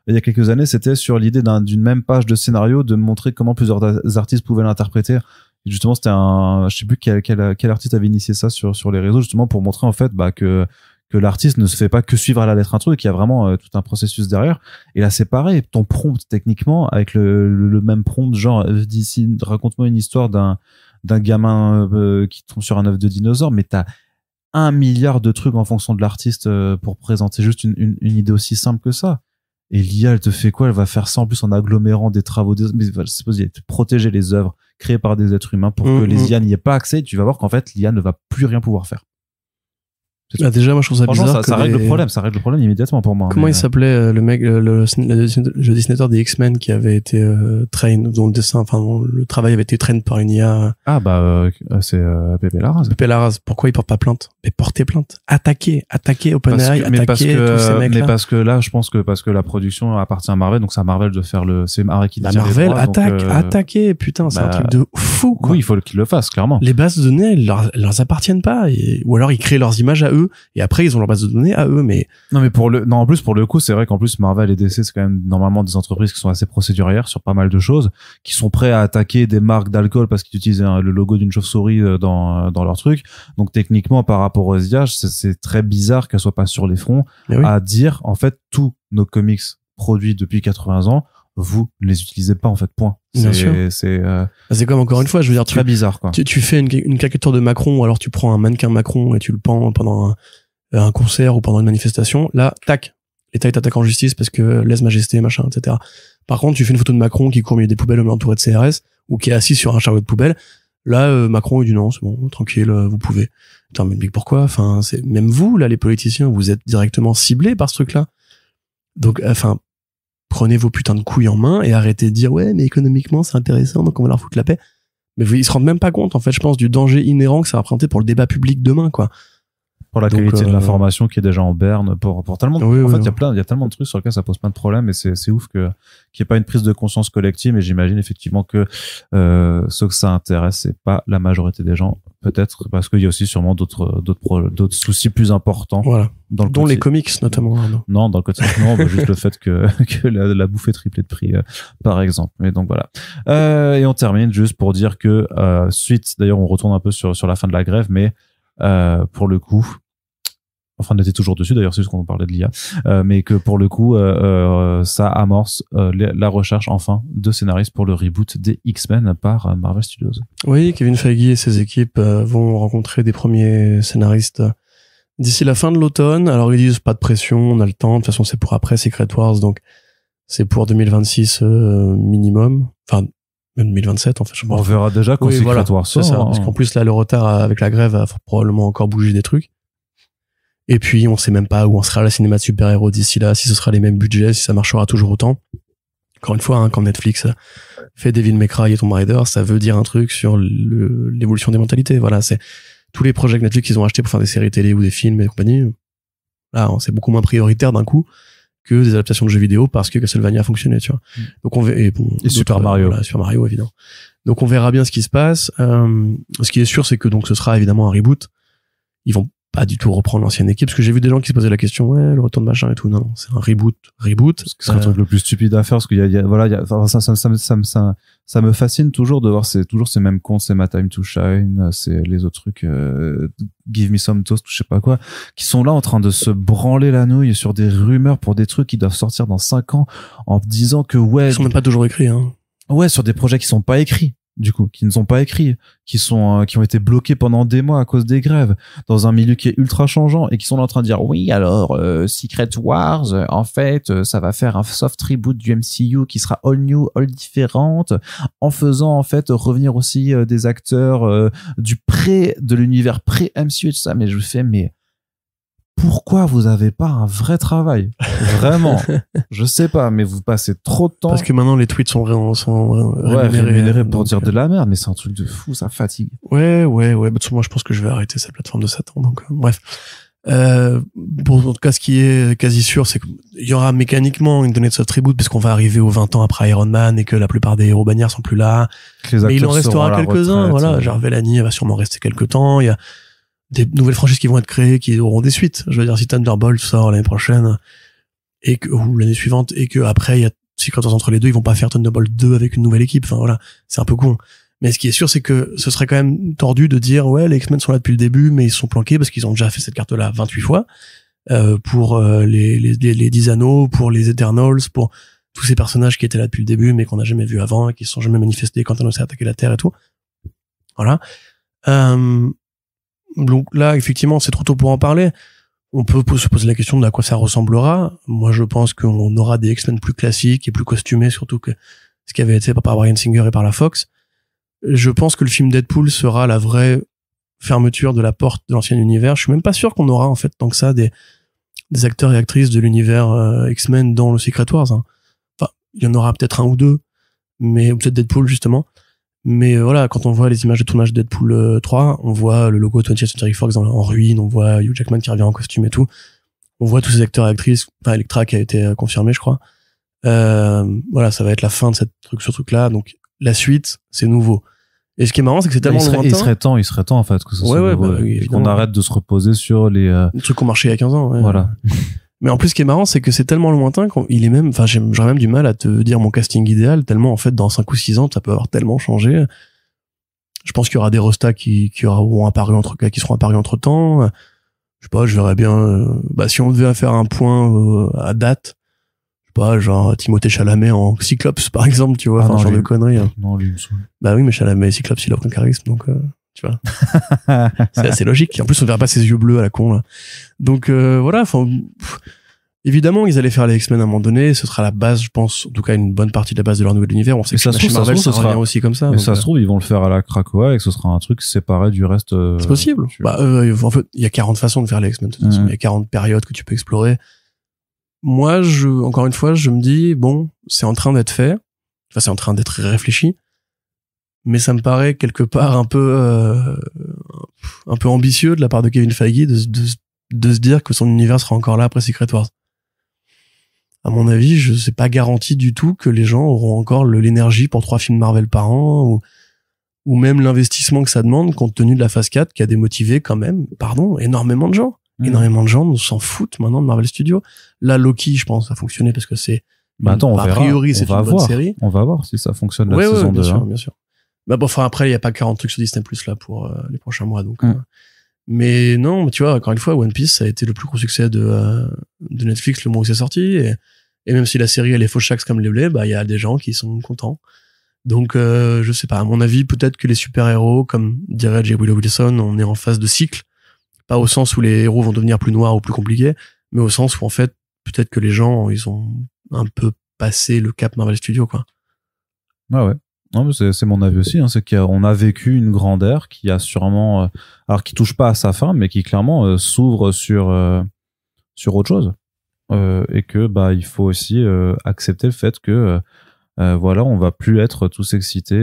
il y a quelques années, c'était sur l'idée d'une même page de scénario, de montrer comment plusieurs artistes pouvaient l'interpréter. Et justement, c'était je sais plus quel artiste avait initié ça sur les réseaux, justement, pour montrer, en fait, que l'artiste ne se fait pas que suivre à la lettre un truc, il y a vraiment tout un processus derrière. Et là, c'est pareil, ton prompt, techniquement, avec le même prompt, genre, d'ici, raconte-moi une histoire d'un gamin qui tombe sur un œuf de dinosaure, mais t'as 1 milliard de trucs en fonction de l'artiste pour présenter juste une idée aussi simple que ça. Et l'IA, elle te fait quoi? Elle va faire ça en plus en agglomérant des travaux, mais c'est possible de protéger les œuvres créées par des êtres humains pour que les IA n'y aient pas accès. Tu vas voir qu'en fait, l'IA ne va plus rien pouvoir faire. Déjà, moi, je trouve ça bizarre. Ça règle le problème immédiatement pour moi. Comment il s'appelait, le mec, le dessinateur des X-Men qui avait été train, dont le dessin, enfin, dont le travail avait été train par une IA. Ah, c'est Pepe Larraz. Pepe Larraz. Pourquoi il porte pas plainte? Mais portez plainte. Attaquez OpenAI, attaquez tous ces mecs-là. Mais parce que là, je pense que parce que la production appartient à Marvel, donc c'est à Marvel de faire c'est Marvel qui détient Marvel, les droits, attaquez, putain, c'est un truc de fou, quoi. Oui, il faut qu'il le fasse, clairement. Les bases de données, elles leur appartiennent pas, ou alors ils créent leurs images à eux, et après ils ont leur base de données à eux, mais en plus pour le coup, c'est vrai qu'en plus Marvel et DC, c'est quand même normalement des entreprises qui sont assez procédurières sur pas mal de choses, qui sont prêts à attaquer des marques d'alcool parce qu'ils utilisent le logo d'une chauve-souris dans leur truc. Donc techniquement, par rapport aux IA, c'est très bizarre qu'elles soient pas sur les fronts à dire, en fait, tous nos comics produits depuis 80 ans, vous les utilisez pas, en fait, point. Bien sûr. C'est comme, encore une fois, je veux dire, très bizarre, quoi. Tu fais une caricature de Macron, ou alors tu prends un mannequin Macron et tu le pends pendant un concert ou pendant une manifestation. Là, tac, l'État t'attaque en justice parce que lèse-majesté, machin, etc. Par contre, tu fais une photo de Macron qui court au milieu des poubelles entouré de CRS, ou qui est assis sur un chariot de poubelle. Là, Macron, il dit non, c'est bon, tranquille, vous pouvez. Putain, mais pourquoi? Enfin, même vous, là, les politiciens, vous êtes directement ciblés par ce truc-là. Donc, enfin, prenez vos putains de couilles en main et arrêtez de dire, ouais, mais économiquement, c'est intéressant, donc on va leur foutre la paix. Mais ils se rendent même pas compte, en fait, je pense, du danger inhérent que ça va représenter pour le débat public demain, quoi. Pour la qualité de l'information qui est déjà en berne, pour tellement de, en fait, il y a tellement de trucs sur lesquels ça pose plein de problèmes, et c'est ouf qu'il n'y ait pas une prise de conscience collective. Mais j'imagine effectivement que ceux que ça intéresse, c'est pas la majorité des gens, peut-être parce qu'il y a aussi sûrement d'autres soucis plus importants, voilà, dont les comics notamment. Non, dans le côté juste le fait que la bouffe est triplée de prix, par exemple. Mais donc voilà. Et on termine juste pour dire que suite, d'ailleurs, on retourne un peu sur la fin de la grève, mais pour le coup, enfin on était toujours dessus d'ailleurs, c'est juste qu'on parlait de l'IA, mais que pour le coup ça amorce la recherche enfin de scénaristes pour le reboot des X-Men par Marvel Studios. Oui, Kevin Feige et ses équipes vont rencontrer des premiers scénaristes d'ici la fin de l'automne. Alors ils disent pas de pression, on a le temps, de toute façon c'est pour après Secret Wars, donc c'est pour 2026 minimum, enfin même 2027 en fait. On verra déjà quand Secret Wars sort. C'est ça, parce qu'en plus là le retard avec la grève va probablement encore bouger des trucs. Et puis, on sait même pas où on sera la cinéma de super-héros d'ici là, si ce sera les mêmes budgets, si ça marchera toujours autant. Encore une fois, quand Netflix fait Devil May Cry et Tomb Raider, ça veut dire un truc sur l'évolution des mentalités. Voilà, c'est tous les projets que Netflix ils ont achetés pour faire des séries télé ou des films et compagnie. Là, c'est beaucoup moins prioritaire d'un coup que des adaptations de jeux vidéo parce que Castlevania a fonctionné, tu vois. Donc et Super Mario. Voilà, Super Mario, évidemment. Donc on verra bien ce qui se passe. Ce qui est sûr, c'est que donc ce sera évidemment un reboot. Ils vont pas du tout reprendre l'ancienne équipe, parce que j'ai vu des gens qui se posaient la question, ouais, le retour de machin et tout. Non, c'est un reboot. C'est le truc le plus stupide à faire, parce qu'il ça me fascine toujours de voir toujours ces mêmes cons, c'est My Time to Shine, c'est les autres trucs, Give Me Some Toast, je sais pas quoi, qui sont là en train de se branler la nouille sur des rumeurs pour des trucs qui doivent sortir dans 5 ans, en disant que ouais. Ils sont même pas toujours écrits, hein. Ouais, sur des projets qui sont pas écrits. Du coup, qui ne sont pas écrits, qui ont été bloqués pendant des mois à cause des grèves, dans un milieu qui est ultra changeant, et qui sont là en train de dire oui, alors Secret Wars, en fait, ça va faire un soft reboot du MCU qui sera all new, all différente, en faisant en fait revenir aussi des acteurs de l'univers pré-MCU et tout ça. Mais je fais, mais pourquoi vous avez pas un vrai travail? Vraiment. Je sais pas, mais vous passez trop de temps. Parce que maintenant, les tweets sont rémunérés pour dire de la merde, mais c'est un truc de fou, ça fatigue. Ouais. Bah, moi, je pense que je vais arrêter cette plateforme de Satan, donc, bref. Bon, en tout cas, ce qui est quasi sûr, c'est qu'il y aura mécaniquement une donnée de soft reboot, parce qu'on va arriver aux 20 ans après Iron Man et que la plupart des héros bannières sont plus là. Mais il en restera quelques-uns, voilà. Genre, Vellani va sûrement rester quelques temps. Il y a des nouvelles franchises qui vont être créées, qui auront des suites. Je veux dire, si Thunderbolt sort l'année prochaine, ou l'année suivante, et que après, il y a Secret Wars entre les deux, ils vont pas faire Thunderbolt 2 avec une nouvelle équipe. Enfin, voilà. C'est un peu con. Mais ce qui est sûr, c'est que ce serait quand même tordu de dire, ouais, les X-Men sont là depuis le début, mais ils sont planqués parce qu'ils ont déjà fait cette carte-là 28 fois, pour les 10 anneaux, pour les Eternals, pour tous ces personnages qui étaient là depuis le début, mais qu'on n'a jamais vu avant, et qui se sont jamais manifestés quand Thanos a attaqué la Terre et tout. Voilà. Donc là, effectivement, c'est trop tôt pour en parler. On peut se poser la question de à quoi ça ressemblera. Moi, je pense qu'on aura des X-Men plus classiques et plus costumés, surtout que ce qui avait été par Bryan Singer et par la Fox. Je pense que le film Deadpool sera la vraie fermeture de la porte de l'ancien univers. Je suis même pas sûr qu'on aura, en fait, tant que ça, des acteurs et actrices de l'univers X-Men dans le Secret Wars, hein. Enfin, il y en aura peut-être un ou deux, mais peut-être Deadpool, justement. Mais voilà, quand on voit les images de tournage de Deadpool 3, on voit le logo 20th Century Fox en ruine, on voit Hugh Jackman qui revient en costume et tout. On voit tous ces acteurs et actrices, enfin Elektra qui a été confirmée, je crois. Voilà, ça va être la fin de ce truc-là. Donc la suite, c'est nouveau. Et ce qui est marrant, c'est que c'est tellement lointain. Il serait temps en fait que ce soit nouveau, et qu'on arrête de se reposer sur les trucs qui ont marché il y a 15 ans. Ouais. Voilà. Mais en plus, ce qui est marrant, c'est que c'est tellement lointain qu'il est même, enfin, j'aurais même du mal à te dire mon casting idéal, tellement, en fait, dans 5 ou 6 ans, ça peut avoir tellement changé. Je pense qu'il y aura des restas qui seront apparus entre temps. Je sais pas, je verrais bien, si on devait faire un point, à date, je sais pas, genre, Timothée Chalamet en Cyclops, par exemple, tu vois, enfin, genre de conneries. Hein. Non, lui, il me saoule. Bah oui, mais Chalamet et Cyclops, il a aucun charisme, donc, tu vois. C'est assez logique. En plus, on verra pas ses yeux bleus à la con, là. Donc, voilà, enfin, évidemment, ils allaient faire les X-Men à un moment donné. Ce sera la base, je pense, en tout cas, une bonne partie de la base de leur nouvel univers. On sait que chez Marvel, ça revient aussi comme ça. Mais ça se trouve, ils vont le faire à la Krakoa et que ce sera un truc séparé du reste. C'est possible. En fait, il y a 40 façons de faire les X-Men. Il y a 40 périodes que tu peux explorer. Moi, encore une fois, je me dis, bon, c'est en train d'être fait. Enfin, c'est en train d'être réfléchi. Mais ça me paraît quelque part un peu ambitieux de la part de Kevin Feige de se dire que son univers sera encore là après Secret Wars. À mon avis, je sais pas garanti du tout que les gens auront encore l'énergie pour 3 films Marvel par an ou même l'investissement que ça demande compte tenu de la phase 4 qui a démotivé quand même, énormément de gens. Énormément de gens s'en foutent maintenant de Marvel Studios. Là, Loki, je pense, a fonctionné parce que c'est on a priori, c'est une bonne série. On va voir si ça fonctionne la saison 2. Bien sûr. Bah bon, enfin après il y a pas 40 trucs sur Disney Plus là pour les prochains mois donc Mais non, tu vois, encore une fois, One Piece, ça a été le plus gros succès de Netflix le mois où c'est sorti. Et même si la série, elle est fauchax comme les blés, bah, il y a des gens qui sont contents. Donc, je sais pas, à mon avis, peut-être que les super-héros, comme dirait J. Willow Wilson, on est en phase de cycle. Pas au sens où les héros vont devenir plus noirs ou plus compliqués, mais au sens où, en fait, peut-être que les gens, ils ont un peu passé le cap Marvel Studios, quoi. Ouais. Non, mais c'est mon avis aussi, hein, c'est qu'on a vécu une grande ère qui a sûrement, alors qui touche pas à sa fin, mais qui clairement s'ouvre sur autre chose. Et que bah il faut aussi accepter le fait que voilà, on va plus être tous excités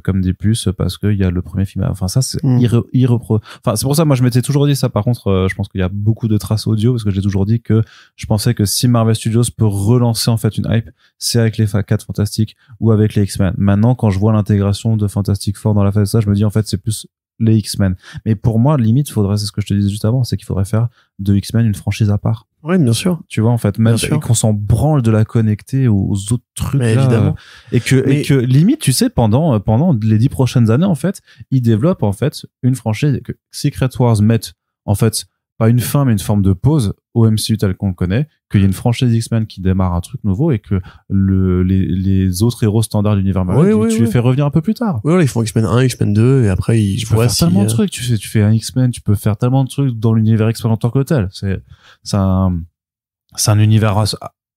comme des puces parce qu'il y a le premier film. Enfin ça c'est enfin c'est pour ça moi je m'étais toujours dit ça. Par contre je pense qu'il y a beaucoup de traces audio parce que j'ai toujours dit que je pensais que si Marvel Studios peut relancer en fait une hype, c'est avec les 4 Fantastiques ou avec les X-Men. Maintenant quand je vois l'intégration de Fantastic Four dans la phase ça, je me dis en fait c'est plus les X-Men. Mais pour moi limite faudrait, c'est ce que je te disais juste avant, c'est qu'il faudrait faire de X-Men une franchise à part. Oui, bien sûr. Tu vois, en fait, même qu'on s'en branle de la connecter aux autres trucs là, évidemment. et que limite, tu sais, pendant les 10 prochaines années, en fait, ils développent en fait une franchise que Secret Wars mette en fait pas une fin mais une forme de pause au MCU tel qu'on le connaît, qu'il y ait une franchise X-Men qui démarre un truc nouveau et que les autres héros standards de l'univers Marvel, tu les fais revenir un peu plus tard. Oui, ils font X-Men 1, X-Men 2 et après ils voient si tellement de trucs, tu fais un X-Men, tu peux faire tellement de trucs dans l'univers X-Men en tant que tel. C'est un univers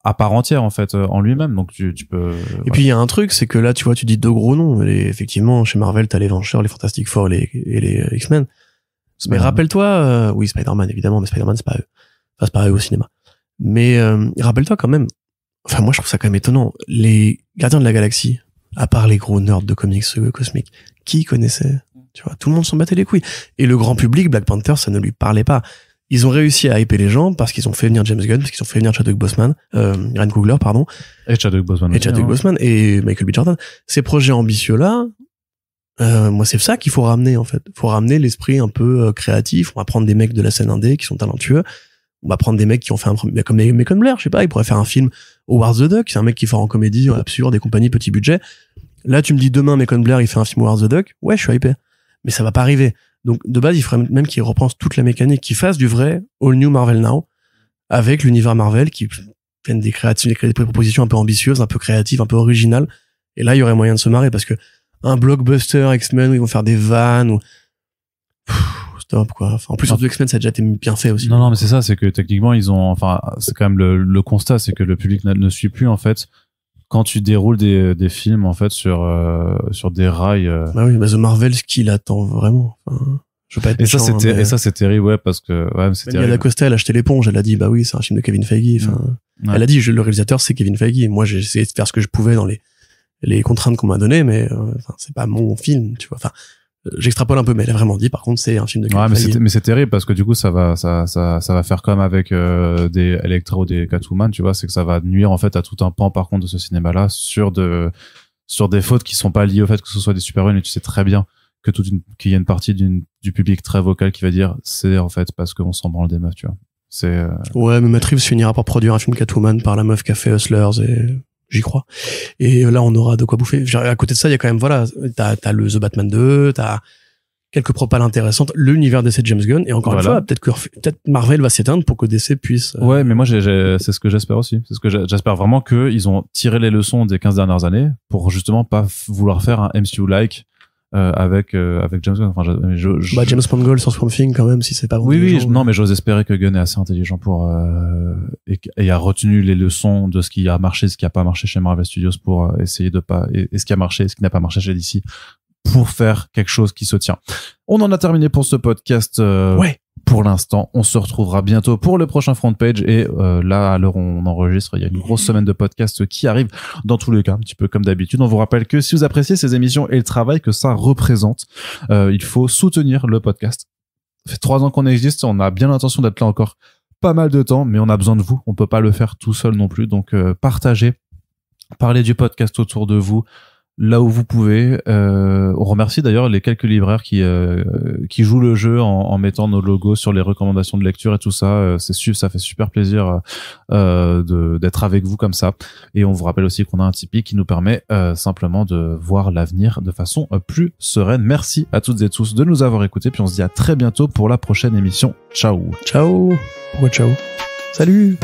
à part entière en fait en lui-même, donc tu peux. Et puis il y a un truc, c'est que là tu vois, tu dis 2 gros noms. Effectivement, chez Marvel, t'as les Vengeurs, les Fantastic Four et les X-Men. Mais rappelle-toi, oui, Spider-Man évidemment, mais Spider-Man c'est pas eux. Enfin, c'est pas eux au cinéma. Mais rappelle-toi quand même. Enfin, moi je trouve ça quand même étonnant. Les Gardiens de la Galaxie, à part les gros nerds de comics cosmiques, qui connaissait? Tu vois, tout le monde s'en battait les couilles. Et le grand public, Black Panther, ça ne lui parlait pas. Ils ont réussi à hyper les gens parce qu'ils ont fait venir James Gunn, parce qu'ils ont fait venir Chadwick Boseman, Ryan Coogler, pardon. Et Chadwick Boseman et Michael B. Jordan. Ces projets ambitieux-là, moi, c'est ça qu'il faut ramener, en fait. Faut ramener l'esprit un peu créatif. On va prendre des mecs de la scène indé qui sont talentueux. On va prendre des mecs qui ont fait comme Macon Blair, je sais pas, il pourrait faire un film Howard the Duck, c'est un mec qui fait en comédie absurde et compagnie, petit budget. Là, tu me dis demain, Macon Blair, il fait un film Howard the Duck. Ouais, je suis hypé. Mais ça va pas arriver. Donc, de base, il faudrait même qu'il repense toute la mécanique, qu'il fasse du vrai All New Marvel Now, avec l'univers Marvel, qui viennent des propositions un peu ambitieuses, un peu créatives, un peu originales. Et là, il y aurait moyen de se marrer, parce que un blockbuster X-Men où ils vont faire des vannes, ou stop, quoi. Enfin, en plus, surtout X-Men, ça a déjà été bien fait aussi. Non, mais c'est ça, c'est que techniquement, c'est quand même le constat, c'est que le public ne suit plus, en fait, quand tu déroules des films en fait sur des rails. Bah oui, The Marvels qui l'attend vraiment. Enfin, je veux pas être et ça c'est terrible, ouais, parce que c'est terrible. Yada Costa, elle a ajeté l'éponge, elle a dit bah oui, c'est un film de Kevin Feige. Enfin, elle a dit le réalisateur c'est Kevin Feige. Moi j'ai essayé de faire ce que je pouvais dans les contraintes qu'on m'a données, mais c'est pas mon film, tu vois. Enfin, j'extrapole un peu, mais elle a vraiment dit par contre c'est un film de Kevin Feige. Mais c'est terrible parce que du coup ça va faire comme avec des Elektra ou des Catwoman, tu vois, c'est que ça va nuire en fait à tout un pan par contre de ce cinéma là sur des fautes qui sont pas liées au fait que ce soit des super-héros, et tu sais très bien que qu'il y a une partie du public très vocal qui va dire c'est en fait parce qu'on s'en branle des meufs, tu vois. C'est ouais, mais Matt Reeves finira par produire un film Catwoman par la meuf qui a fait Hustlers et j'y crois. Et là, on aura de quoi bouffer. À côté de ça, il y a quand même, voilà, t'as le The Batman 2, t'as quelques propales intéressantes, l'univers DC de James Gunn, et encore une fois, peut-être Marvel va s'éteindre pour que DC puisse... Ouais, mais moi, c'est ce que j'espère aussi. C'est ce que j'espère vraiment qu'ils ont tiré les leçons des 15 dernières années pour justement pas vouloir faire un MCU-like avec James Gunn. Enfin, James Mangold sur Swamp Thing quand même, si c'est pas bon. Oui, non, mais j'ose espérer que Gunn est assez intelligent pour et a retenu les leçons de ce qui a marché, ce qui a pas marché chez Marvel Studios pour essayer de pas et ce qui a marché, ce qui n'a pas marché chez DC pour faire quelque chose qui se tient. On en a terminé pour ce podcast. Ouais. Pour l'instant, on se retrouvera bientôt pour le prochain front page et là, à l'heure où on enregistre, il y a une grosse semaine de podcast qui arrive dans tous les cas, un petit peu comme d'habitude. On vous rappelle que si vous appréciez ces émissions et le travail que ça représente, il faut soutenir le podcast. Ça fait 3 ans qu'on existe, on a bien l'intention d'être là encore pas mal de temps, mais on a besoin de vous. On peut pas le faire tout seul non plus, donc partagez, parlez du podcast autour de vous. là où vous pouvez. On remercie d'ailleurs les quelques libraires qui jouent le jeu en mettant nos logos sur les recommandations de lecture et tout ça. Ça fait super plaisir d'être avec vous comme ça. Et on vous rappelle aussi qu'on a un Tipeee qui nous permet simplement de voir l'avenir de façon plus sereine. Merci à toutes et tous de nous avoir écoutés. Puis on se dit à très bientôt pour la prochaine émission. Ciao. Ciao. Pourquoi ciao? Salut.